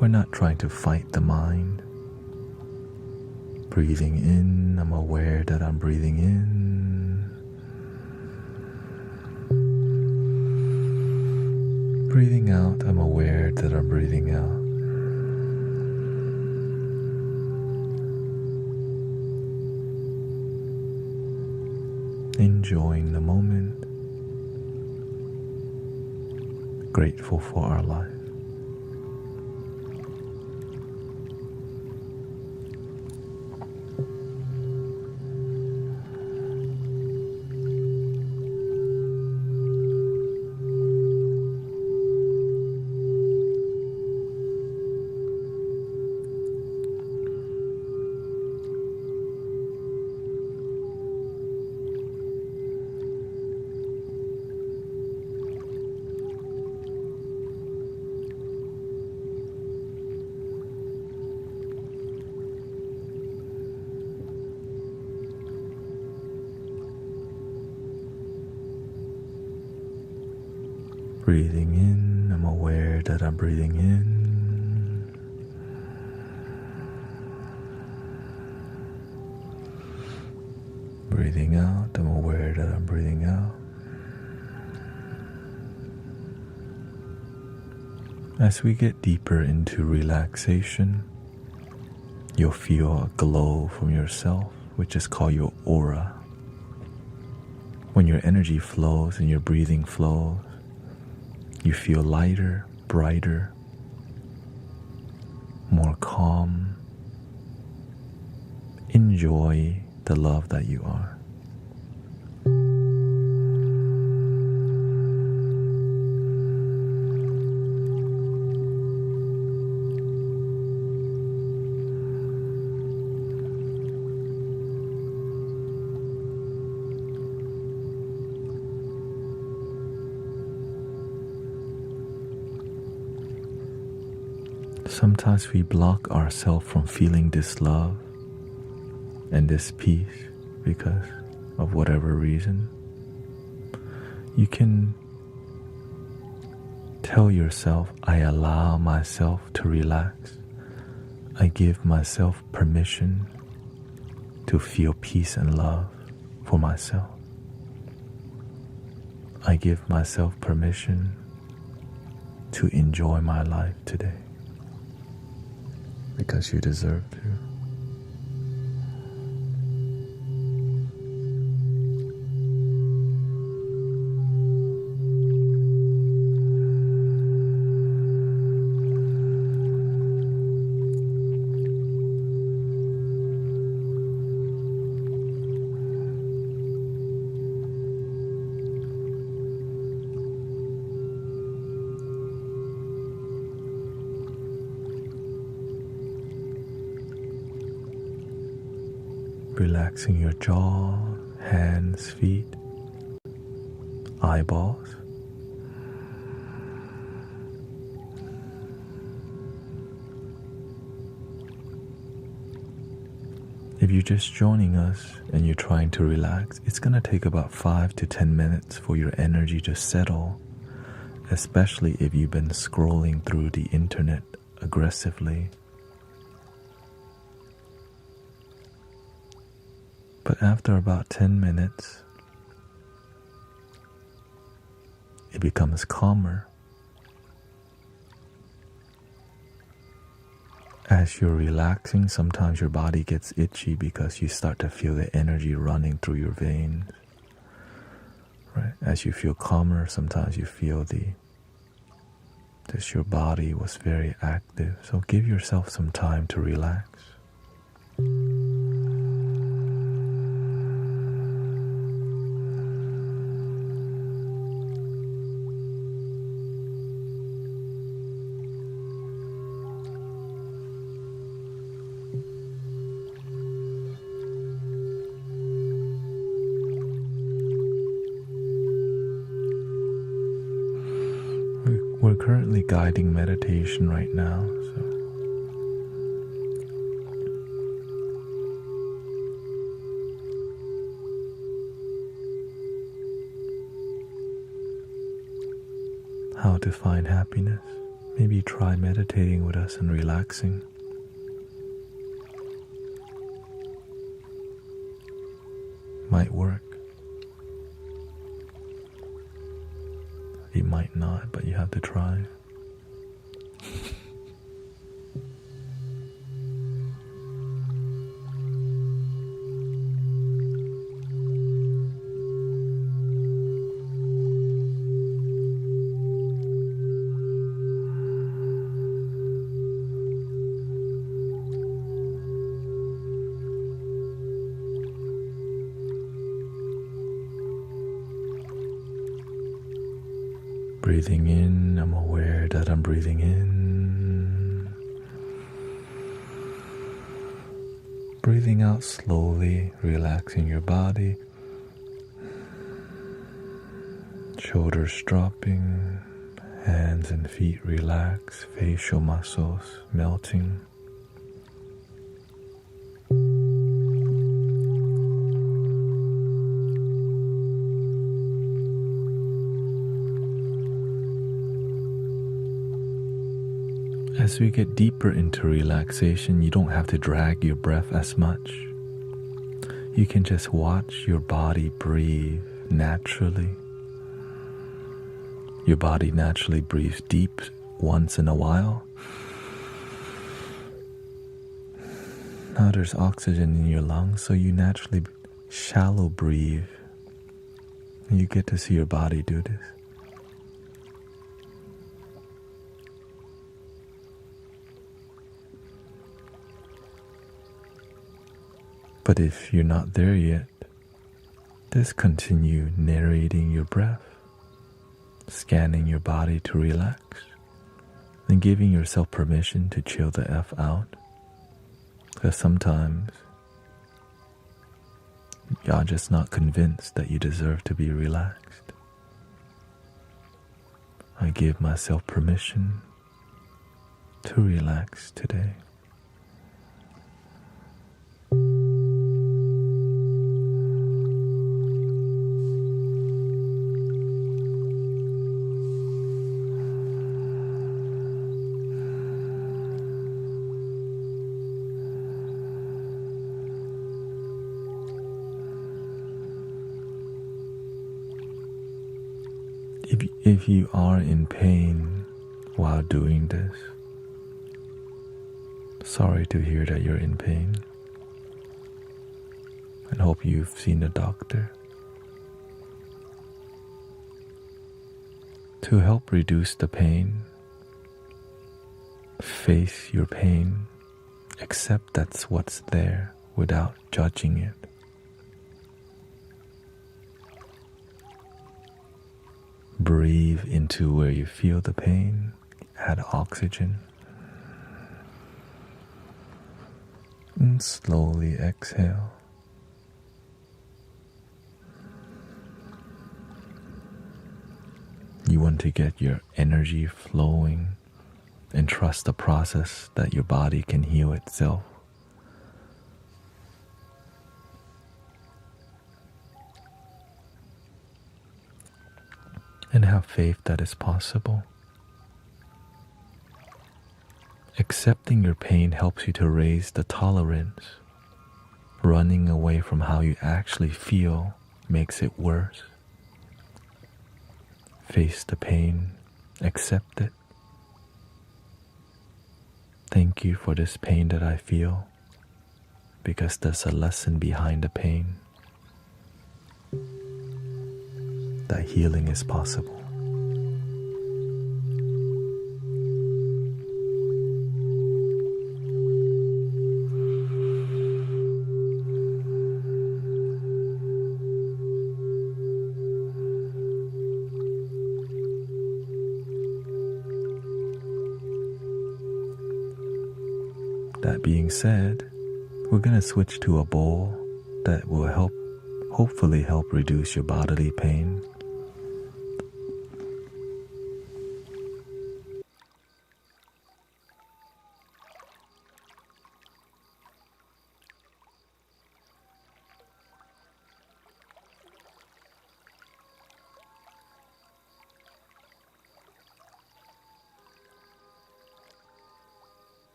We're not trying to fight the mind. Breathing in, I'm aware that I'm breathing in. Breathing out, I'm aware that I'm breathing out. Enjoying the moment. Grateful for our life. Breathing in, I'm aware that I'm breathing in. Breathing out, I'm aware that I'm breathing out. As we get deeper into relaxation, you'll feel a glow from yourself, which is called your aura. When your energy flows and your breathing flows, you feel lighter, brighter, more calm. Enjoy the love that you are. Sometimes we block ourselves from feeling this love and this peace because of whatever reason. You can tell yourself, I allow myself to relax. I give myself permission to feel peace and love for myself. I give myself permission to enjoy my life today. Because you deserve to. Relaxing your jaw, hands, feet, eyeballs. If you're just joining us and you're trying to relax, it's going to take about 5 to 10 minutes for your energy to settle, especially if you've been scrolling through the internet aggressively. But after about 10 minutes, it becomes calmer. As you're relaxing, sometimes your body gets itchy because you start to feel the energy running through your veins. Right? As you feel calmer, sometimes you feel your body was very active. So give yourself some time to relax. We're currently guiding meditation right now, so to find happiness, maybe try meditating with us and relaxing. Might work. It might not, but you have to try. Breathing in, I'm aware that I'm breathing in. Breathing out slowly, relaxing your body. Shoulders dropping, hands and feet relax, facial muscles melting. As we get deeper into relaxation, you don't have to drag your breath as much. You can just watch your body breathe naturally. Your body naturally breathes deep once in a while. Now there's oxygen in your lungs, so you naturally shallow breathe. And you get to see your body do this. But if you're not there yet, just continue narrating your breath, scanning your body to relax, and giving yourself permission to chill the F out. Because sometimes you're just not convinced that you deserve to be relaxed. I give myself permission to relax today. If you are in pain while doing this, sorry to hear that you're in pain, and hope you've seen a doctor. To help reduce the pain, face your pain, accept that's what's there without judging it. Breathe into where you feel the pain, add oxygen, and slowly exhale. You want to get your energy flowing and trust the process that your body can heal itself. And have faith that it's possible. Accepting your pain helps you to raise the tolerance. Running away from how you actually feel makes it worse. Face the pain, accept it. Thank you for this pain that I feel, because there's a lesson behind the pain. That healing is possible. That being said, we're going to switch to a bowl that will hopefully help reduce your bodily pain.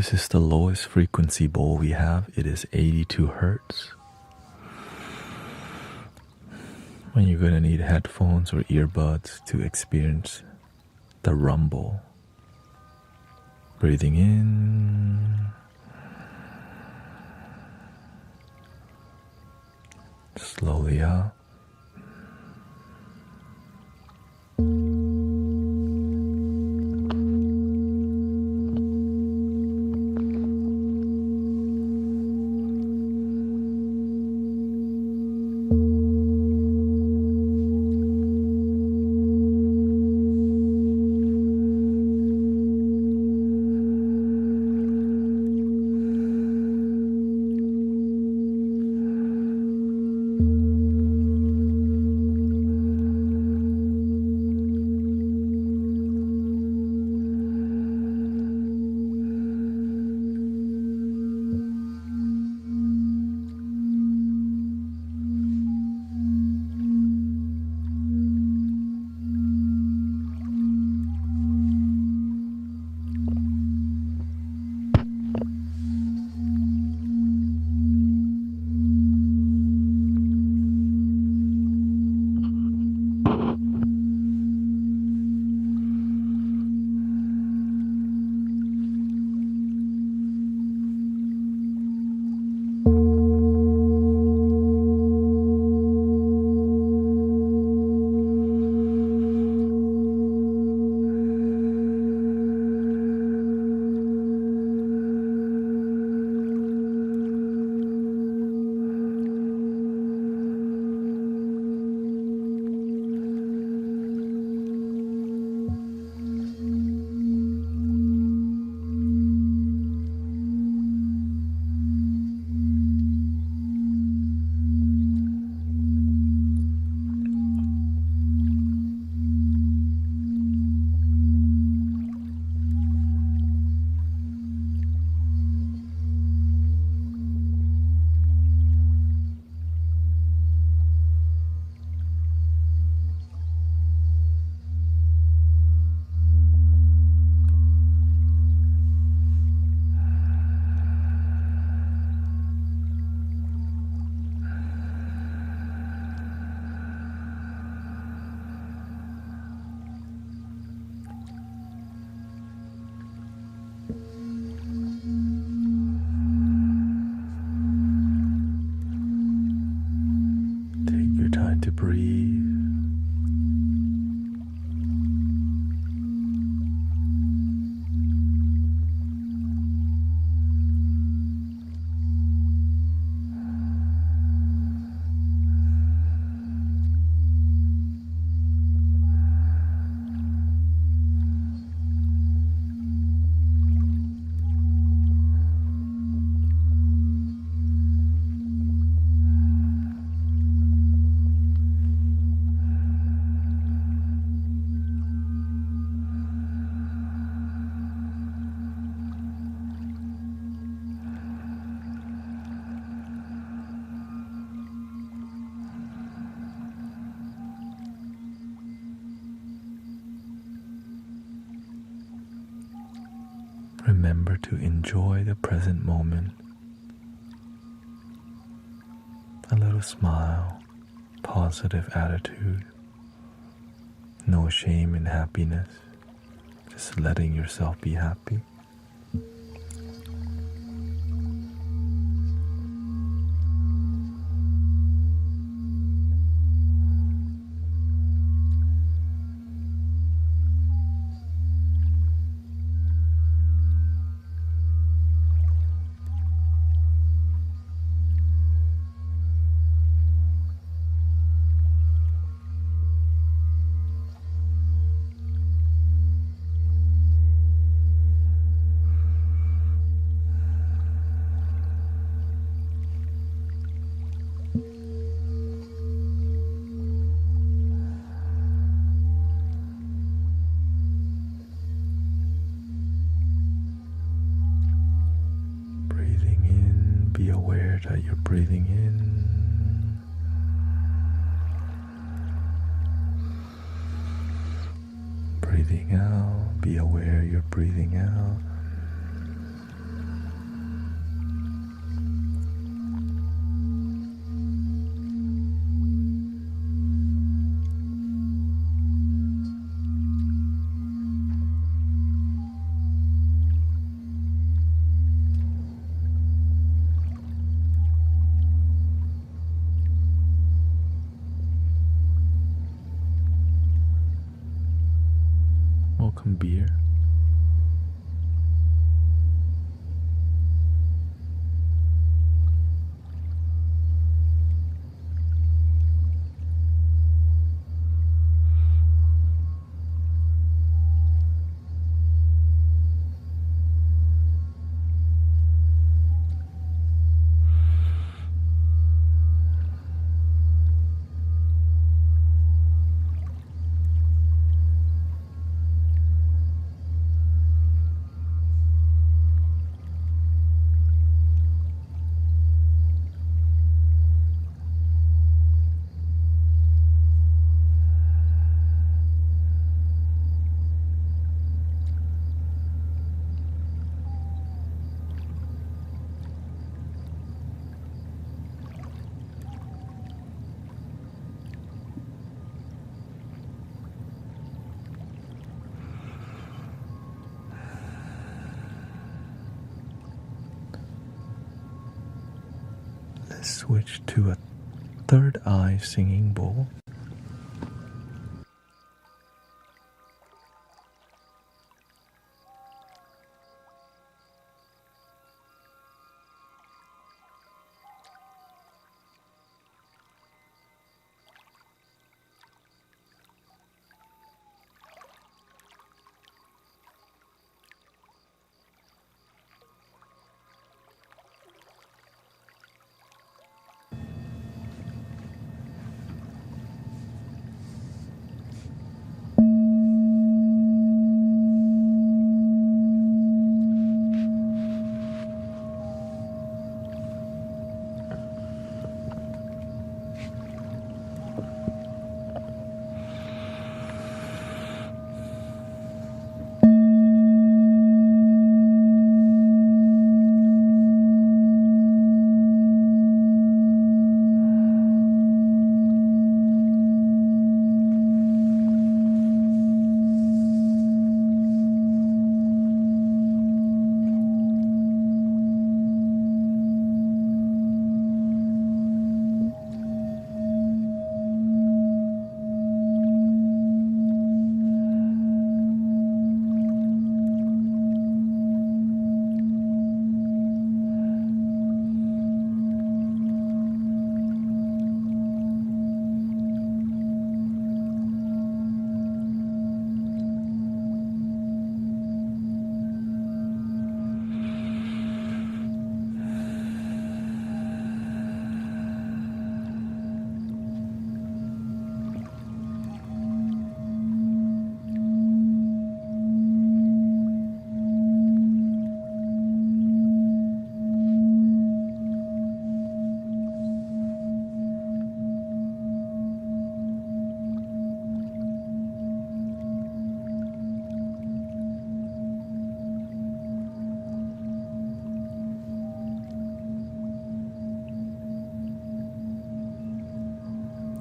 This is the lowest frequency bowl we have. It is 82 hertz. And you're gonna need headphones or earbuds to experience the rumble. Breathing in, slowly out. To breathe. Remember to enjoy the present moment. A little smile, positive attitude, no shame and happiness, just letting yourself be happy. Be aware that you're breathing in. Breathing out. Be aware you're breathing out. beer. Let's switch to a third eye singing bowl.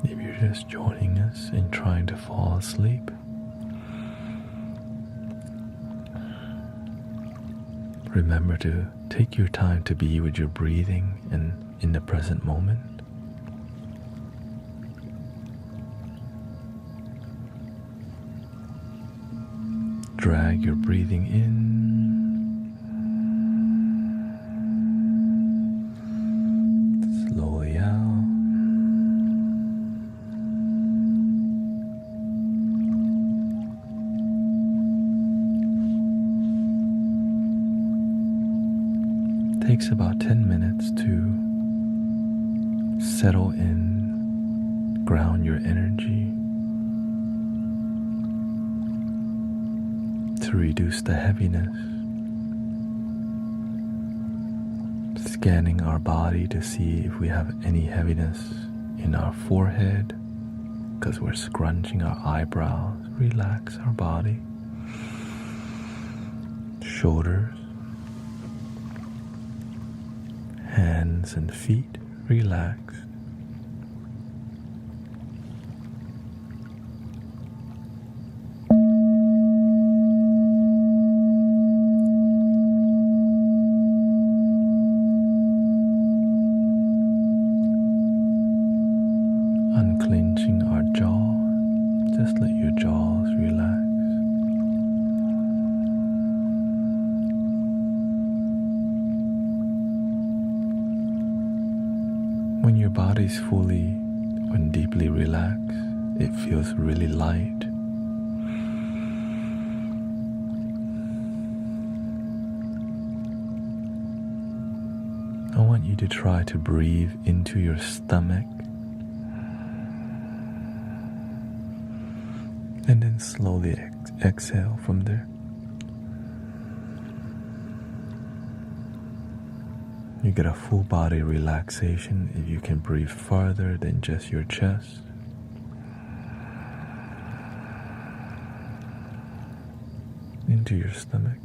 If you're just joining us and trying to fall asleep, remember to take your time to be with your breathing and in the present moment. Drag your breathing in. Slowly out. Takes about 10 minutes to settle in, ground your energy, to reduce the heaviness, scanning our body to see if we have any heaviness in our forehead, because we're scrunching our eyebrows. Relax our body, shoulders, hands and feet relaxed. Unclenching our jaw, just let your jaws relax. When your body's fully and deeply relaxed, it feels really light. I want you to try to breathe into your stomach and then slowly exhale from there. You get a full body relaxation if you can breathe farther than just your chest. Into your stomach.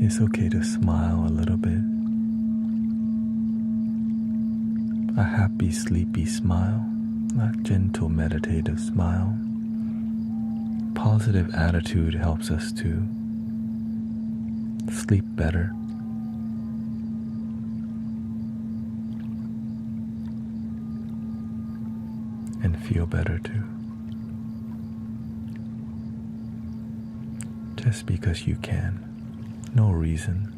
It's okay to smile a little bit. A happy, sleepy smile, a gentle, meditative smile. Positive attitude helps us to sleep better. And feel better too. Just because you can. No reason.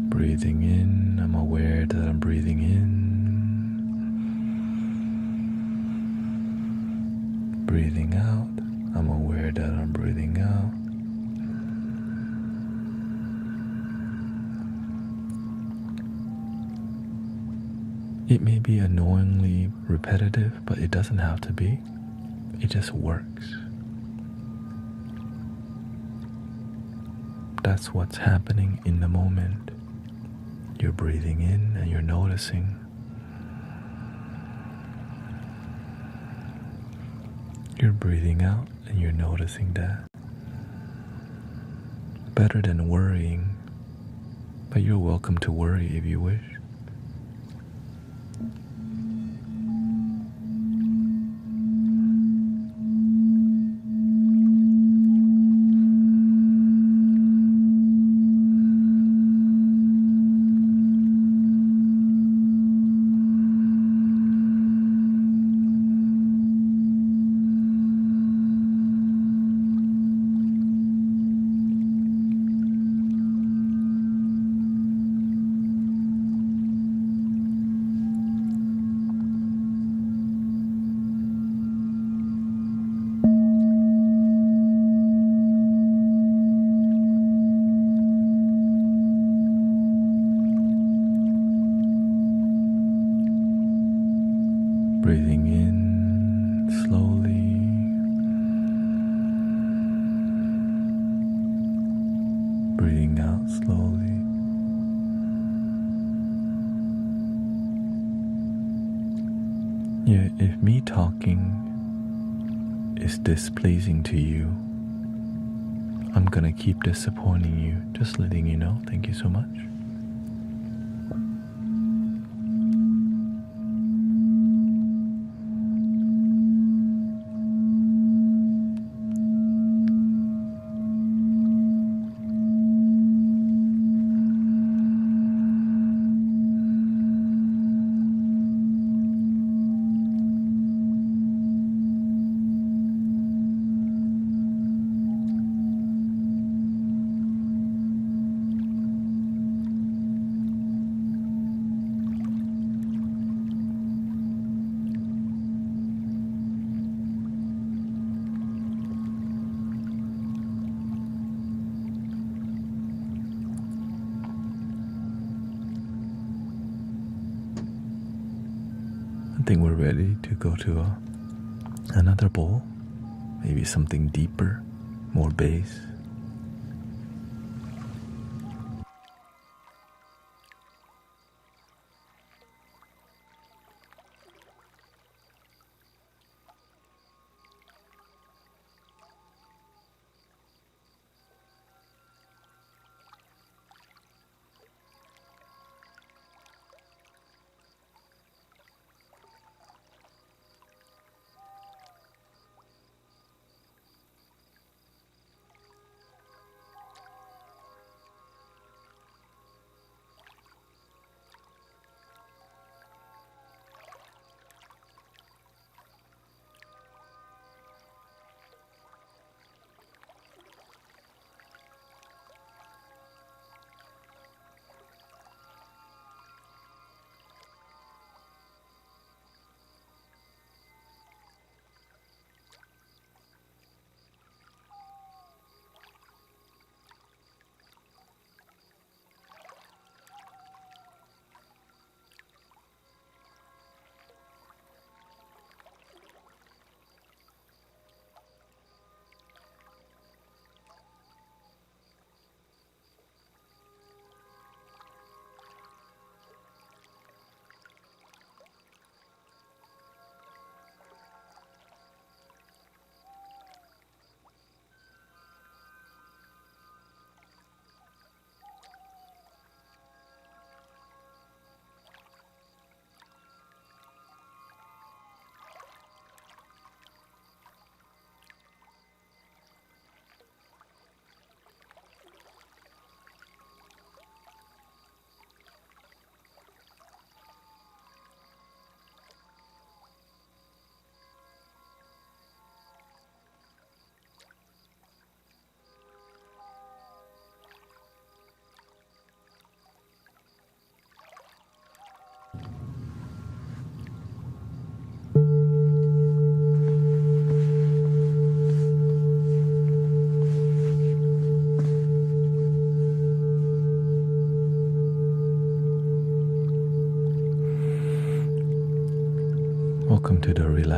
Breathing in, I'm aware that I'm breathing in. Breathing out, I'm aware that I'm breathing out. It may be annoyingly repetitive, but it doesn't have to be. It just works. That's what's happening in the moment. You're breathing in and you're noticing. You're breathing out and you're noticing that. Better than worrying, but you're welcome to worry if you wish. Breathing in slowly. Breathing out slowly. Yeah, if me talking is displeasing to you, I'm gonna keep disappointing you. Just letting you know. Thank you so much. I think we're ready to go to another bowl, maybe something deeper, more bass.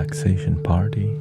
relaxation party.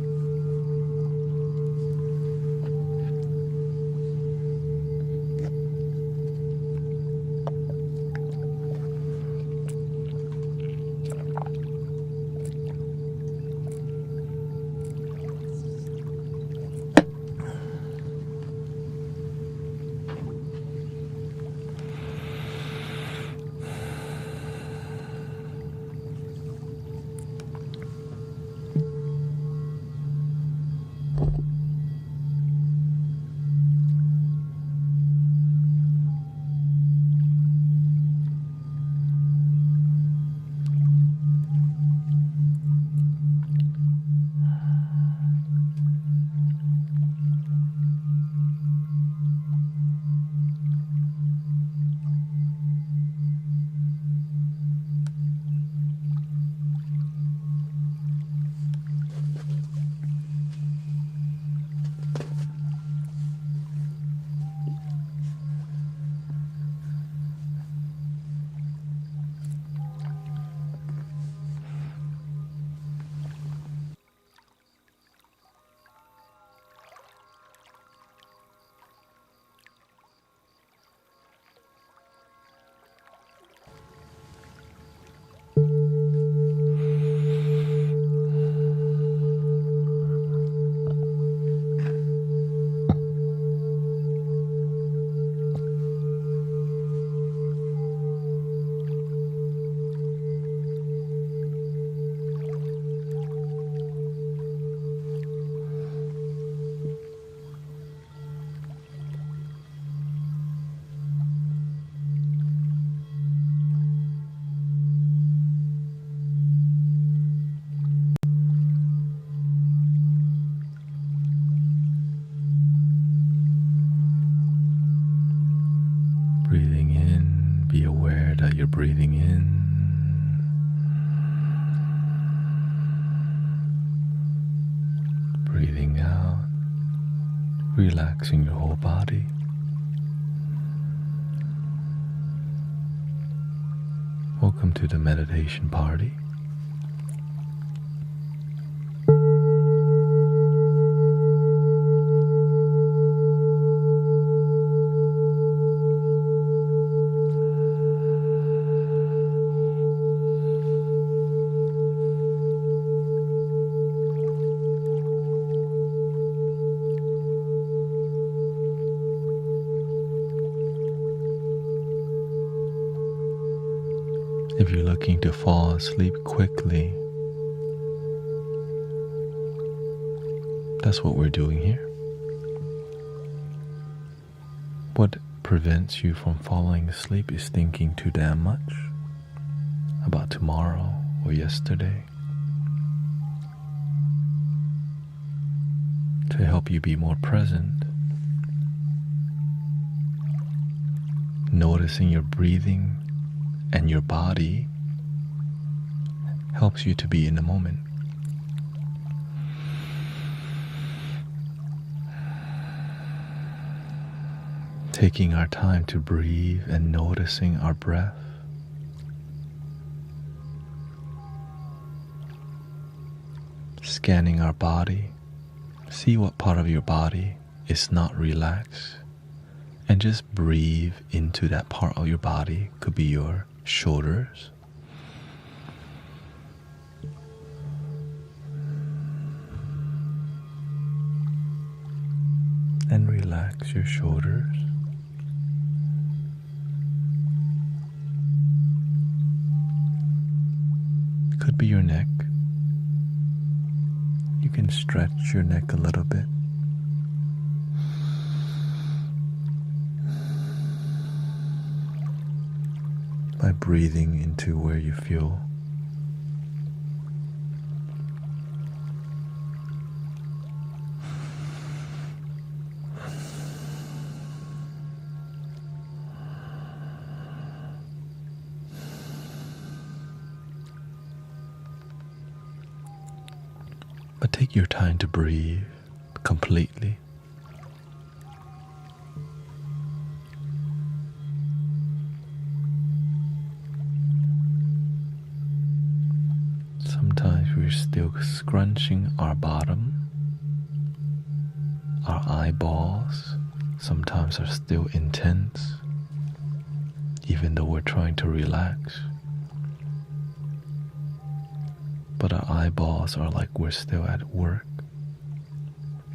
Breathing in, be aware that you're breathing in. Breathing out, relaxing your whole body. Welcome to the meditation party. If you're looking to fall asleep quickly, that's what we're doing here. What prevents you from falling asleep is thinking too damn much about tomorrow or yesterday. To help you be more present, noticing your breathing and your body helps you to be in the moment. Taking our time to breathe and noticing our breath. Scanning our body, see what part of your body is not relaxed, and just breathe into that part of your body. Could be your shoulders, and relax your shoulders. Could be your neck. You can stretch your neck a little bit. By breathing into where you feel. But take your time to breathe completely. Sometimes we're still scrunched our bottom, our eyeballs sometimes are still intense, even though we're trying to relax. But our eyeballs are like we're still at work.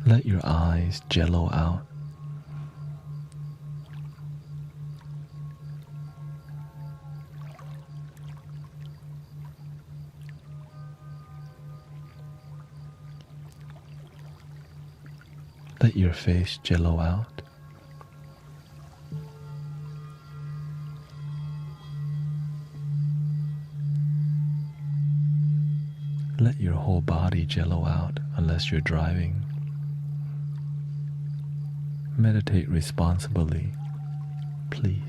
Let your eyes jello out. Let your face jello out. Let your whole body jello out unless you're driving. Meditate responsibly, please.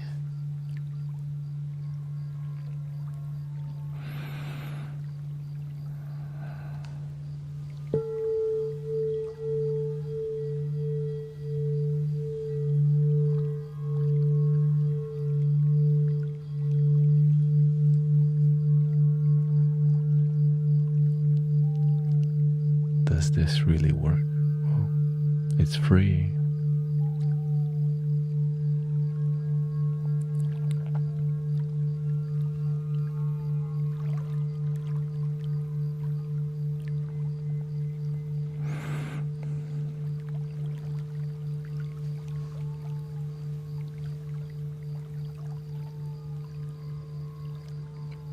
Does this really work? Well, it's free.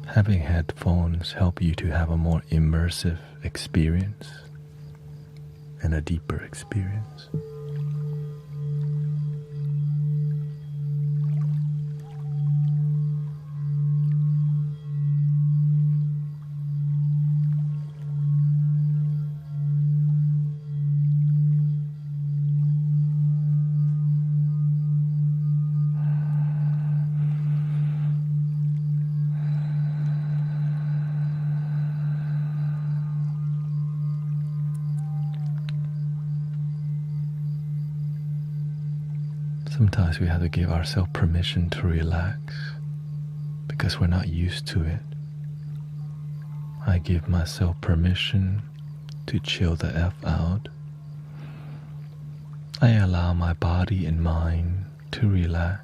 Having headphones help you to have a more immersive experience and a deeper experience. Sometimes we have to give ourselves permission to relax because we're not used to it. I give myself permission to chill the F out. I allow my body and mind to relax.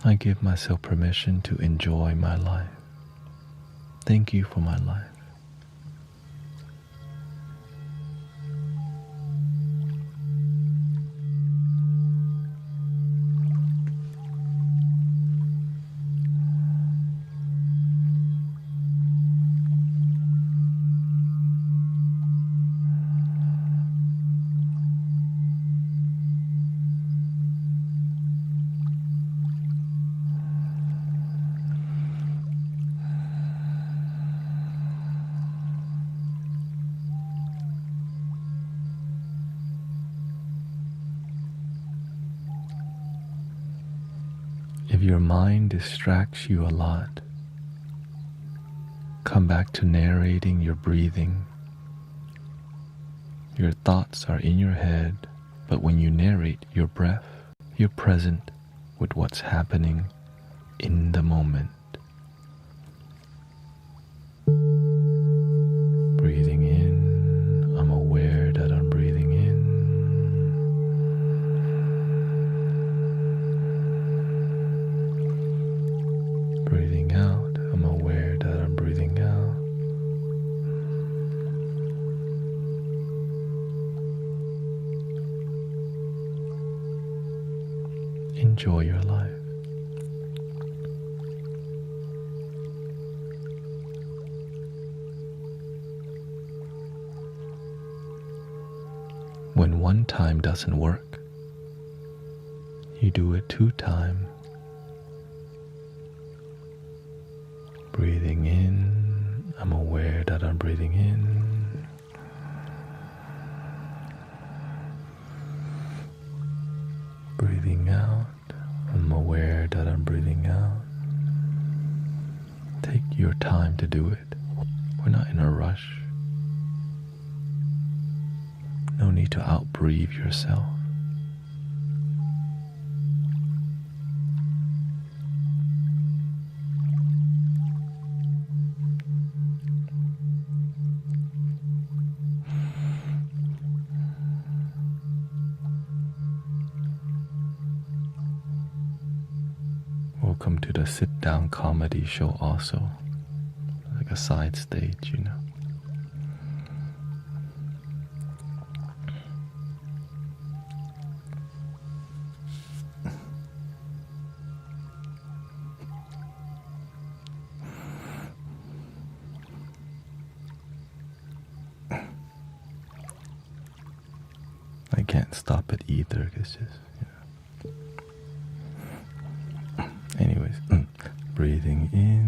I give myself permission to enjoy my life. Thank you for my life. If your mind distracts you a lot, come back to narrating your breathing. Your thoughts are in your head, but when you narrate your breath, you're present with what's happening in the moment. Breathing in, I'm aware that I'm breathing in. Breathing out, I'm aware that I'm breathing out. Enjoy your life. When one time doesn't work, you do it 2 times. Breathing in, I'm aware that I'm breathing in. Breathing out, I'm aware that I'm breathing out. Take your time to do it. We're not in a rush. No need to outbreathe yourself. welcome to the sit-down comedy show also. Like a side stage, you know. I can't stop it either, it's just, you know. Anyways, breathing in.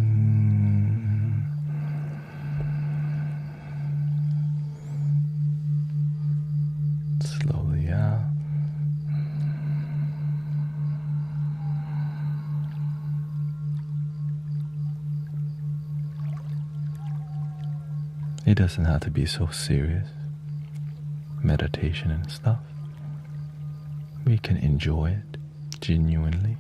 Slowly out. It doesn't have to be so serious. Meditation and stuff. We can enjoy it genuinely.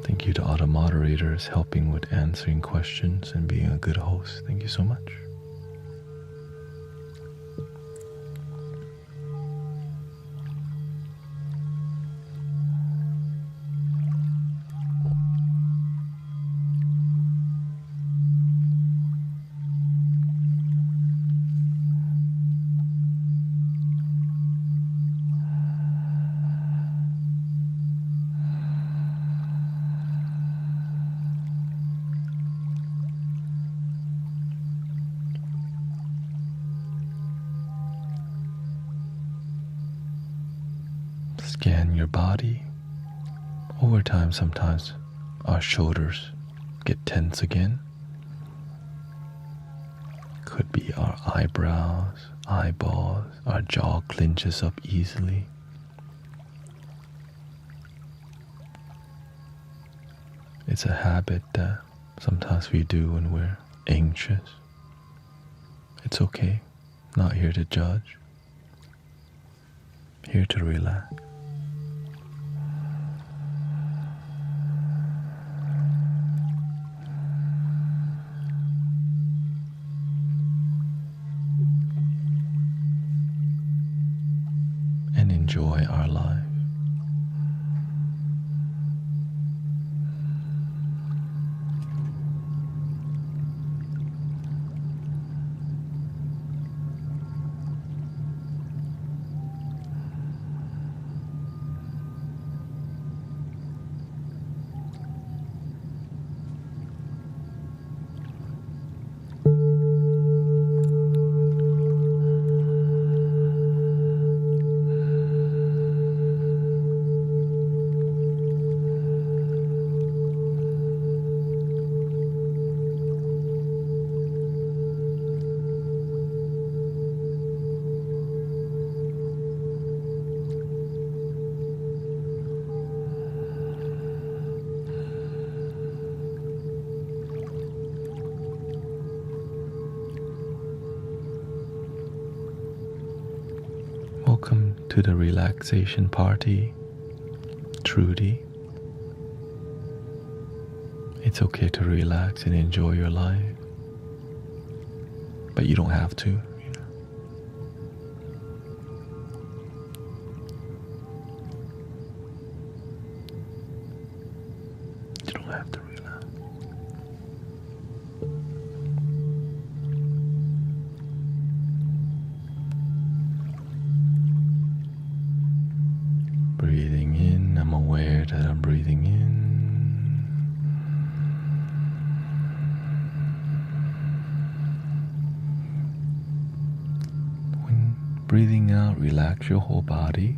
Thank you to all the moderators helping with answering questions and being a good host. Thank you so much. Scan your body. Over time, sometimes our shoulders get tense again. Could be our eyebrows, eyeballs, our jaw clenches up easily. It's a habit that sometimes we do when we're anxious. It's okay. Not here to judge. Here to relax. And enjoy our life. Welcome to the relaxation party, Trudy. It's okay to relax and enjoy your life, but you don't have to, you know. You don't have to relax. Breathing in, I'm aware that I'm breathing in. When breathing out, relax your whole body.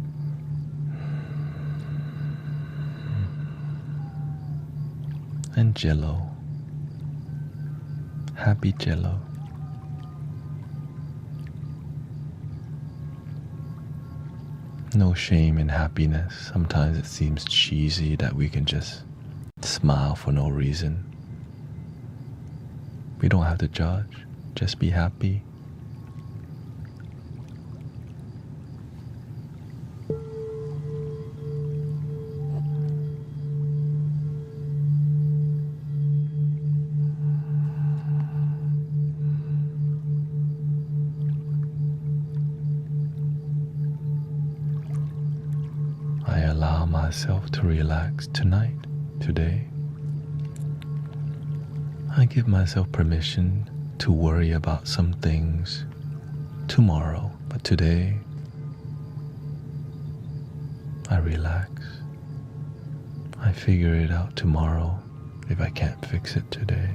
And jello. Happy jello. No shame in happiness. Sometimes it seems cheesy that we can just smile for no reason. We don't have to judge, just be happy. I allow myself to relax tonight, today. I give myself permission to worry about some things tomorrow, but today I relax. I figure it out tomorrow if I can't fix it today.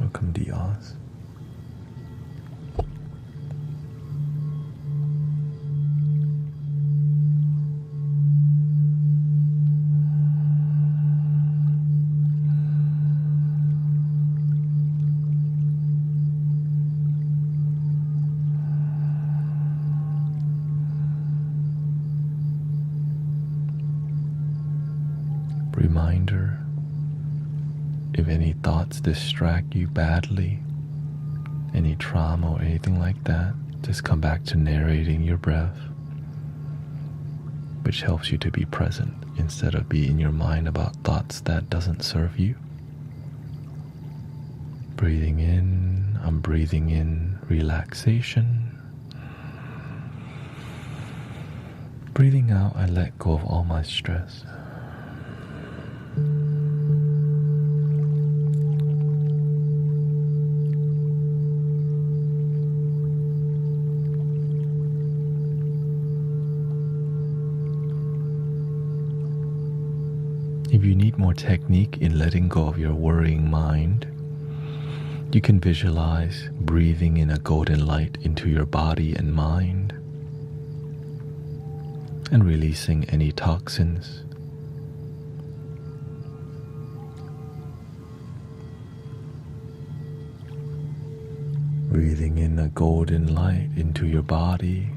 Welcome, Diaz. Reminder, if any thoughts distract you badly, any trauma or anything like that, just come back to narrating your breath, which helps you to be present instead of be in your mind about thoughts that doesn't serve you. Breathing in, I'm breathing in relaxation. Breathing out, I let go of all my stress. If you need more technique in letting go of your worrying mind, you can visualize breathing in a golden light into your body and mind and releasing any toxins. Breathing in a golden light into your body.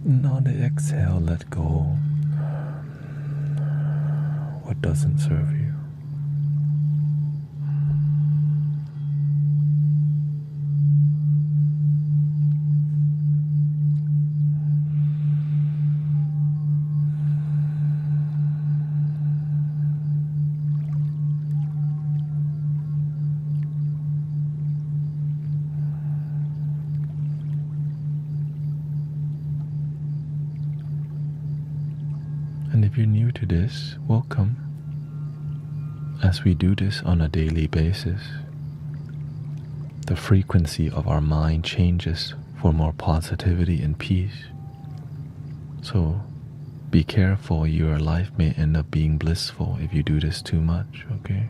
And on the exhale, let go what doesn't serve you. And if you're new to this, welcome. As we do this on a daily basis, the frequency of our mind changes for more positivity and peace. So be careful, your life may end up being blissful if you do this too much, okay?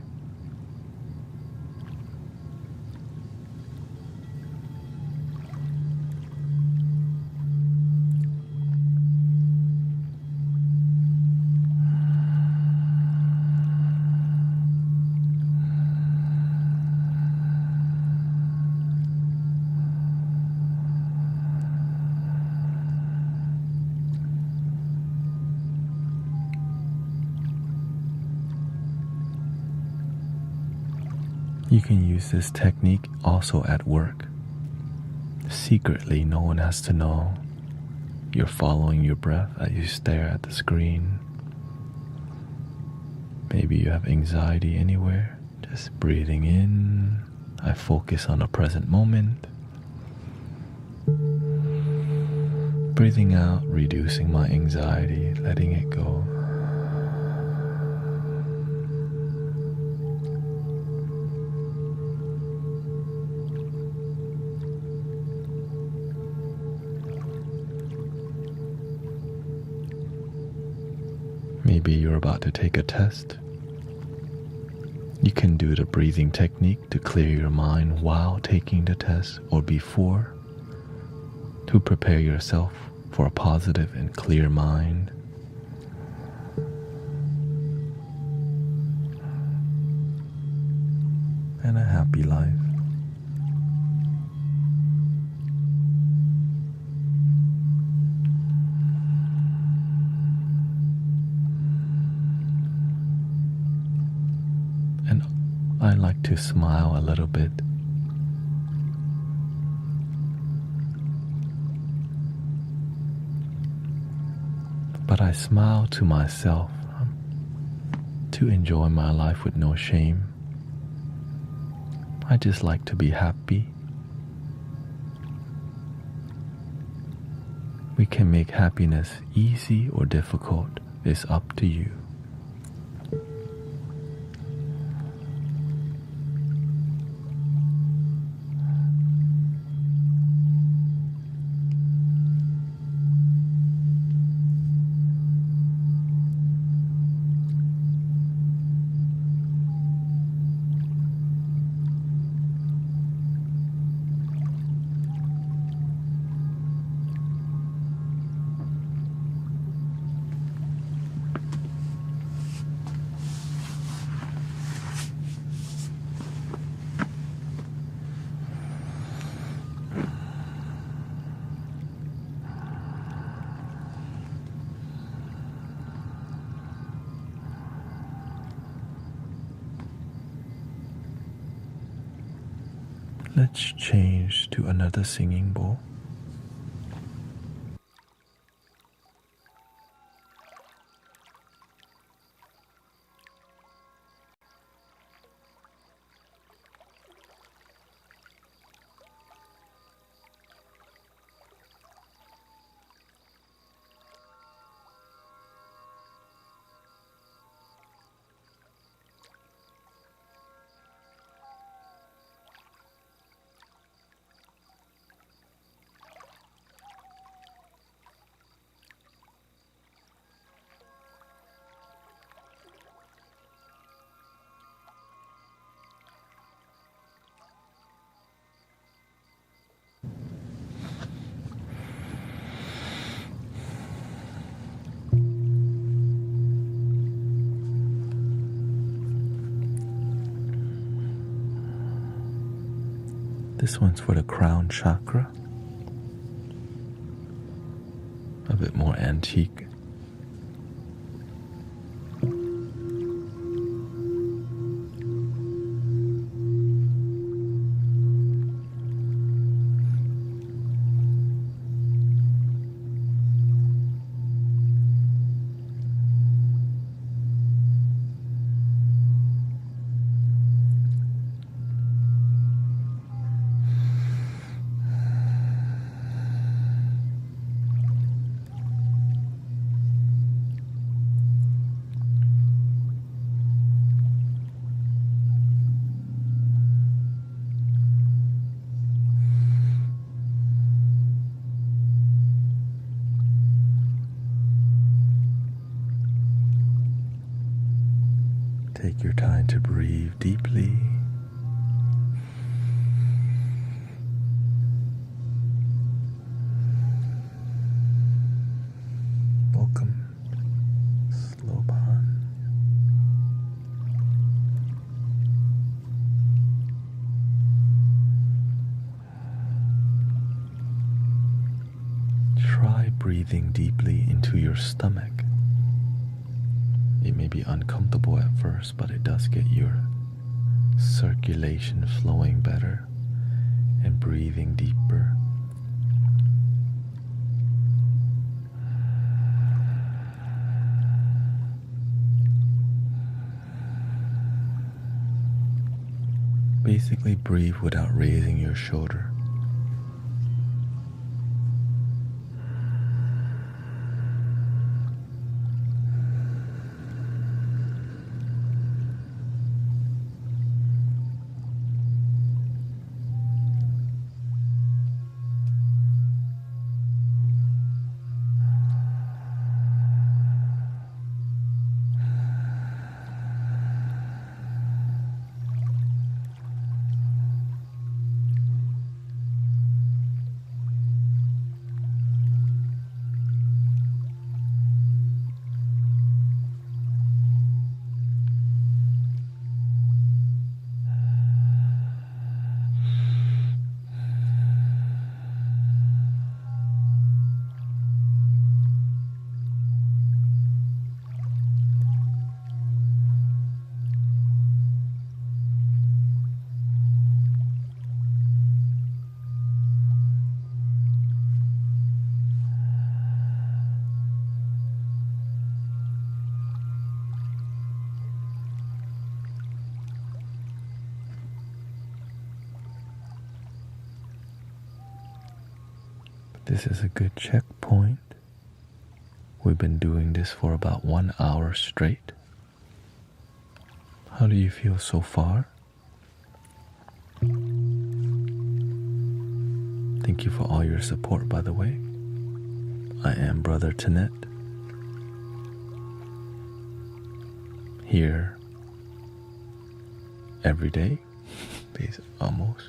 You can use this technique also at work. Secretly, no one has to know. You're following your breath as you stare at the screen. Maybe you have anxiety anywhere. Just breathing in, I focus on the present moment. Breathing out, reducing my anxiety, letting it go. Maybe you're about to take a test. You can do the breathing technique to clear your mind while taking the test or before, to prepare yourself for a positive and clear mind. and a happy life. And I like to smile a little bit. But I smile to myself to enjoy my life with no shame. I just like to be happy. We can make happiness easy or difficult. It's up to you. Let's change to another singing bowl. This one's for the crown chakra. A bit more antique. Take your time to breathe deeply. Welcome, Sloban. Try breathing deeply into your stomach. It may be uncomfortable at first, but it does get your circulation flowing better and breathing deeper. Basically, breathe without raising your shoulder. this is a good checkpoint. We've been doing this for about 1 hour straight. How do you feel so far? Thank you for all your support, by the way. I am Brother Thanet, here every day, almost.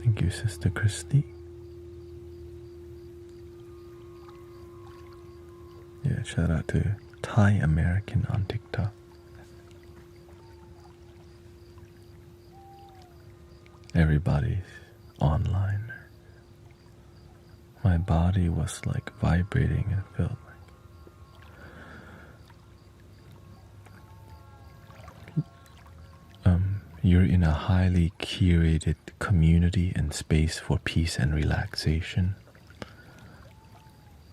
Thank you, Sister Christy. Yeah, shout out to Thai American on TikTok. Everybody's online. My body was like vibrating and felt like you're in a highly curated community and space for peace and relaxation.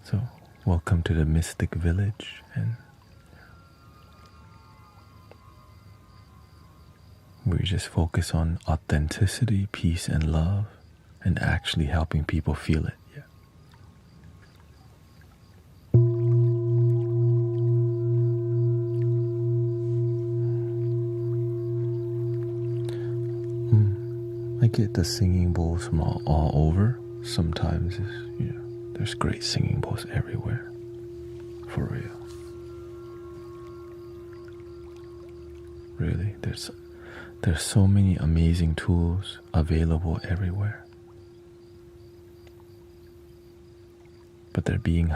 So welcome to the Mystic Village, and we just focus on authenticity, peace, and love, and actually helping people feel it. Yeah. I get the singing bowls from all over. Sometimes there's great singing bowls everywhere. For real. Really, there's so many amazing tools available everywhere. But they're being,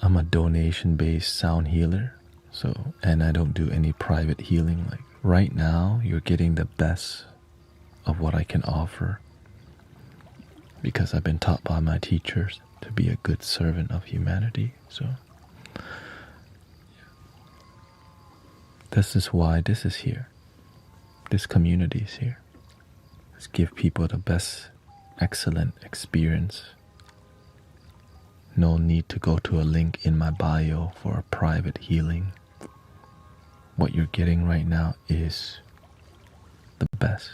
I'm a donation-based sound healer, and I don't do any private healing. Like right now, you're getting the best of what I can offer, because I've been taught by my teachers to be a good servant of humanity. So this is why this is here. This community is here. Let's give people the best, excellent experience. No need to go to a link in my bio for a private healing. What you're getting right now is the best.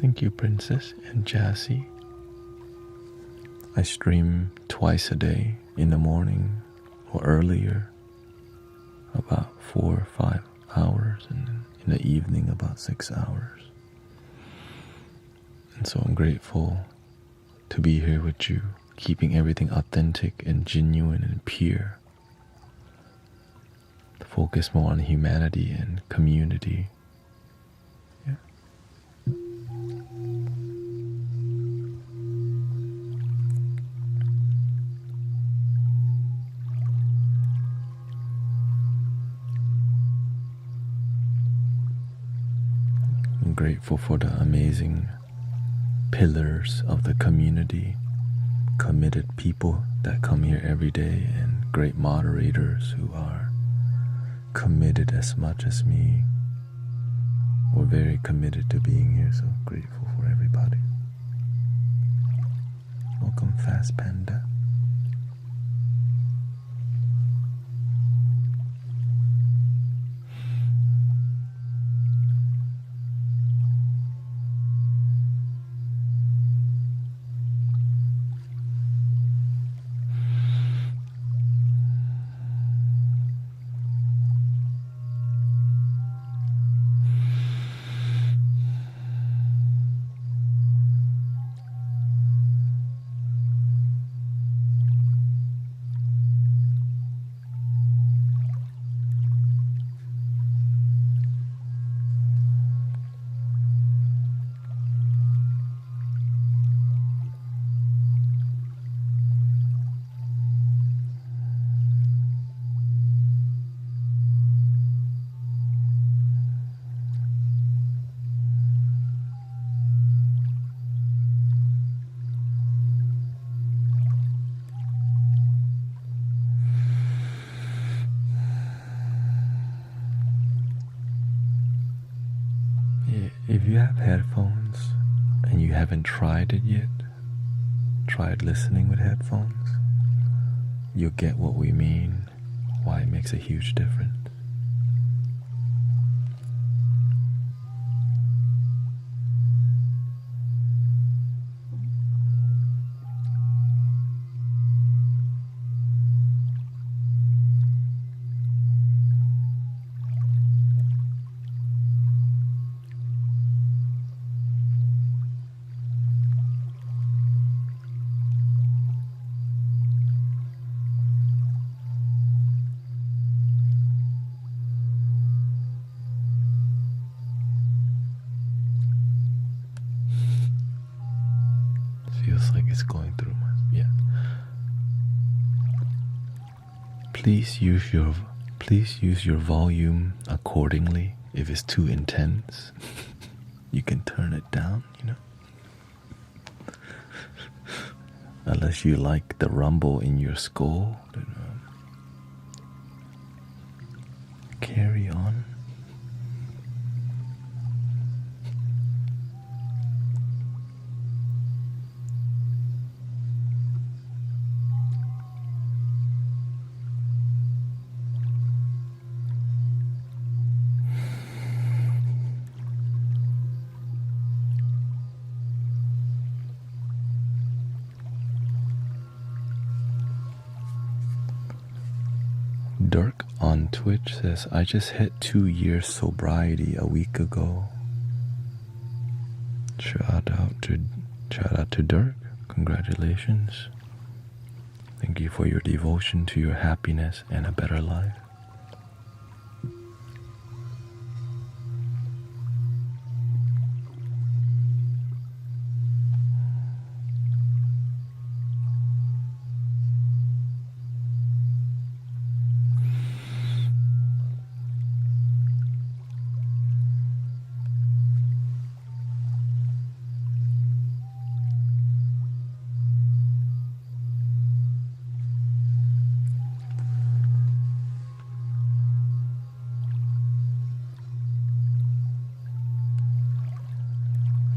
Thank you, Princess and Jassy. I stream twice a day, in the morning or earlier, about 4 or 5 hours, and then in the evening about 6 hours. And so I'm grateful to be here with you, keeping everything authentic and genuine and pure. To focus more on humanity and community. I'm grateful for the amazing pillars of the community, committed people that come here every day, and great moderators who are committed as much as me. We're very committed to being here, so grateful for everybody. Welcome, Fast Panda. If you have headphones and you haven't tried it yet, tried listening with headphones, you'll get what we mean, why it makes a huge difference. Feels like it's going through my, yeah. Please use your volume accordingly. If it's too intense, you can turn it down, Unless you like the rumble in your skull, then, carry on. Dirk on Twitch says, I just hit 2 years sobriety a week ago. Shout out to Dirk. Congratulations. Thank you for your devotion to your happiness and a better life.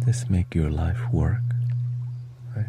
This make your life work, right?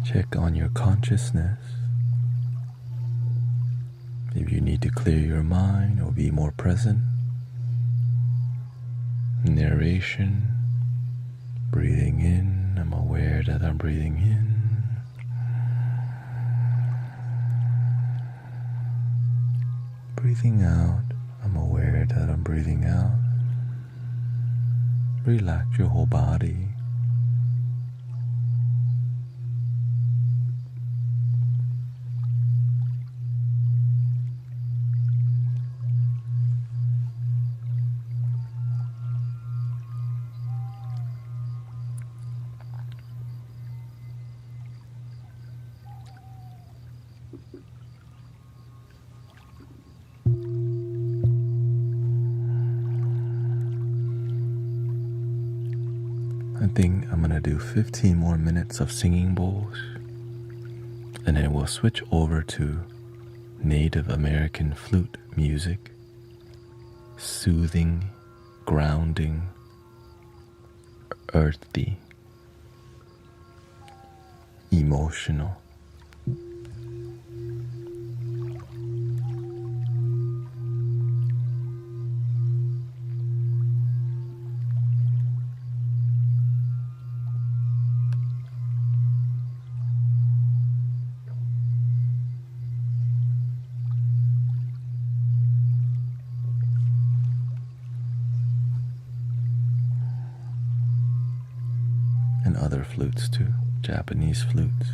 Check on your consciousness. If you need to clear your mind or be more present. Narration. Breathing in, I'm aware that I'm breathing in. Breathing out, I'm aware that I'm breathing out. Relax your whole body. I think I'm gonna do 15 more minutes of singing bowls, and then we'll switch over to Native American flute music, soothing, grounding, earthy, emotional. and other flutes too, Japanese flutes.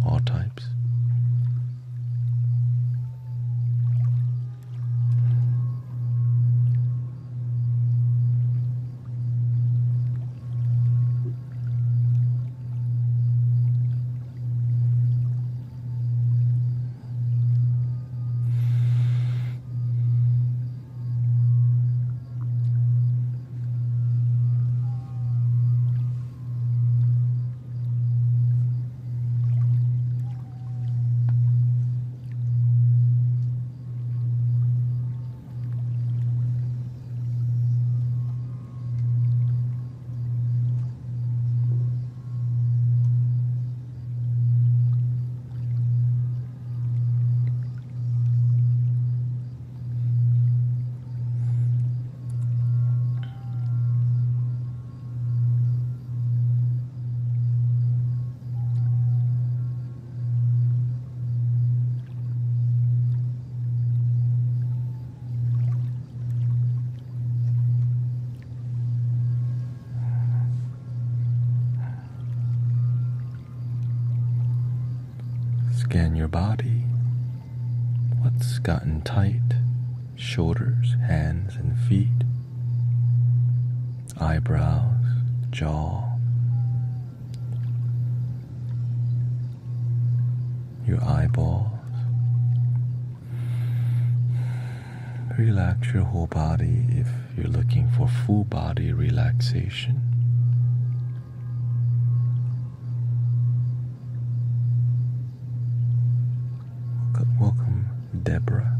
All types. Scan your body. What's gotten tight? Shoulders, hands, and feet. Eyebrows, jaw. Your eyeballs. Relax your whole body if you're looking for full body relaxation. Welcome, Deborah.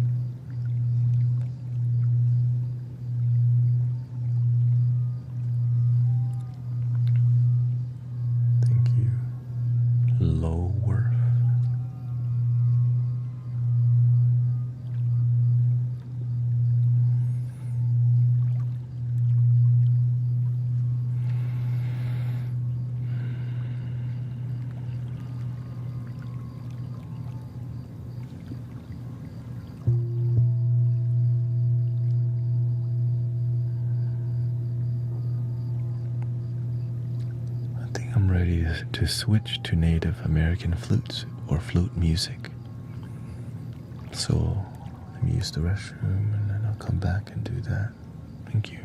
Thank you, Low Worth. I'm ready to switch to Native American flutes or flute music. So let me use the restroom and then I'll come back and do that. Thank you.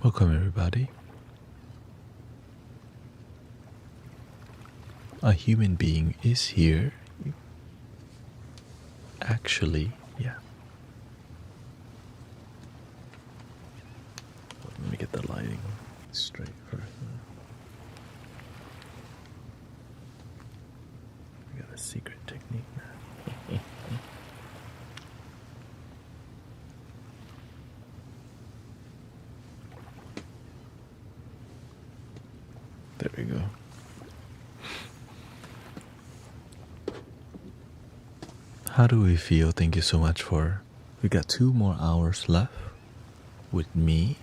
Welcome, everybody. A human being is here. Actually, yeah. Let me get the lighting straight first. We got a secret technique now. There we go. How do we feel? Thank you so much for... We got 2 more hours left with me.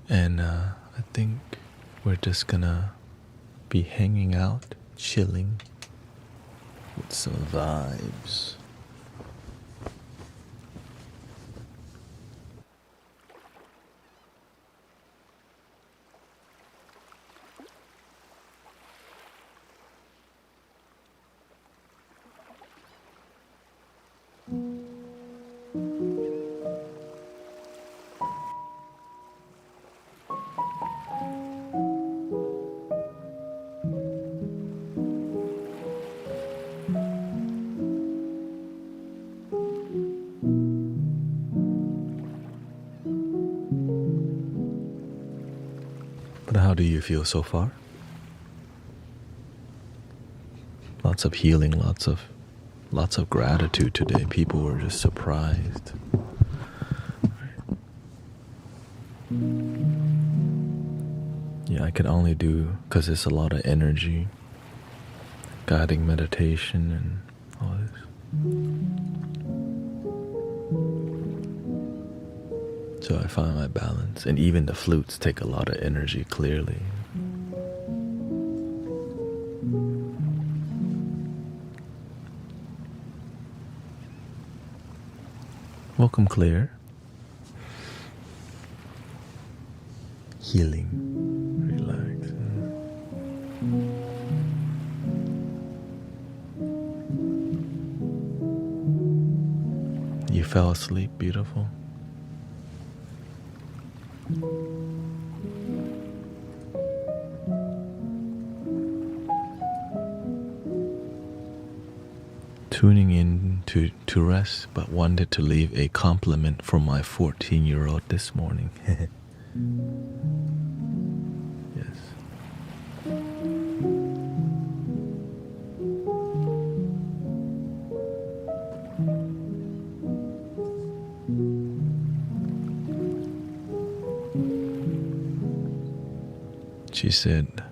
And I think we're just gonna be hanging out, chilling with some vibes. But how do you feel so far? Lots of healing, lots of gratitude today. People were just surprised. Yeah, I can only do, because it's a lot of energy, guiding meditation and all this. So I find my balance. And even the flutes take a lot of energy, clearly. Welcome, Claire. Healing. Relax. You fell asleep, beautiful. Tuning in to rest, but wanted to leave a compliment for my 14-year-old this morning. Yes. She said,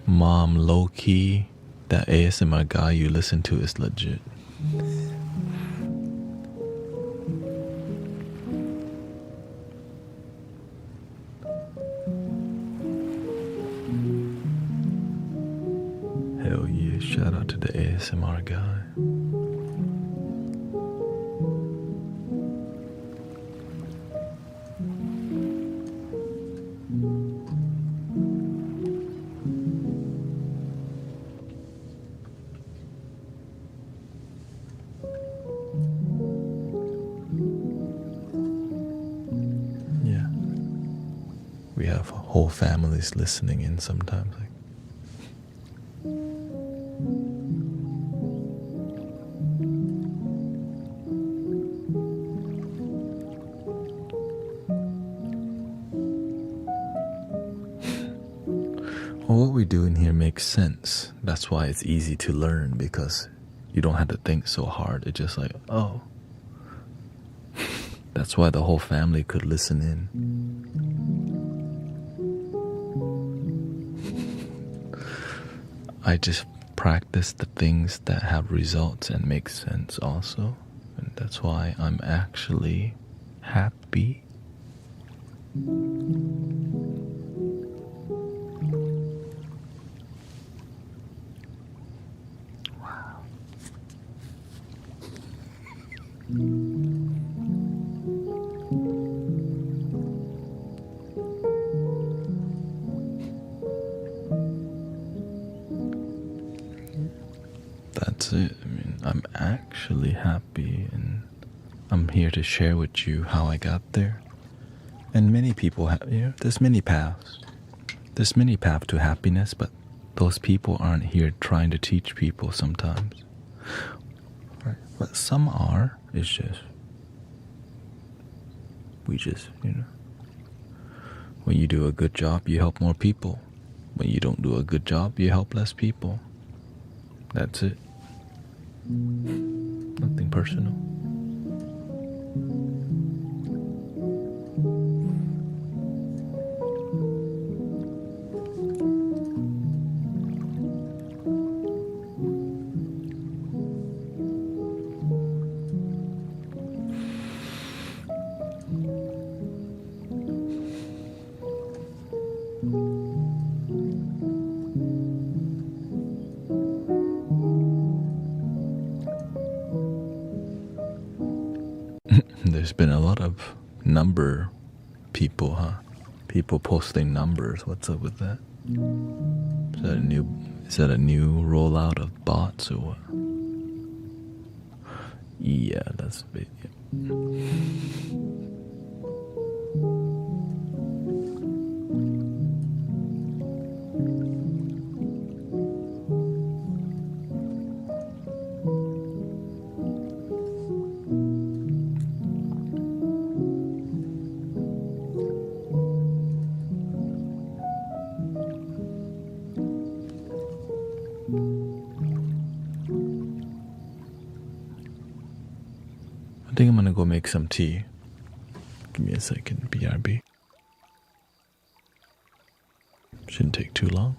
"Mom, low-key, that ASMR guy you listen to is legit." Hell yeah, shout out to the ASMR guy. Yeah. We have whole families listening in sometimes. Well, what we do in here makes sense. That's why it's easy to learn, because you don't have to think so hard. It's just like, oh. That's why the whole family could listen in. I just practice the things that have results and make sense also. And that's why I'm actually happy. Wow. That's it. I mean, I'm actually happy, and I'm here to share with you how I got there. And many people have, there's many paths. There's many paths to happiness, but those people aren't here trying to teach people sometimes. Right? But some are. It's just, when you do a good job, you help more people. When you don't do a good job, you help less people. That's it. Nothing personal. There's been a lot of number people, huh? People posting numbers. What's up with that? Is that a new rollout of bots or what? Yeah, that's big. Yeah. I think I'm gonna go make some tea. Give me a second, BRB. Shouldn't take too long.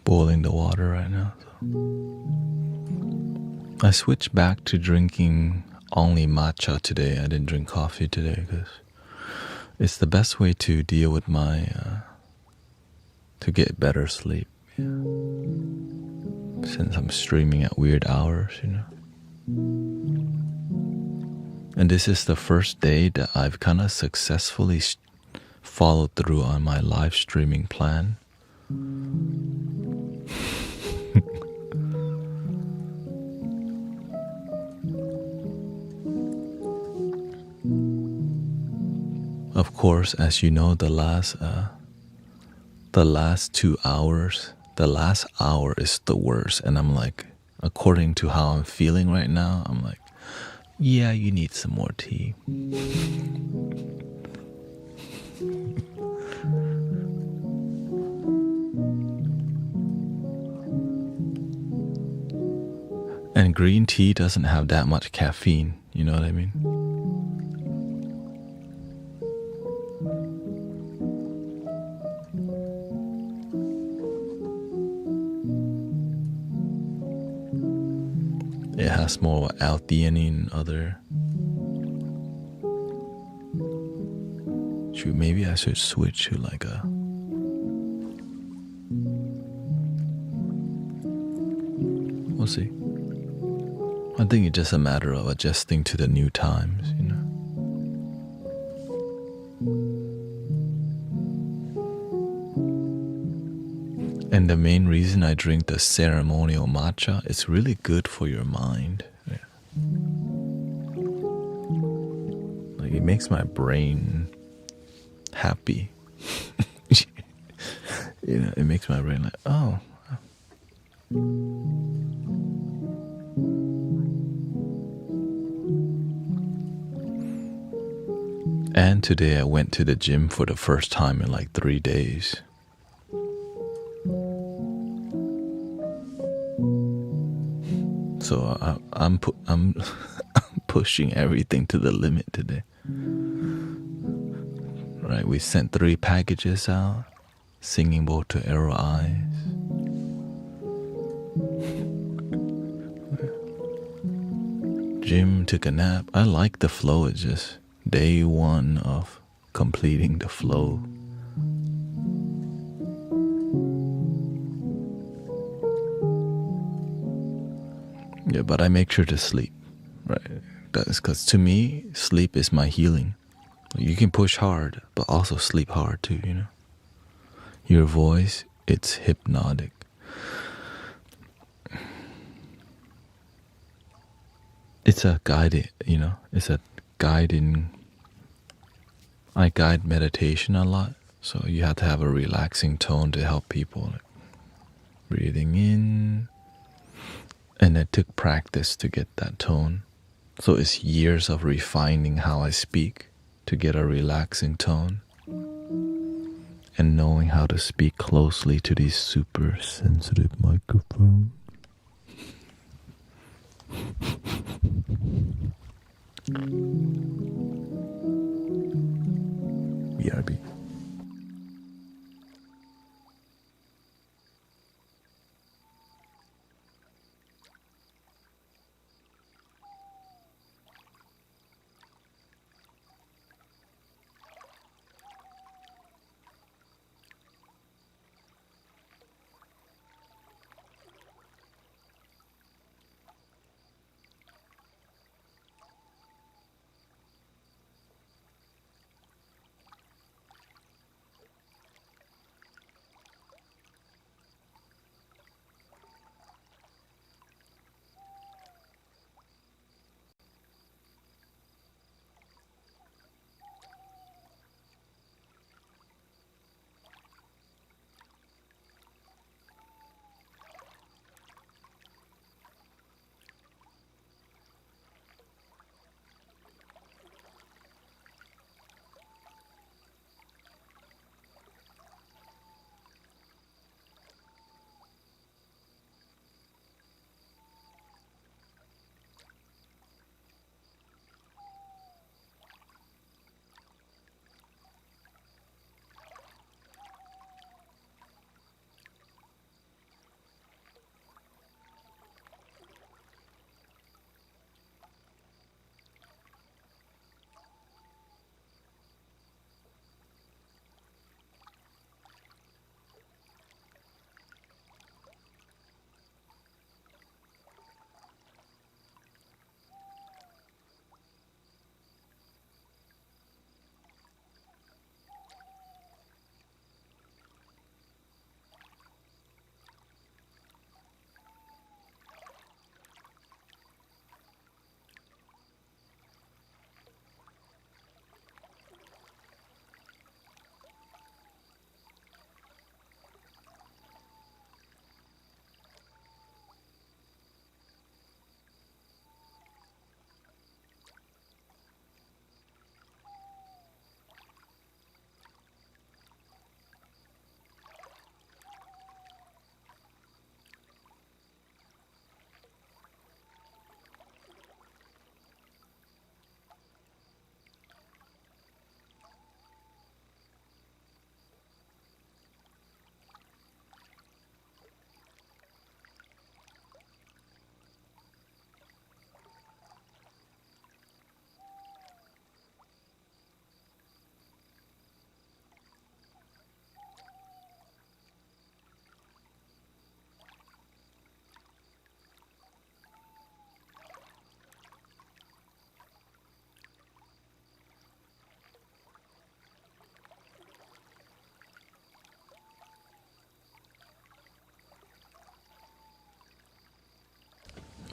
Boiling the water right now. So. I switched back to drinking only matcha today. I didn't drink coffee today because it's the best way to deal with to get better sleep. Yeah. Since I'm streaming at weird hours, And this is the first day that I've kind of successfully followed through on my live streaming plan. Of course, as you know, the last 2 hours, the last hour is the worst. And I'm like, according to how I'm feeling right now, I'm like, yeah, you need some more tea. And green tea doesn't have that much caffeine, you know what I mean? It has more L-theanine and other. Shoot, maybe I should switch to like a. We'll see. I think it's just a matter of adjusting to the new times, And the main reason I drink the ceremonial matcha, it's really good for your mind. Yeah. Like it makes my brain happy. You know, it makes my brain like, oh. And today I went to the gym for the first time in like 3 days. So I'm pushing everything to the limit today. Right, we sent 3 packages out. Singing bowl to Arrow Eyes. Jim took a nap. I like the flow. It's just day 1 of completing the flow. Yeah, but I make sure to sleep. Right, that's because to me, sleep is my healing. You can push hard, but also sleep hard too, you know. Your voice, it's hypnotic. It's a guided, you know, it's a guiding. I guide meditation a lot, so you have to have a relaxing tone to help people. Like breathing in, and it took practice to get that tone. So it's years of refining how I speak to get a relaxing tone. And knowing how to speak closely to these super sensitive microphones. BRB.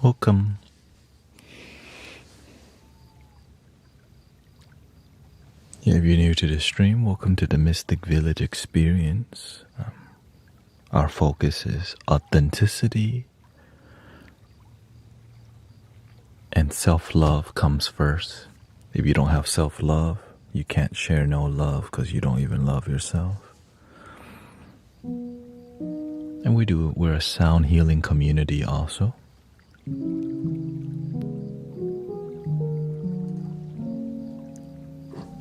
Welcome. Yeah, if you're new to the stream, welcome to the Mystic Village experience. Our focus is authenticity, and self-love comes first. If you don't have self-love, you can't share no love because you don't even love yourself. And we're a sound healing community also.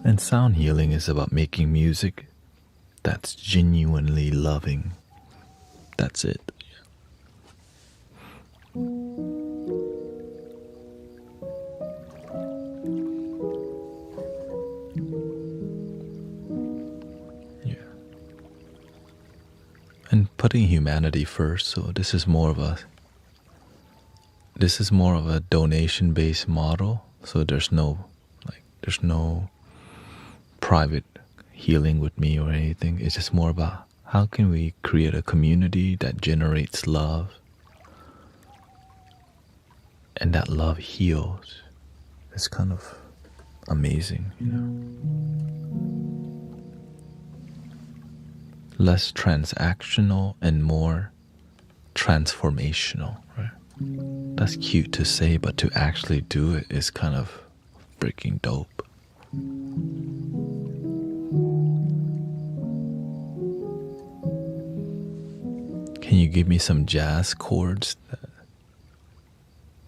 And sound healing is about making music that's genuinely loving. That's it. Yeah. And putting humanity first, so this is more of a donation-based model. So there's no private healing with me or anything. It's just more about how can we create a community that generates love, and that love heals. It's kind of amazing, you know. Less transactional and more transformational, right? That's cute to say, but to actually do it is kind of freaking dope. Can you give me some jazz chords?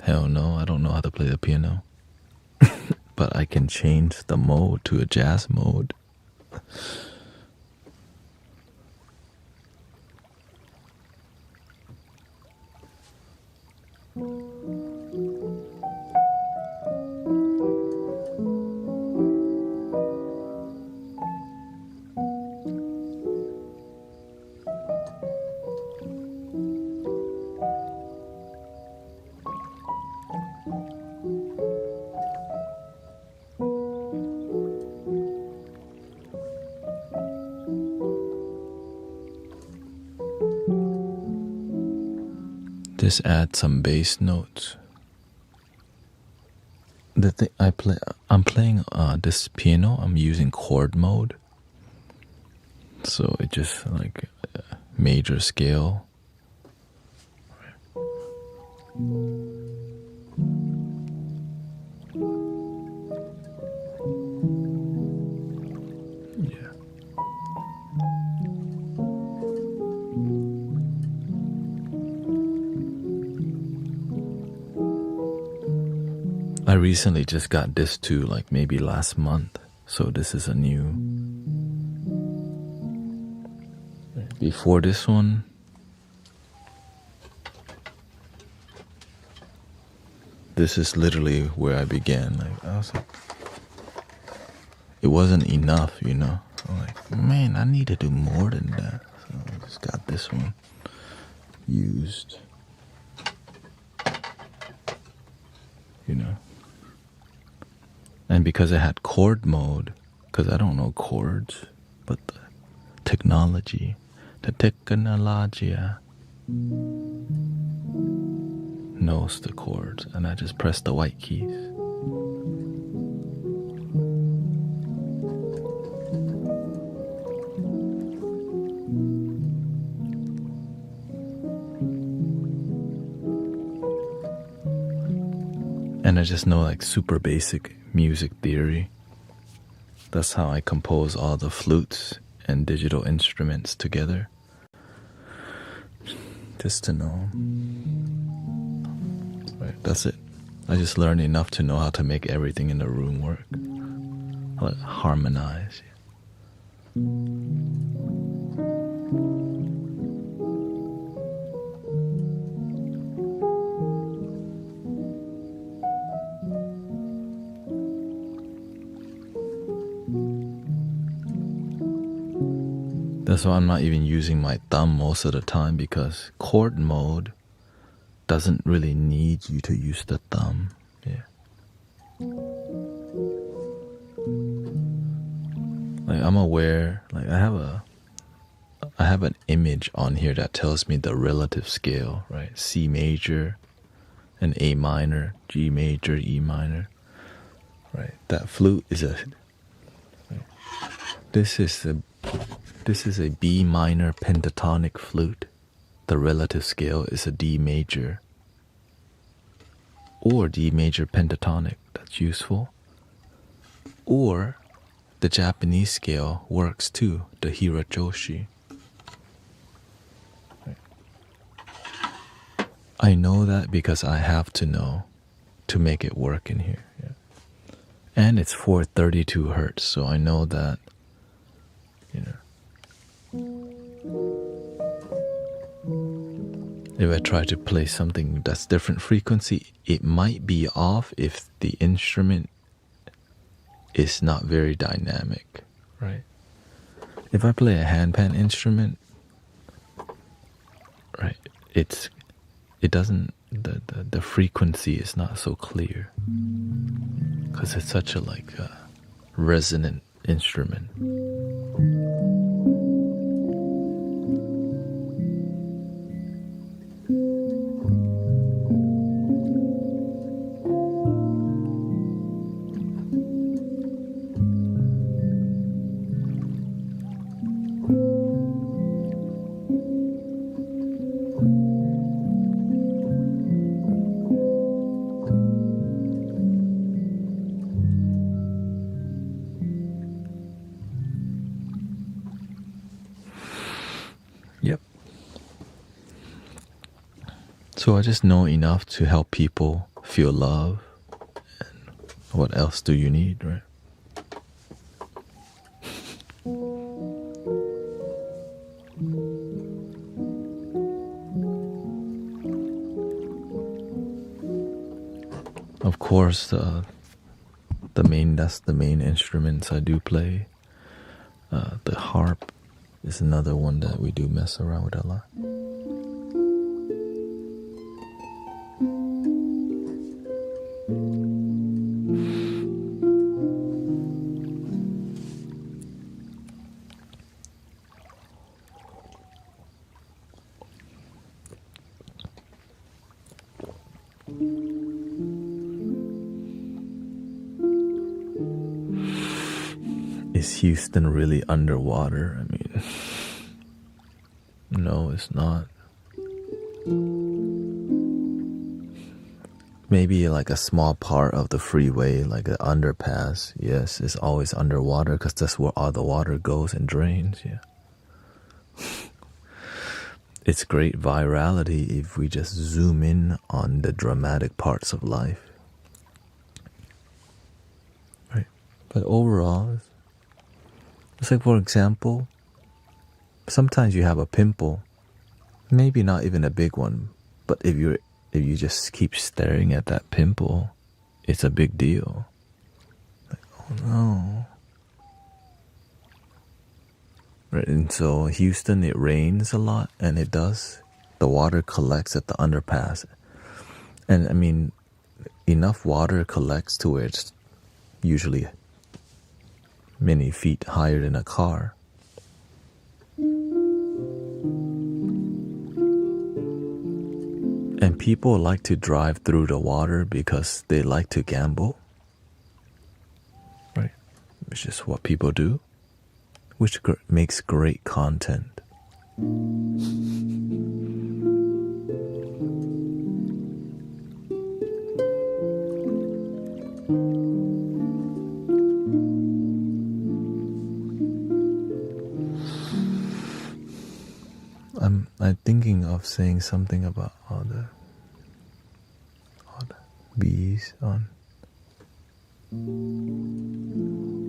Hell no, I don't know how to play the piano. But I can change the mode to a jazz mode. Just add some bass notes. The thing I'm playing this piano. I'm using chord mode, so it just like major scale. I recently just got this too, like maybe last month. So this is a new. Before this one, this is literally where I began. Like I was like, it wasn't enough, you know. I'm like, man, I need to do more than that. So I just got this one used, you know. And because it had chord mode, because I don't know chords, but the technology knows the chords, and I just press the white keys. And I just know like super basic music theory. That's how I compose all the flutes and digital instruments together. Just to know. Right, that's it. I just learned enough to know how to make everything in the room work. Like harmonize. That's why I'm not even using my thumb most of the time, because chord mode doesn't really need you to use the thumb. Yeah. Like I'm aware, like I have an image on here that tells me the relative scale, right? C major an A minor, G major, E minor. Right. That flute is a. This is a B minor pentatonic flute. The relative scale is a D major or D major pentatonic. That's useful. Or the Japanese scale works too, the Hirajoshi. I know that because I have to know to make it work in here. Yeah. And it's 432 hertz, so I know that, you know, if I try to play something that's different frequency, it might be off if the instrument is not very dynamic, right? If I play a handpan instrument, right, it doesn't, the frequency is not so clear because it's such a resonant instrument. Yep. So I just know enough to help people feel love. And what else do you need, right? Of course, that's the main instruments I do play. The harp is another one that we do mess around with a lot. Is Houston really underwater? I mean, no, it's not. Maybe like a small part of the freeway, like an underpass, yes, is always underwater because that's where all the water goes and drains, yeah. It's great virality if we just zoom in on the dramatic parts of life. Right. But overall, it's like, for example, sometimes you have a pimple, maybe not even a big one, but if you just keep staring at that pimple, it's a big deal. Like, oh no. Right, and so Houston, it rains a lot, and it does. The water collects at the underpass. And I mean, enough water collects to where it's usually many feet higher than a car. And people like to drive through the water because they like to gamble. Right? It's just what people do, which makes great content. I'm thinking of saying something about all the bees on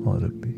all the bees.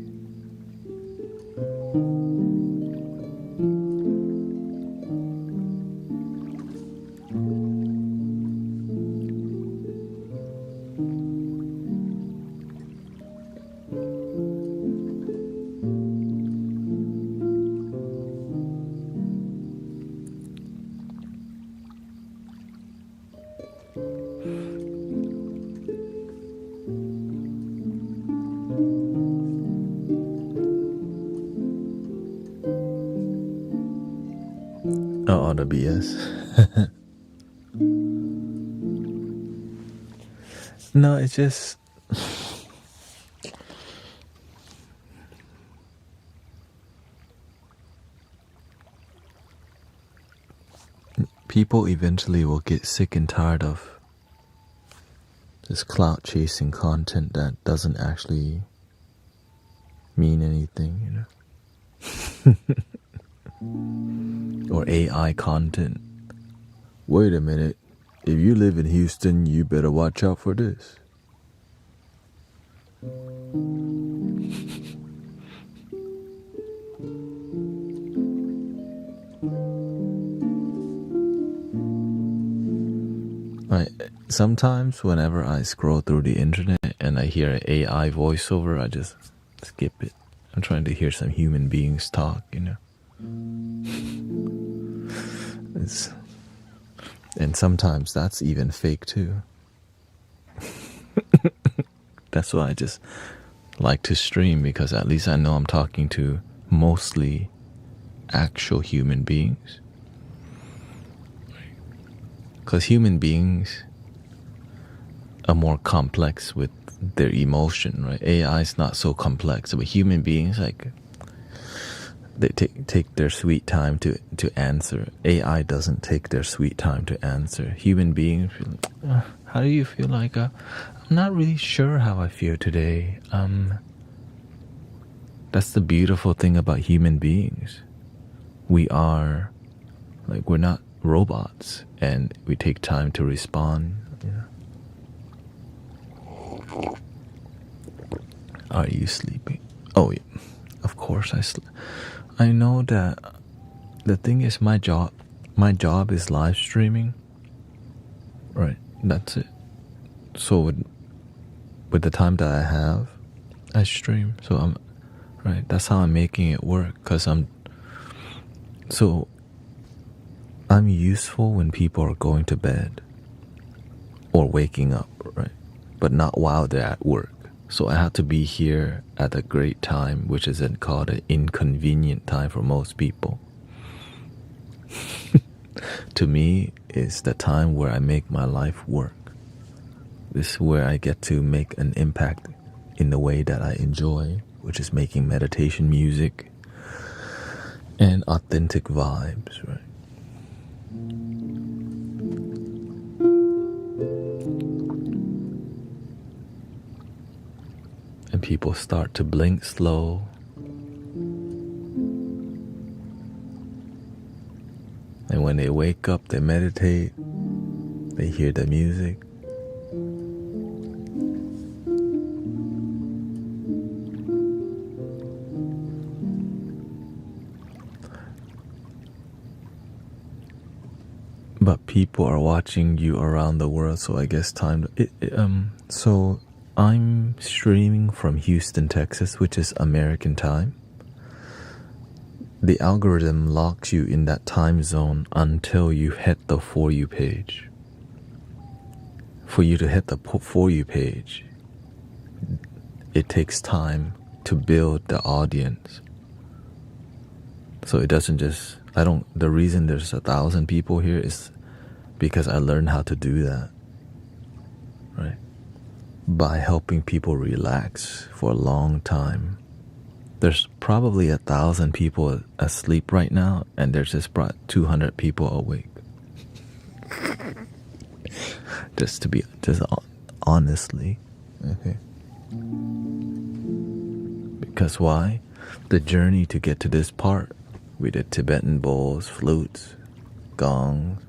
Oh, the BS. No, it's just people eventually will get sick and tired of this clout chasing content that doesn't actually mean anything, or AI content. Wait a minute, if you live in Houston, you better watch out for this. Sometimes whenever I scroll through the internet and I hear an AI voiceover, I just skip it. I'm trying to hear some human beings talk, And sometimes that's even fake too. That's why I just like to stream, because at least I know I'm talking to mostly actual human beings. Because human beings are more complex with their emotion, right? AI is not so complex, but human beings, like, they take their sweet time to answer. AI doesn't take their sweet time to answer. Human beings, how do you feel? Like, I'm not really sure how I feel today. That's the beautiful thing about human beings. We are, like, we're not robots, and we take time to respond. Are you sleeping? Oh, yeah. Of course I sleep. I know that the thing is, my job is live streaming. Right, that's it. So with the time that I have, I stream. So that's how I'm making it work, because I'm useful when people are going to bed or waking up, right? But not while they're at work. So I have to be here at a great time, which is called an inconvenient time for most people. To me, it's the time where I make my life work. This is where I get to make an impact in the way that I enjoy, which is making meditation music and authentic vibes, right? And people start to blink slow. And when they wake up, they meditate, they hear the music. But people are watching you around the world, so I guess so I'm streaming from Houston, Texas, which is American time. The algorithm locks you in that time zone until you hit the For You page. For you to hit the For You page, it takes time to build the audience. So it doesn't just, the reason there's 1,000 people here is because I learned how to do that, right? By helping people relax for a long time. There's probably 1,000 people asleep right now, and there's just 200 people awake. just honestly, okay. Because why? The journey to get to this part, we did Tibetan bowls, flutes, gongs,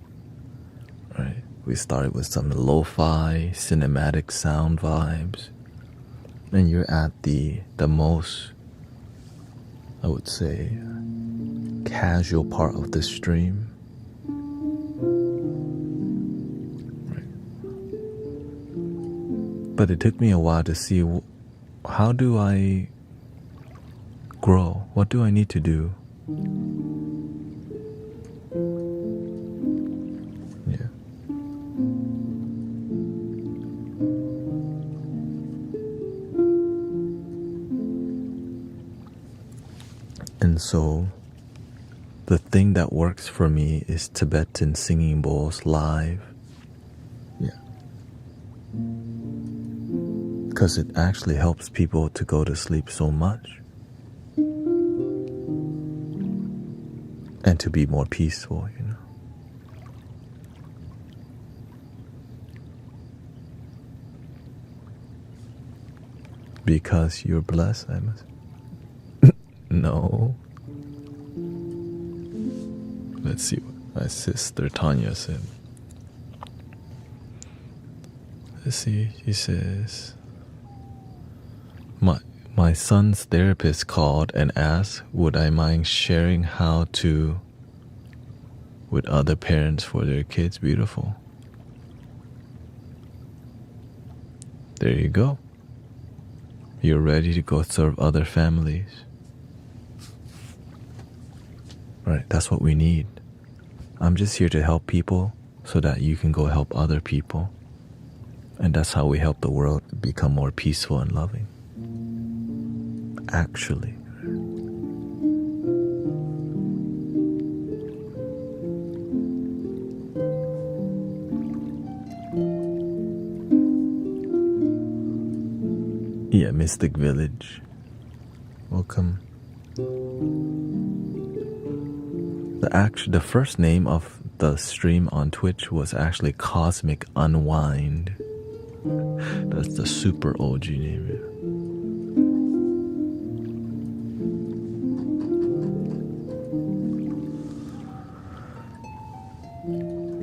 right? We started with some Lofi, cinematic sound vibes. And you're at the most, I would say, casual part of the stream. Right. But it took me a while to see, how do I grow? What do I need to do? Yeah. And so the thing that works for me is Tibetan singing bowls live. Yeah. because it actually helps people to go to sleep so much and to be more peaceful, you know. Because you're blessed, I must. No. Let's see what my sister Tanya said. Let's see, she says, my son's therapist called and asked, would I mind sharing how to with other parents for their kids? Beautiful. There you go. You're ready to go serve other families. Right, that's what we need. I'm just here to help people so that you can go help other people. And that's how we help the world become more peaceful and loving. Actually. Yeah, Mystic Village. Welcome. The first name of the stream on Twitch was actually Cosmic Unwind. That's the super OG name.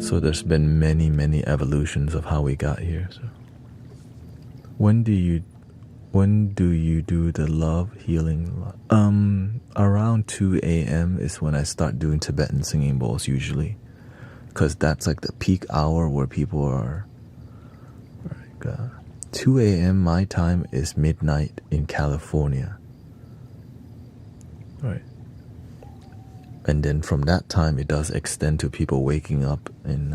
So there's been many, many evolutions of how we got here. So when do you do the love healing? Around 2 a.m. is when I start doing Tibetan singing bowls usually, because that's like the peak hour where people are. Like, 2 a.m. my time is midnight in California. Right. And then from that time it does extend to people waking up in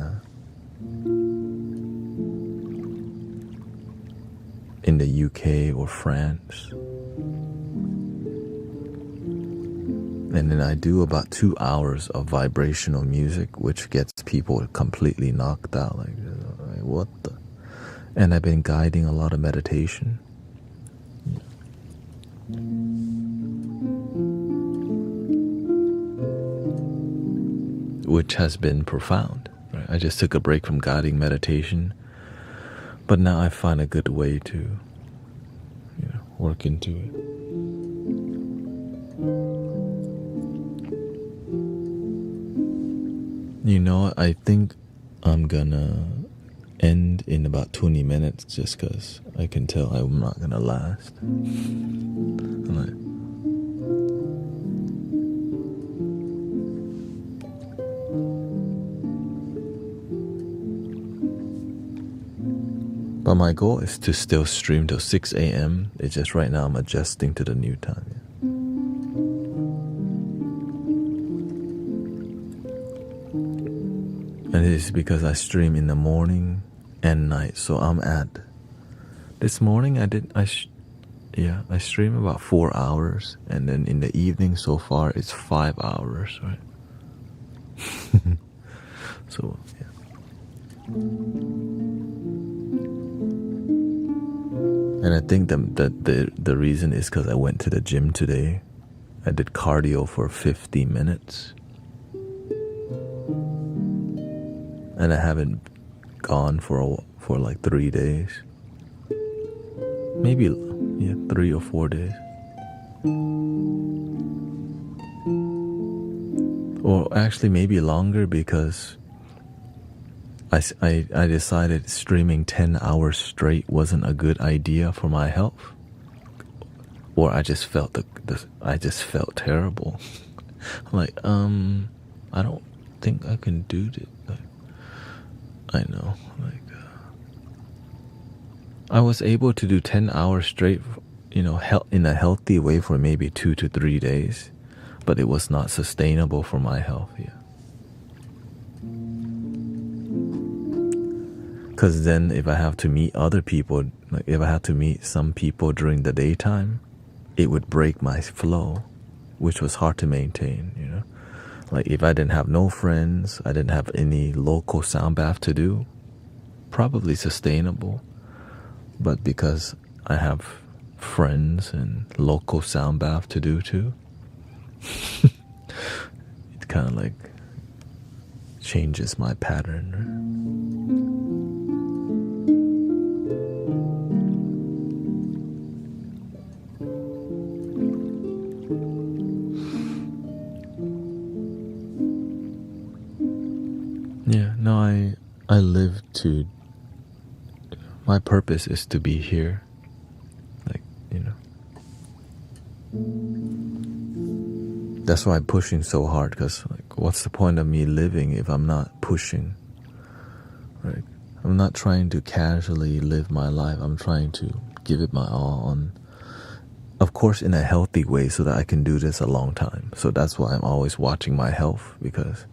the UK or France. And then I do about 2 hours of vibrational music, which gets people completely knocked out. Like what the? And I've been guiding a lot of meditation. Which has been profound. Right? I just took a break from guiding meditation, but now I find a good way to, work into it. I think I'm gonna end in about 20 minutes just because I can tell I'm not gonna last. But my goal is to still stream till 6 a.m. It's just right now I'm adjusting to the new time. And it is because I stream in the morning and night. So I'm at, this morning I stream about 4 hours. And then in the evening so far it's 5 hours, right? So, yeah. And I think the reason is because I went to the gym today. I did cardio for 50 minutes. And I haven't gone for like 3 days. Maybe, 3 or 4 days. Or actually maybe longer because I decided streaming 10 hours straight wasn't a good idea for my health. Or I just felt terrible. Like, I don't think I can do this. I know, I was able to do 10 hours straight, in a healthy way for maybe 2 to 3 days, but it was not sustainable for my health, Because then if I have to meet other people, like if I have to meet some people during the daytime, it would break my flow, which was hard to maintain, Like if I didn't have no friends, I didn't have any local sound bath to do, probably sustainable. But because I have friends and local sound bath to do too. It kind of like changes my pattern. Yeah, no, I live to, my purpose is to be here. Like, you know. That's why I'm pushing so hard, because like, what's the point of me living if I'm not pushing? Right? I'm not trying to casually live my life. I'm trying to give it my all on, of course, in a healthy way so that I can do this a long time. So that's why I'm always watching my health, because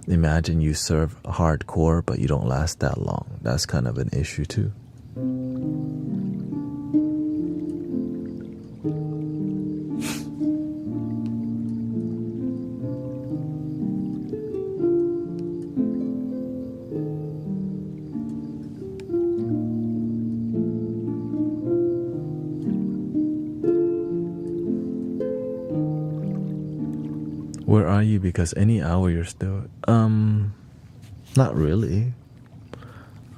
imagine you serve hardcore but you don't last that long. That's kind of an issue too. Where are you? Because any hour you're still not really.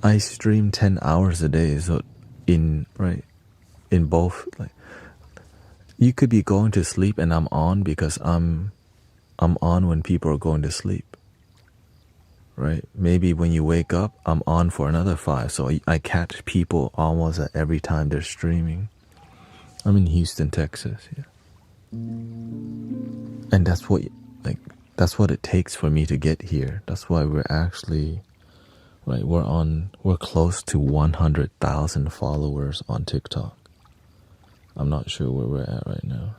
I stream 10 hours a day, so in both, like, you could be going to sleep and I'm on because I'm on when people are going to sleep. Right? Maybe when you wake up, I'm on for another 5. So I catch people almost at every time they're streaming. I'm in Houston, Texas, yeah. And that's what it takes for me to get here. That's why we're actually, right, we're close to 100,000 followers on TikTok. I'm not sure where we're at right now.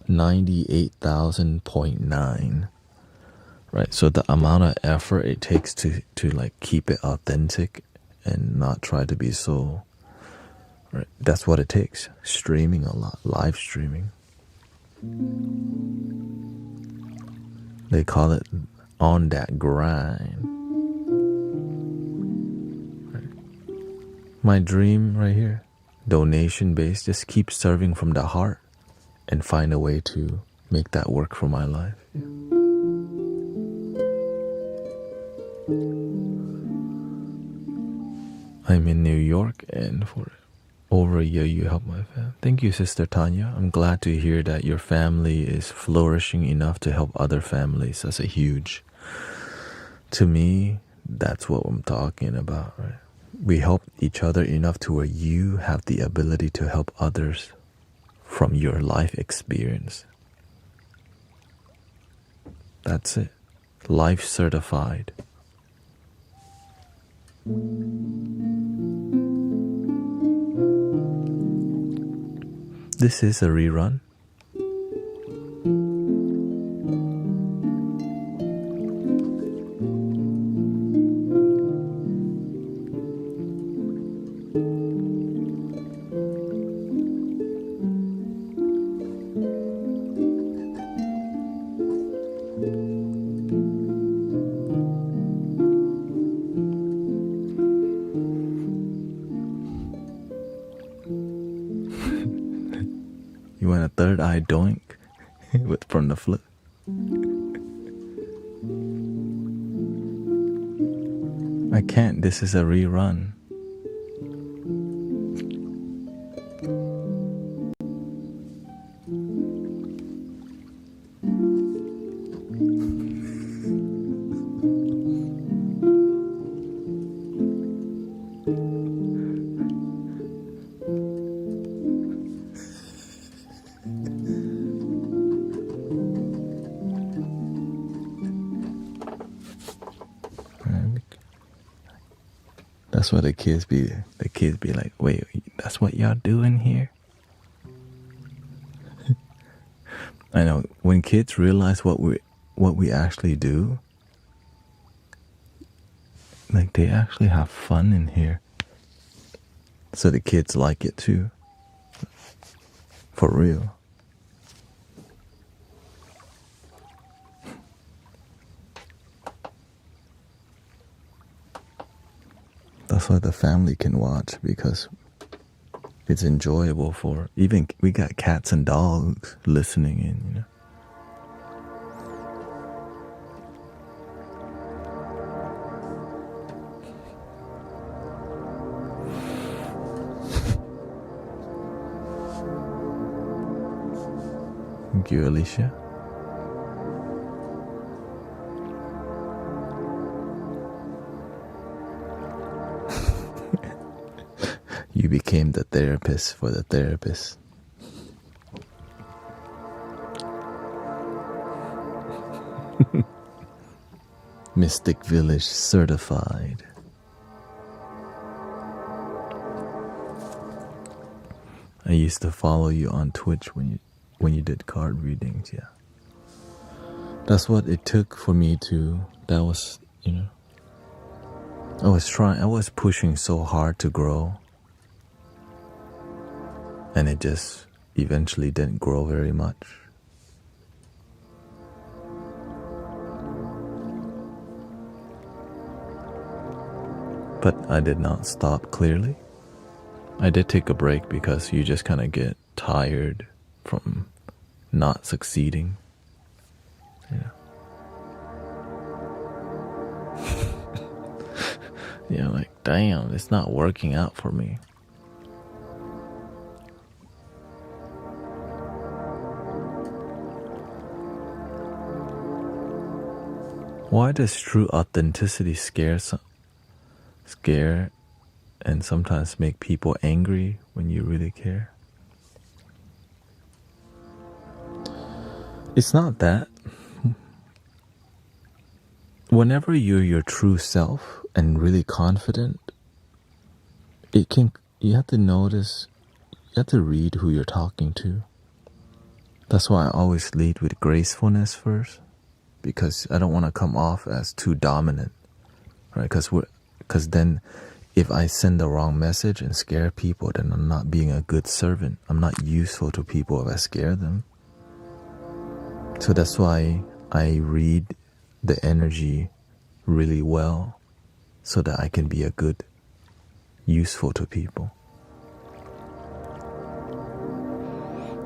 98,000.9. Right, so the amount of effort it takes to like keep it authentic and not try to be so, right, that's what it takes. Streaming a lot, live streaming. They call it on that grind. Right. My dream right here, donation based, just keep serving from the heart and find a way to make that work for my life. Yeah. I'm in New York, and for over a year you helped my family. Thank you, Sister Tanya. I'm glad to hear that your family is flourishing enough to help other families. That's a huge, to me, that's what I'm talking about, right? We help each other enough to where you have the ability to help others from your life experience. That's it. Life certified. This is a rerun. You want a third eye doink from the Flute? I can't. This is a rerun. That's what the kids be like, wait, that's what y'all doing here? I know, when kids realize what we actually do, like, they actually have fun in here. So the kids like it too. For real. That's why the family can watch, because it's enjoyable for, even we got cats and dogs listening in, you know. Thank you, Alicia. You became the therapist for the therapist. Mystic Village certified. I used to follow you on Twitch when you did card readings, yeah. That's what it took for me to, that was, you know, I was pushing so hard to grow. And it just eventually didn't grow very much. But I did not stop clearly. I did take a break because you just kind of get tired from not succeeding. Yeah. Yeah, like, damn, it's not working out for me. Why does true authenticity scare and sometimes make people angry when you really care? It's not that. Whenever you're your true self and really confident, you have to notice, you have to read who you're talking to. That's why I always lead with gracefulness first, because I don't want to come off as too dominant, right? Because then if I send the wrong message and scare people, then I'm not being a good servant. I'm not useful to people if I scare them. So that's why I read the energy really well, so that I can be a good, useful to people.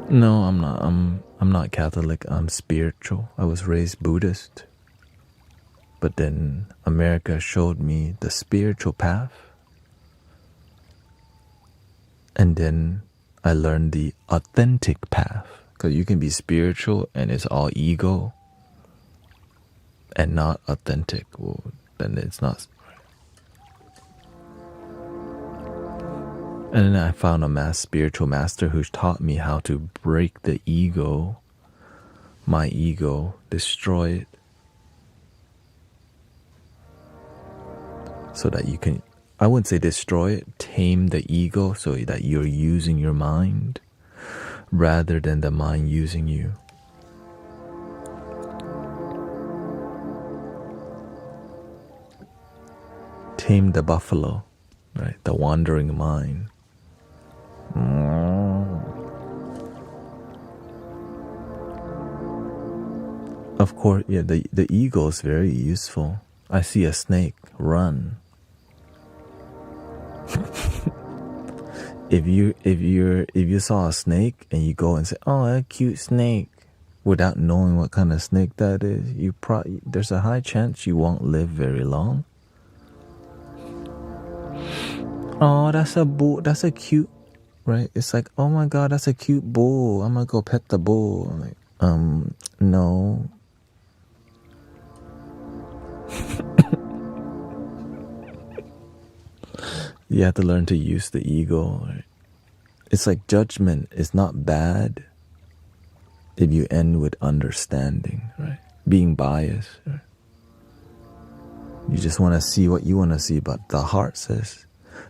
No, I'm not. I'm not Catholic. I'm spiritual. I was raised Buddhist. But then America showed me the spiritual path. And then I learned the authentic path. Because you can be spiritual and it's all ego and not authentic. Well, then it's not. And then I found a spiritual master who's taught me how to break the ego, my ego, destroy it. So that you can, I wouldn't say destroy it, tame the ego so that you're using your mind rather than the mind using you. Tame the buffalo, right? The wandering mind. Of course, yeah, the ego is very useful. I see a snake, run. If you saw a snake and you go and say, "Oh, a cute snake," without knowing what kind of snake that is, there's a high chance you won't live very long. Oh, that's a bull. That's a cute, right? It's like, oh my god, that's a cute bull. I'm gonna go pet the bull. I'm like, no. You have to learn to use the ego. Right? It's like judgment is not bad if you end with understanding, right? Being biased, right? You just want to see what you want to see, but the heart says,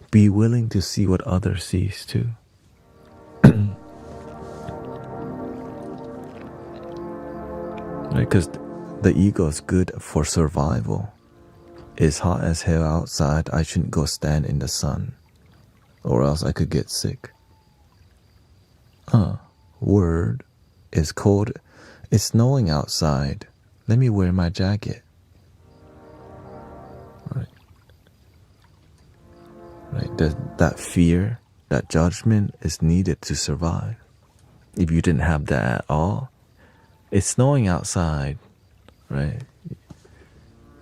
be willing to see what others sees too. Right? Because the ego is good for survival. It's hot as hell outside. I shouldn't go stand in the sun, or else I could get sick. Word. It's cold. It's snowing outside. Let me wear my jacket. Right. That fear that judgment is needed to survive. If you didn't have that at all, it's snowing outside, right?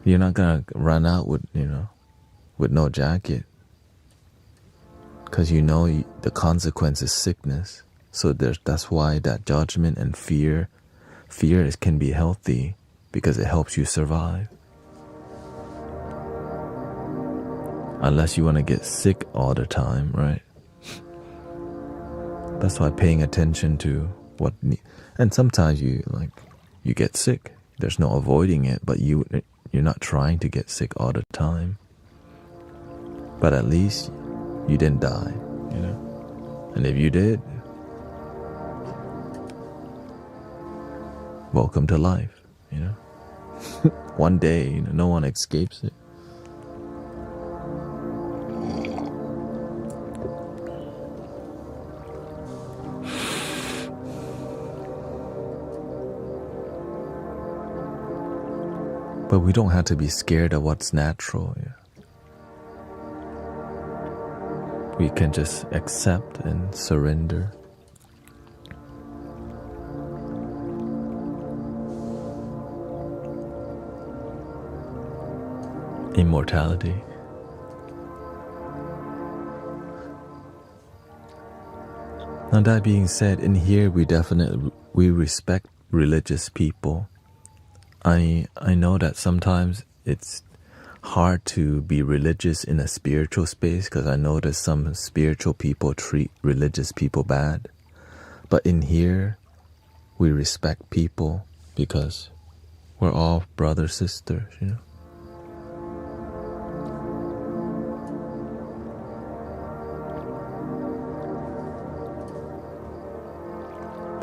You're not gonna run out with, with no jacket, because the consequence is sickness. So that's why that judgment and fear can be healthy, because it helps you survive. Unless you want to get sick all the time, right? That's why paying attention to and sometimes you get sick. There's no avoiding it, but you're not trying to get sick all the time. But at least you didn't die, And if you did, welcome to life, One day, no one escapes it. But we don't have to be scared of what's natural. We can just accept and surrender. Immortality. Now that being said, in here we respect religious people. I know that sometimes it's hard to be religious in a spiritual space, because I notice some spiritual people treat religious people bad. But in here, we respect people because we're all brothers, sisters,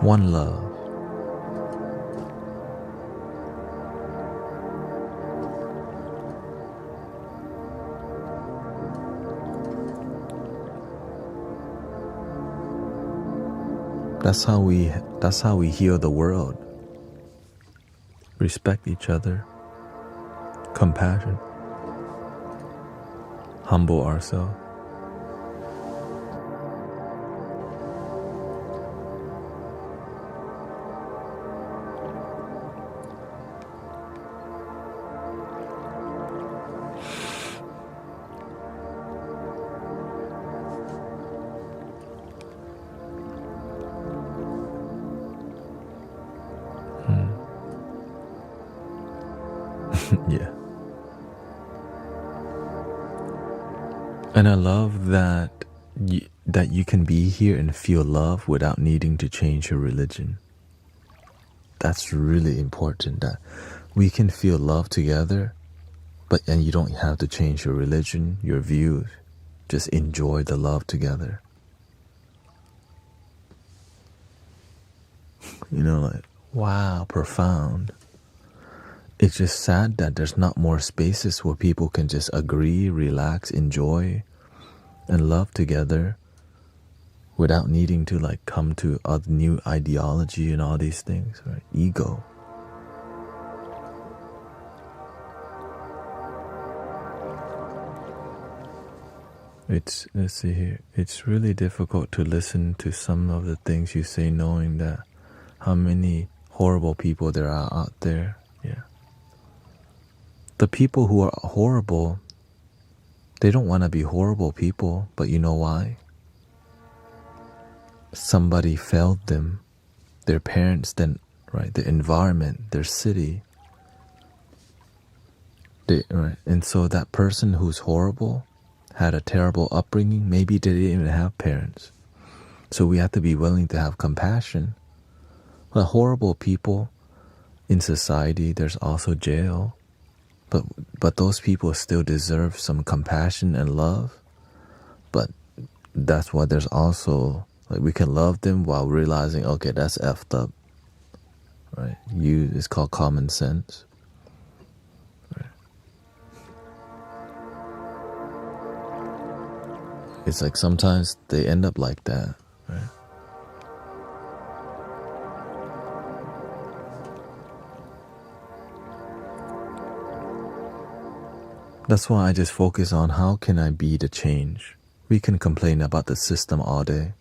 One love. That's how we heal the world. Respect each other. Compassion. Humble ourselves. Yeah. And I love that you can be here and feel love without needing to change your religion. That's really important, that we can feel love together, and you don't have to change your religion, your views. Just enjoy the love together. Wow, profound. It's just sad that there's not more spaces where people can just agree, relax, enjoy, and love together without needing to come to a new ideology and all these things, right? Ego. Let's see here. It's really difficult to listen to some of the things you say, knowing that how many horrible people there are out there. Yeah. The people who are horrible, they don't want to be horrible people, but you know why? Somebody failed them. Their parents didn't, right? The environment, their city. Right? And so that person who's horrible had a terrible upbringing. Maybe they didn't even have parents. So we have to be willing to have compassion. But horrible people in society, there's also jail. But those people still deserve some compassion and love. But that's why there's also, we can love them while realizing, okay, that's effed up, right? It's called common sense. Right? It's sometimes they end up like that, right? That's why I just focus on how can I be the change, We can complain about the system all day.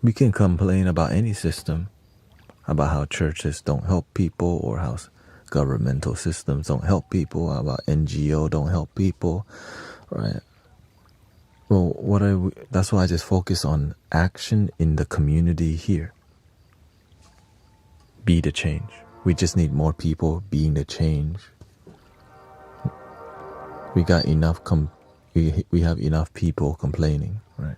We can complain about any system, about how churches don't help people, or how governmental systems don't help people, about NGO don't help people, right? Well, that's why I just focus on action in the community here. Be the change. We just need more people being the change. We got enough. We have enough people complaining, right?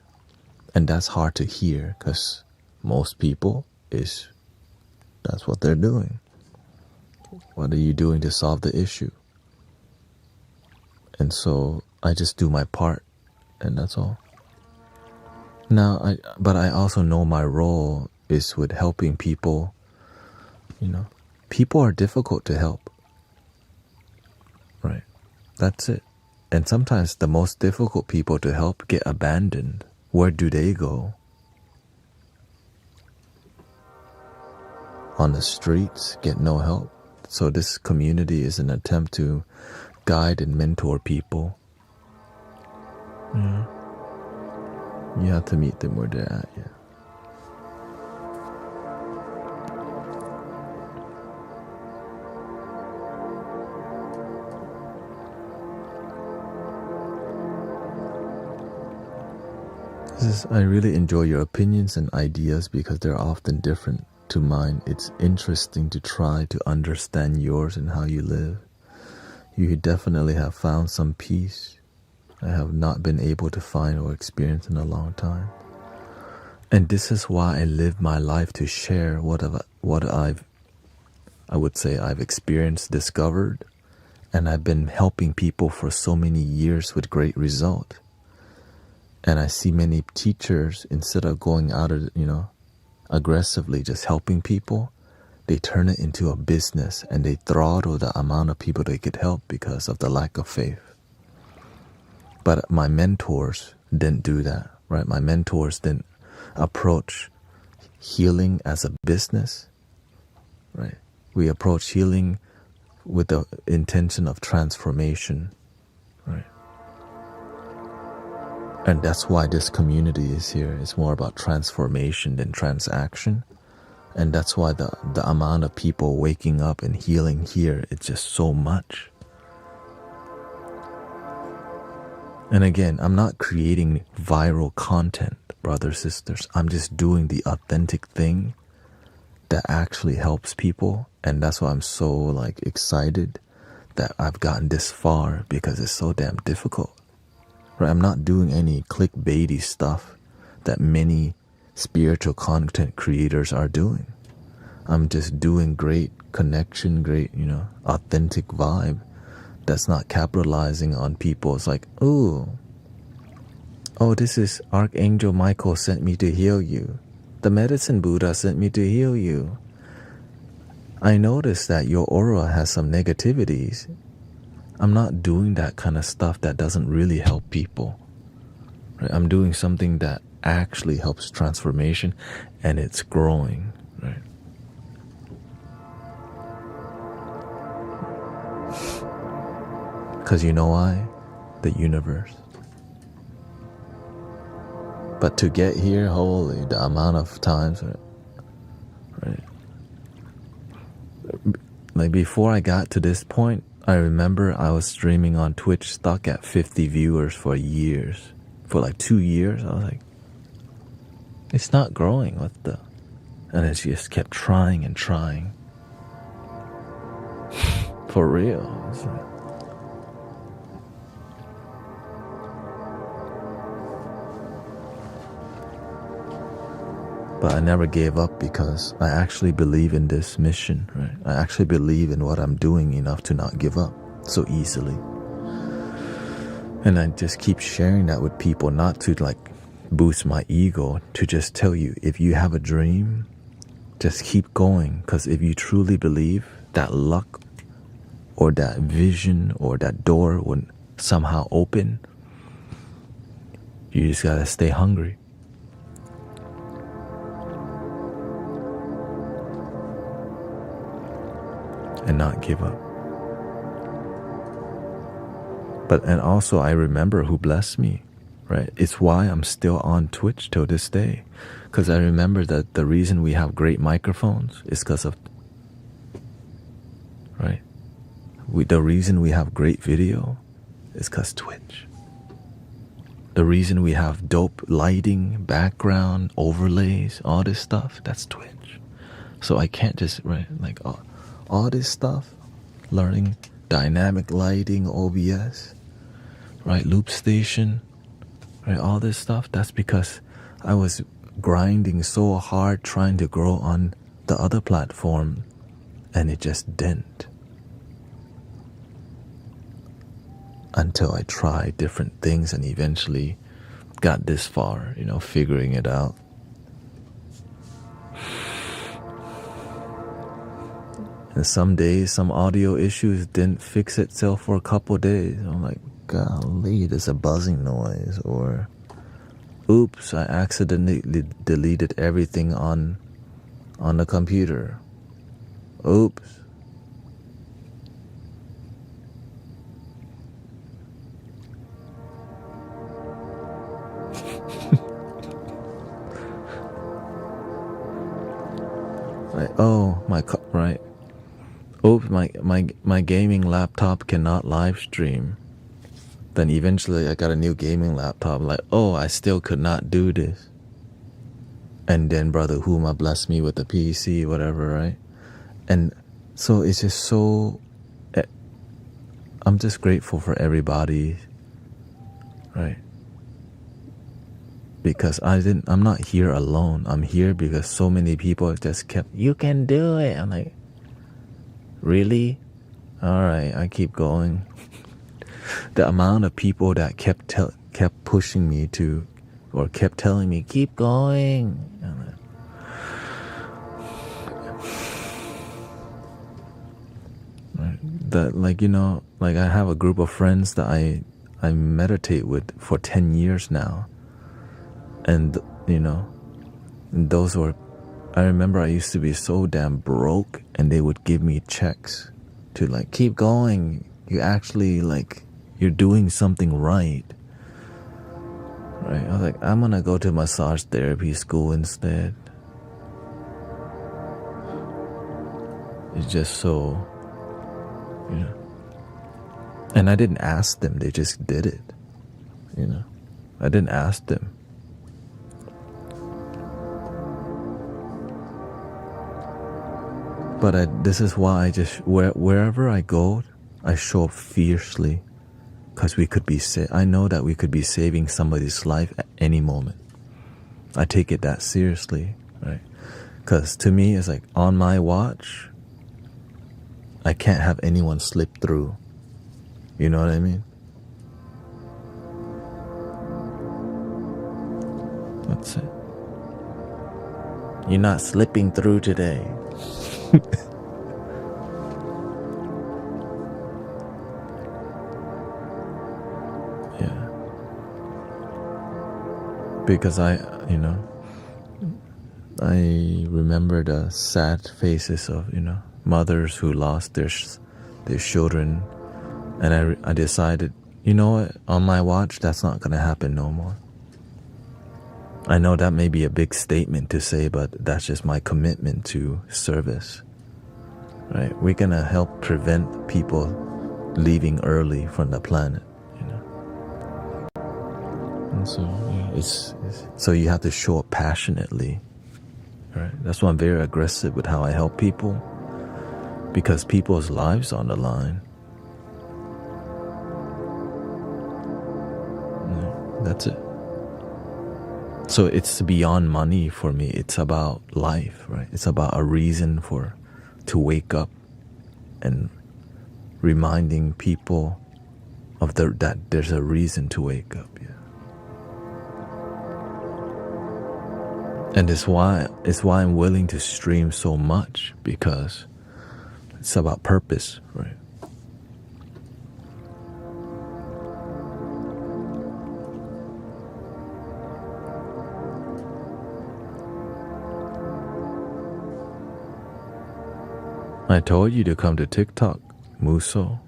And that's hard to hear because most people that's what they're doing. What are you doing to solve the issue? And so I just do my part, and that's all. Now, but I also know my role is with helping people. People are difficult to help, right? That's it. And sometimes the most difficult people to help get abandoned. Where do they go? On the streets, get no help. So this community is an attempt to guide and mentor people. Yeah. You have to meet them where they're at, yeah. I really enjoy your opinions and ideas because they're often different to mine. It's interesting to try to understand yours and how you live. You definitely have found some peace I have not been able to find or experience in a long time. And this is why I live my life, to share what I've experienced, discovered, and I've been helping people for so many years with great result. And I see many teachers, instead of going out of, aggressively just helping people, they turn it into a business and they throttle the amount of people they could help because of the lack of faith. But my mentors didn't do that, right? My mentors didn't approach healing as a business, right? We approach healing with the intention of transformation, right? And that's why this community is here. It's more about transformation than transaction. And that's why the amount of people waking up and healing here, it's just so much. And again, I'm not creating viral content, brothers, sisters. I'm just doing the authentic thing that actually helps people. And that's why I'm so excited that I've gotten this far, because it's so damn difficult. Right? I'm not doing any clickbaity stuff that many spiritual content creators are doing. I'm just doing great connection, great, authentic vibe that's not capitalizing on people. It's like, oh, this is Archangel Michael sent me to heal you. The medicine Buddha sent me to heal you. I noticed that your aura has some negativities. I'm not doing that kind of stuff that doesn't really help people. Right? I'm doing something that actually helps transformation, and it's growing, right? Because you know why? The universe. But to get here, holy, the amount of times, right? Before I got to this point, I remember I was streaming on Twitch, stuck at 50 viewers for years. For 2 years, I was like, it's not growing, what the? And it just kept trying and trying. For real. It's like, but I never gave up because I actually believe in this mission, right? I actually believe in what I'm doing enough to not give up so easily. And I just keep sharing that with people, not to boost my ego, to just tell you, if you have a dream, just keep going. Because if you truly believe that luck or that vision or that door would somehow open, you just gotta stay hungry. And not give up. And also I remember who blessed me, right? It's why I'm still on Twitch till this day, because I remember that the reason we have great microphones is because of, right? The reason we have great video is because Twitch. The reason we have dope lighting, background, overlays, all this stuff, that's Twitch. So I can't just, right, like all this stuff, learning dynamic lighting, OBS, right, loop station, right, all this stuff, that's because I was grinding so hard trying to grow on the other platform, and it just didn't. Until I tried different things and eventually got this far, you know, figuring it out. And some days, some audio issues didn't fix itself for a couple days. I'm like, golly, there's a buzzing noise. Or, oops, I accidentally deleted everything on the computer. Oops. Like, oh, right. Oops, my gaming laptop cannot live stream. Then eventually I got a new gaming laptop. Like, oh, I still could not do this. And then Brother Huma blessed me with a PC, whatever, right? And so it's just so, I'm just grateful for everybody, right? Because I'm not here alone. I'm here because so many people just kept, you can do it. I'm like, really? All right, I keep going. The amount of people that kept pushing me to, or kept telling me, keep going. That, like, you know, like I have a group of friends that I meditate with for 10 years now. And, you know, those were, I remember I used to be so damn broke, and they would give me checks to like, keep going. You actually, like, you're doing something right. Right? I was like, I'm gonna go to massage therapy school instead. It's just so, you know. And I didn't ask them, they just did it. You know, I didn't ask them. But this is why I just, wherever I go, I show up fiercely, because we could be, I know that we could be saving somebody's life at any moment. I take it that seriously, right? Because to me, it's like, on my watch, I can't have anyone slip through. You know what I mean? That's it. You're not slipping through today. Yeah. Because I remember the sad faces of, you know, mothers who lost their children, and I decided, you know what, on my watch, that's not gonna happen no more. I know that may be a big statement to say, but that's just my commitment to service, right? We're gonna help prevent people leaving early from the planet, you know. And so, yeah, so you have to show up passionately, right? That's why I'm very aggressive with how I help people, because people's lives are on the line. Yeah, that's it. So it's beyond money for me. It's about life, right? It's about a reason to wake up, and reminding people of that there's a reason to wake up. Yeah. And it's why I'm willing to stream so much, because it's about purpose, right? I told you to come to TikTok, Muso.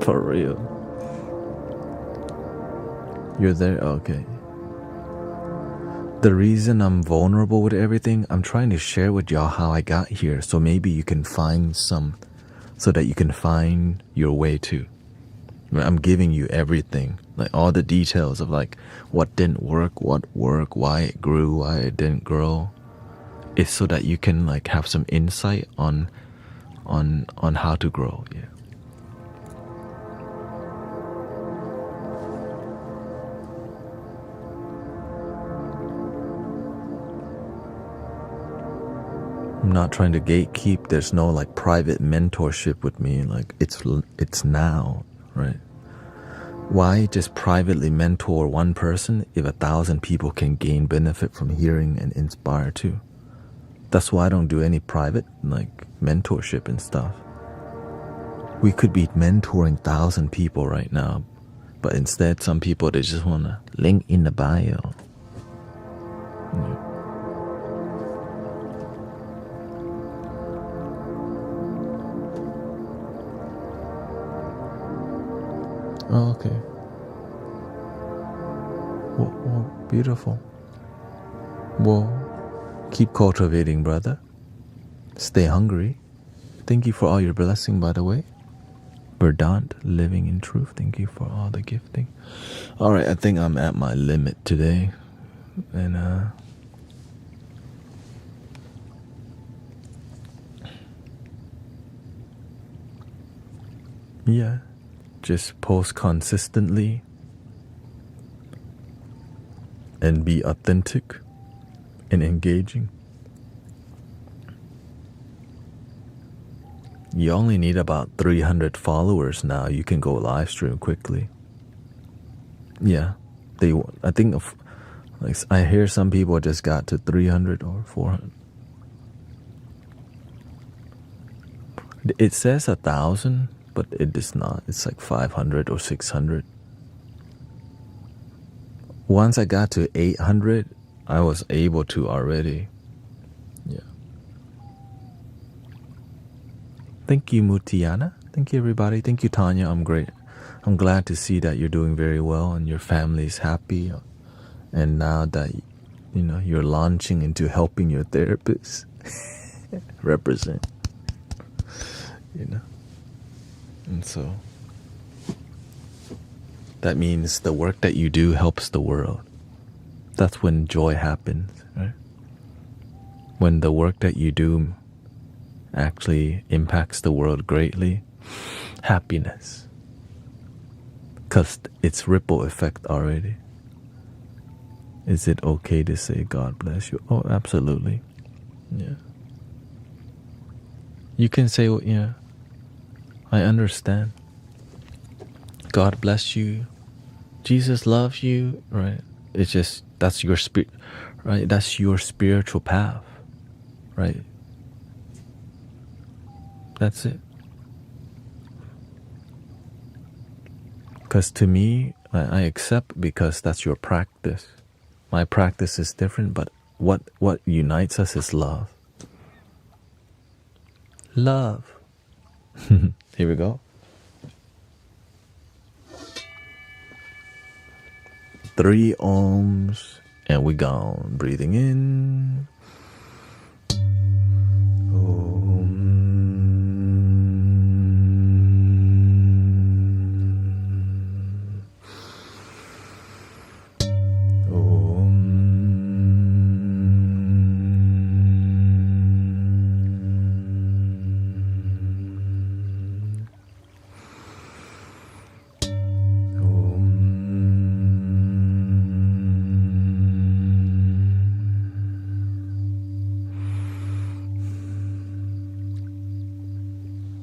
For real. You're there? Okay. The reason I'm vulnerable with everything, I'm trying to share with y'all how I got here. So maybe you can find some, so that you can find your way too. I'm giving you everything, like all the details of like what didn't work, what worked, why it grew, why it didn't grow. It's so that you can like have some insight on how to grow. Yeah. I'm not trying to gatekeep. There's no like private mentorship with me. Like it's now, right? Why just privately mentor one person if 1,000 people can gain benefit from hearing and inspire too? That's why I don't do any private like mentorship and stuff. We could be mentoring 1,000 people right now, but instead some people, they just want to link in the bio. Yeah. Oh, okay. Well, beautiful. Well, keep cultivating, brother. Stay hungry. Thank you for all your blessing, by the way. Verdant, living in truth. Thank you for all the gifting. All right, I think I'm at my limit today. And, yeah, just post consistently and be authentic and engaging. You only need about 300 followers now. You can go live stream quickly. Yeah, I think like I hear some people just got to 300 or 400. It says 1,000, but it is not. It's like 500 or 600. Once I got to 800, I was able to already. Yeah. Thank you, Mutiana. Thank you, everybody. Thank you, Tanya. I'm great. I'm glad to see that you're doing very well and your family is happy. And now that you're launching into helping your therapist represent. And so that means the work that you do helps the world. That's when joy happens, right? When the work that you do actually impacts the world greatly, happiness. Because it's ripple effect already. Is it okay to say God bless you? Oh, absolutely. Yeah. You can say, well, yeah, I understand. God bless you. Jesus loves you, right? It's just, that's your spirit, right? That's your spiritual path, right? That's it. Because to me, I accept because that's your practice. My practice is different, but what unites us is love. Love. Here we go. 3 ohms, and we gone. Breathing in.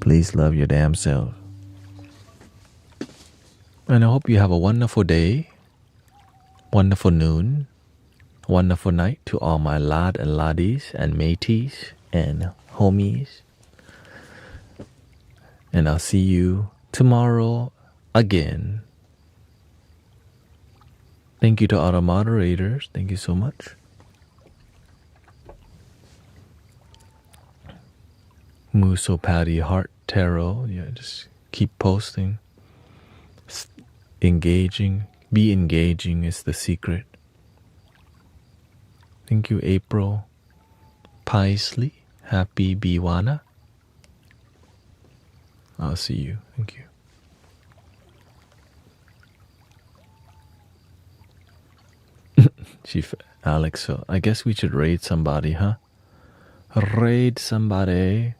Please love your damn self. And I hope you have a wonderful day, wonderful noon, wonderful night to all my lad and laddies and mateys and homies. And I'll see you tomorrow again. Thank you to all the moderators. Thank you so much. Muso Patty Heart Tarot. Yeah, just keep posting. Engaging, be engaging is the secret. Thank you, April Paisley. Happy Biwana. I'll see you. Thank you. Alex, so I guess we should raid somebody, huh? Raid somebody.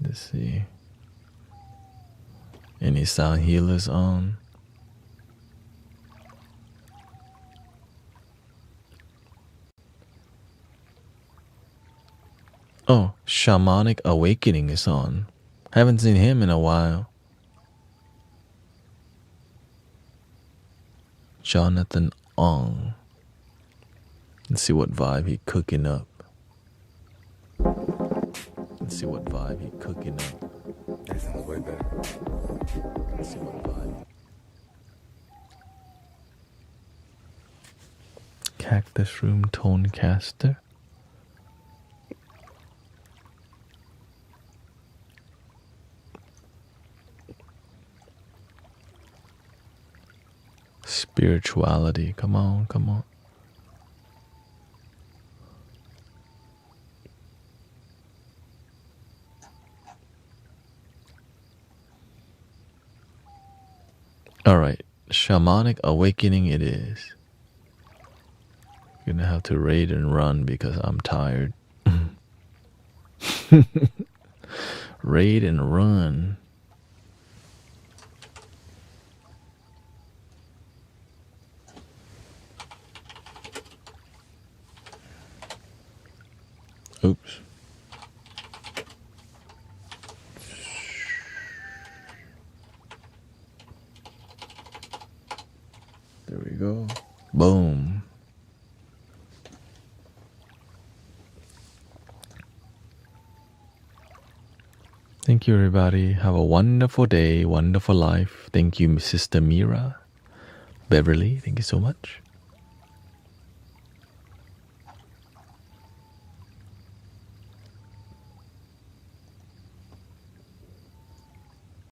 Let's see. Any sound healers on? Oh, Shamanic Awakening is on. Haven't seen him in a while. Jonathan Ong. Let's see what vibe he cooking up. Let's see what vibe he cooking up. That sounds way better. Let's see what vibe. Cactus Room Tonecaster. Spirituality. Come on, come on. All right, Shamanic Awakening it is. Gonna have to raid and run because I'm tired. Raid and run. Oops. There we go. Boom. Thank you, everybody. Have a wonderful day, wonderful life. Thank you, Sister Mira. Beverly, thank you so much.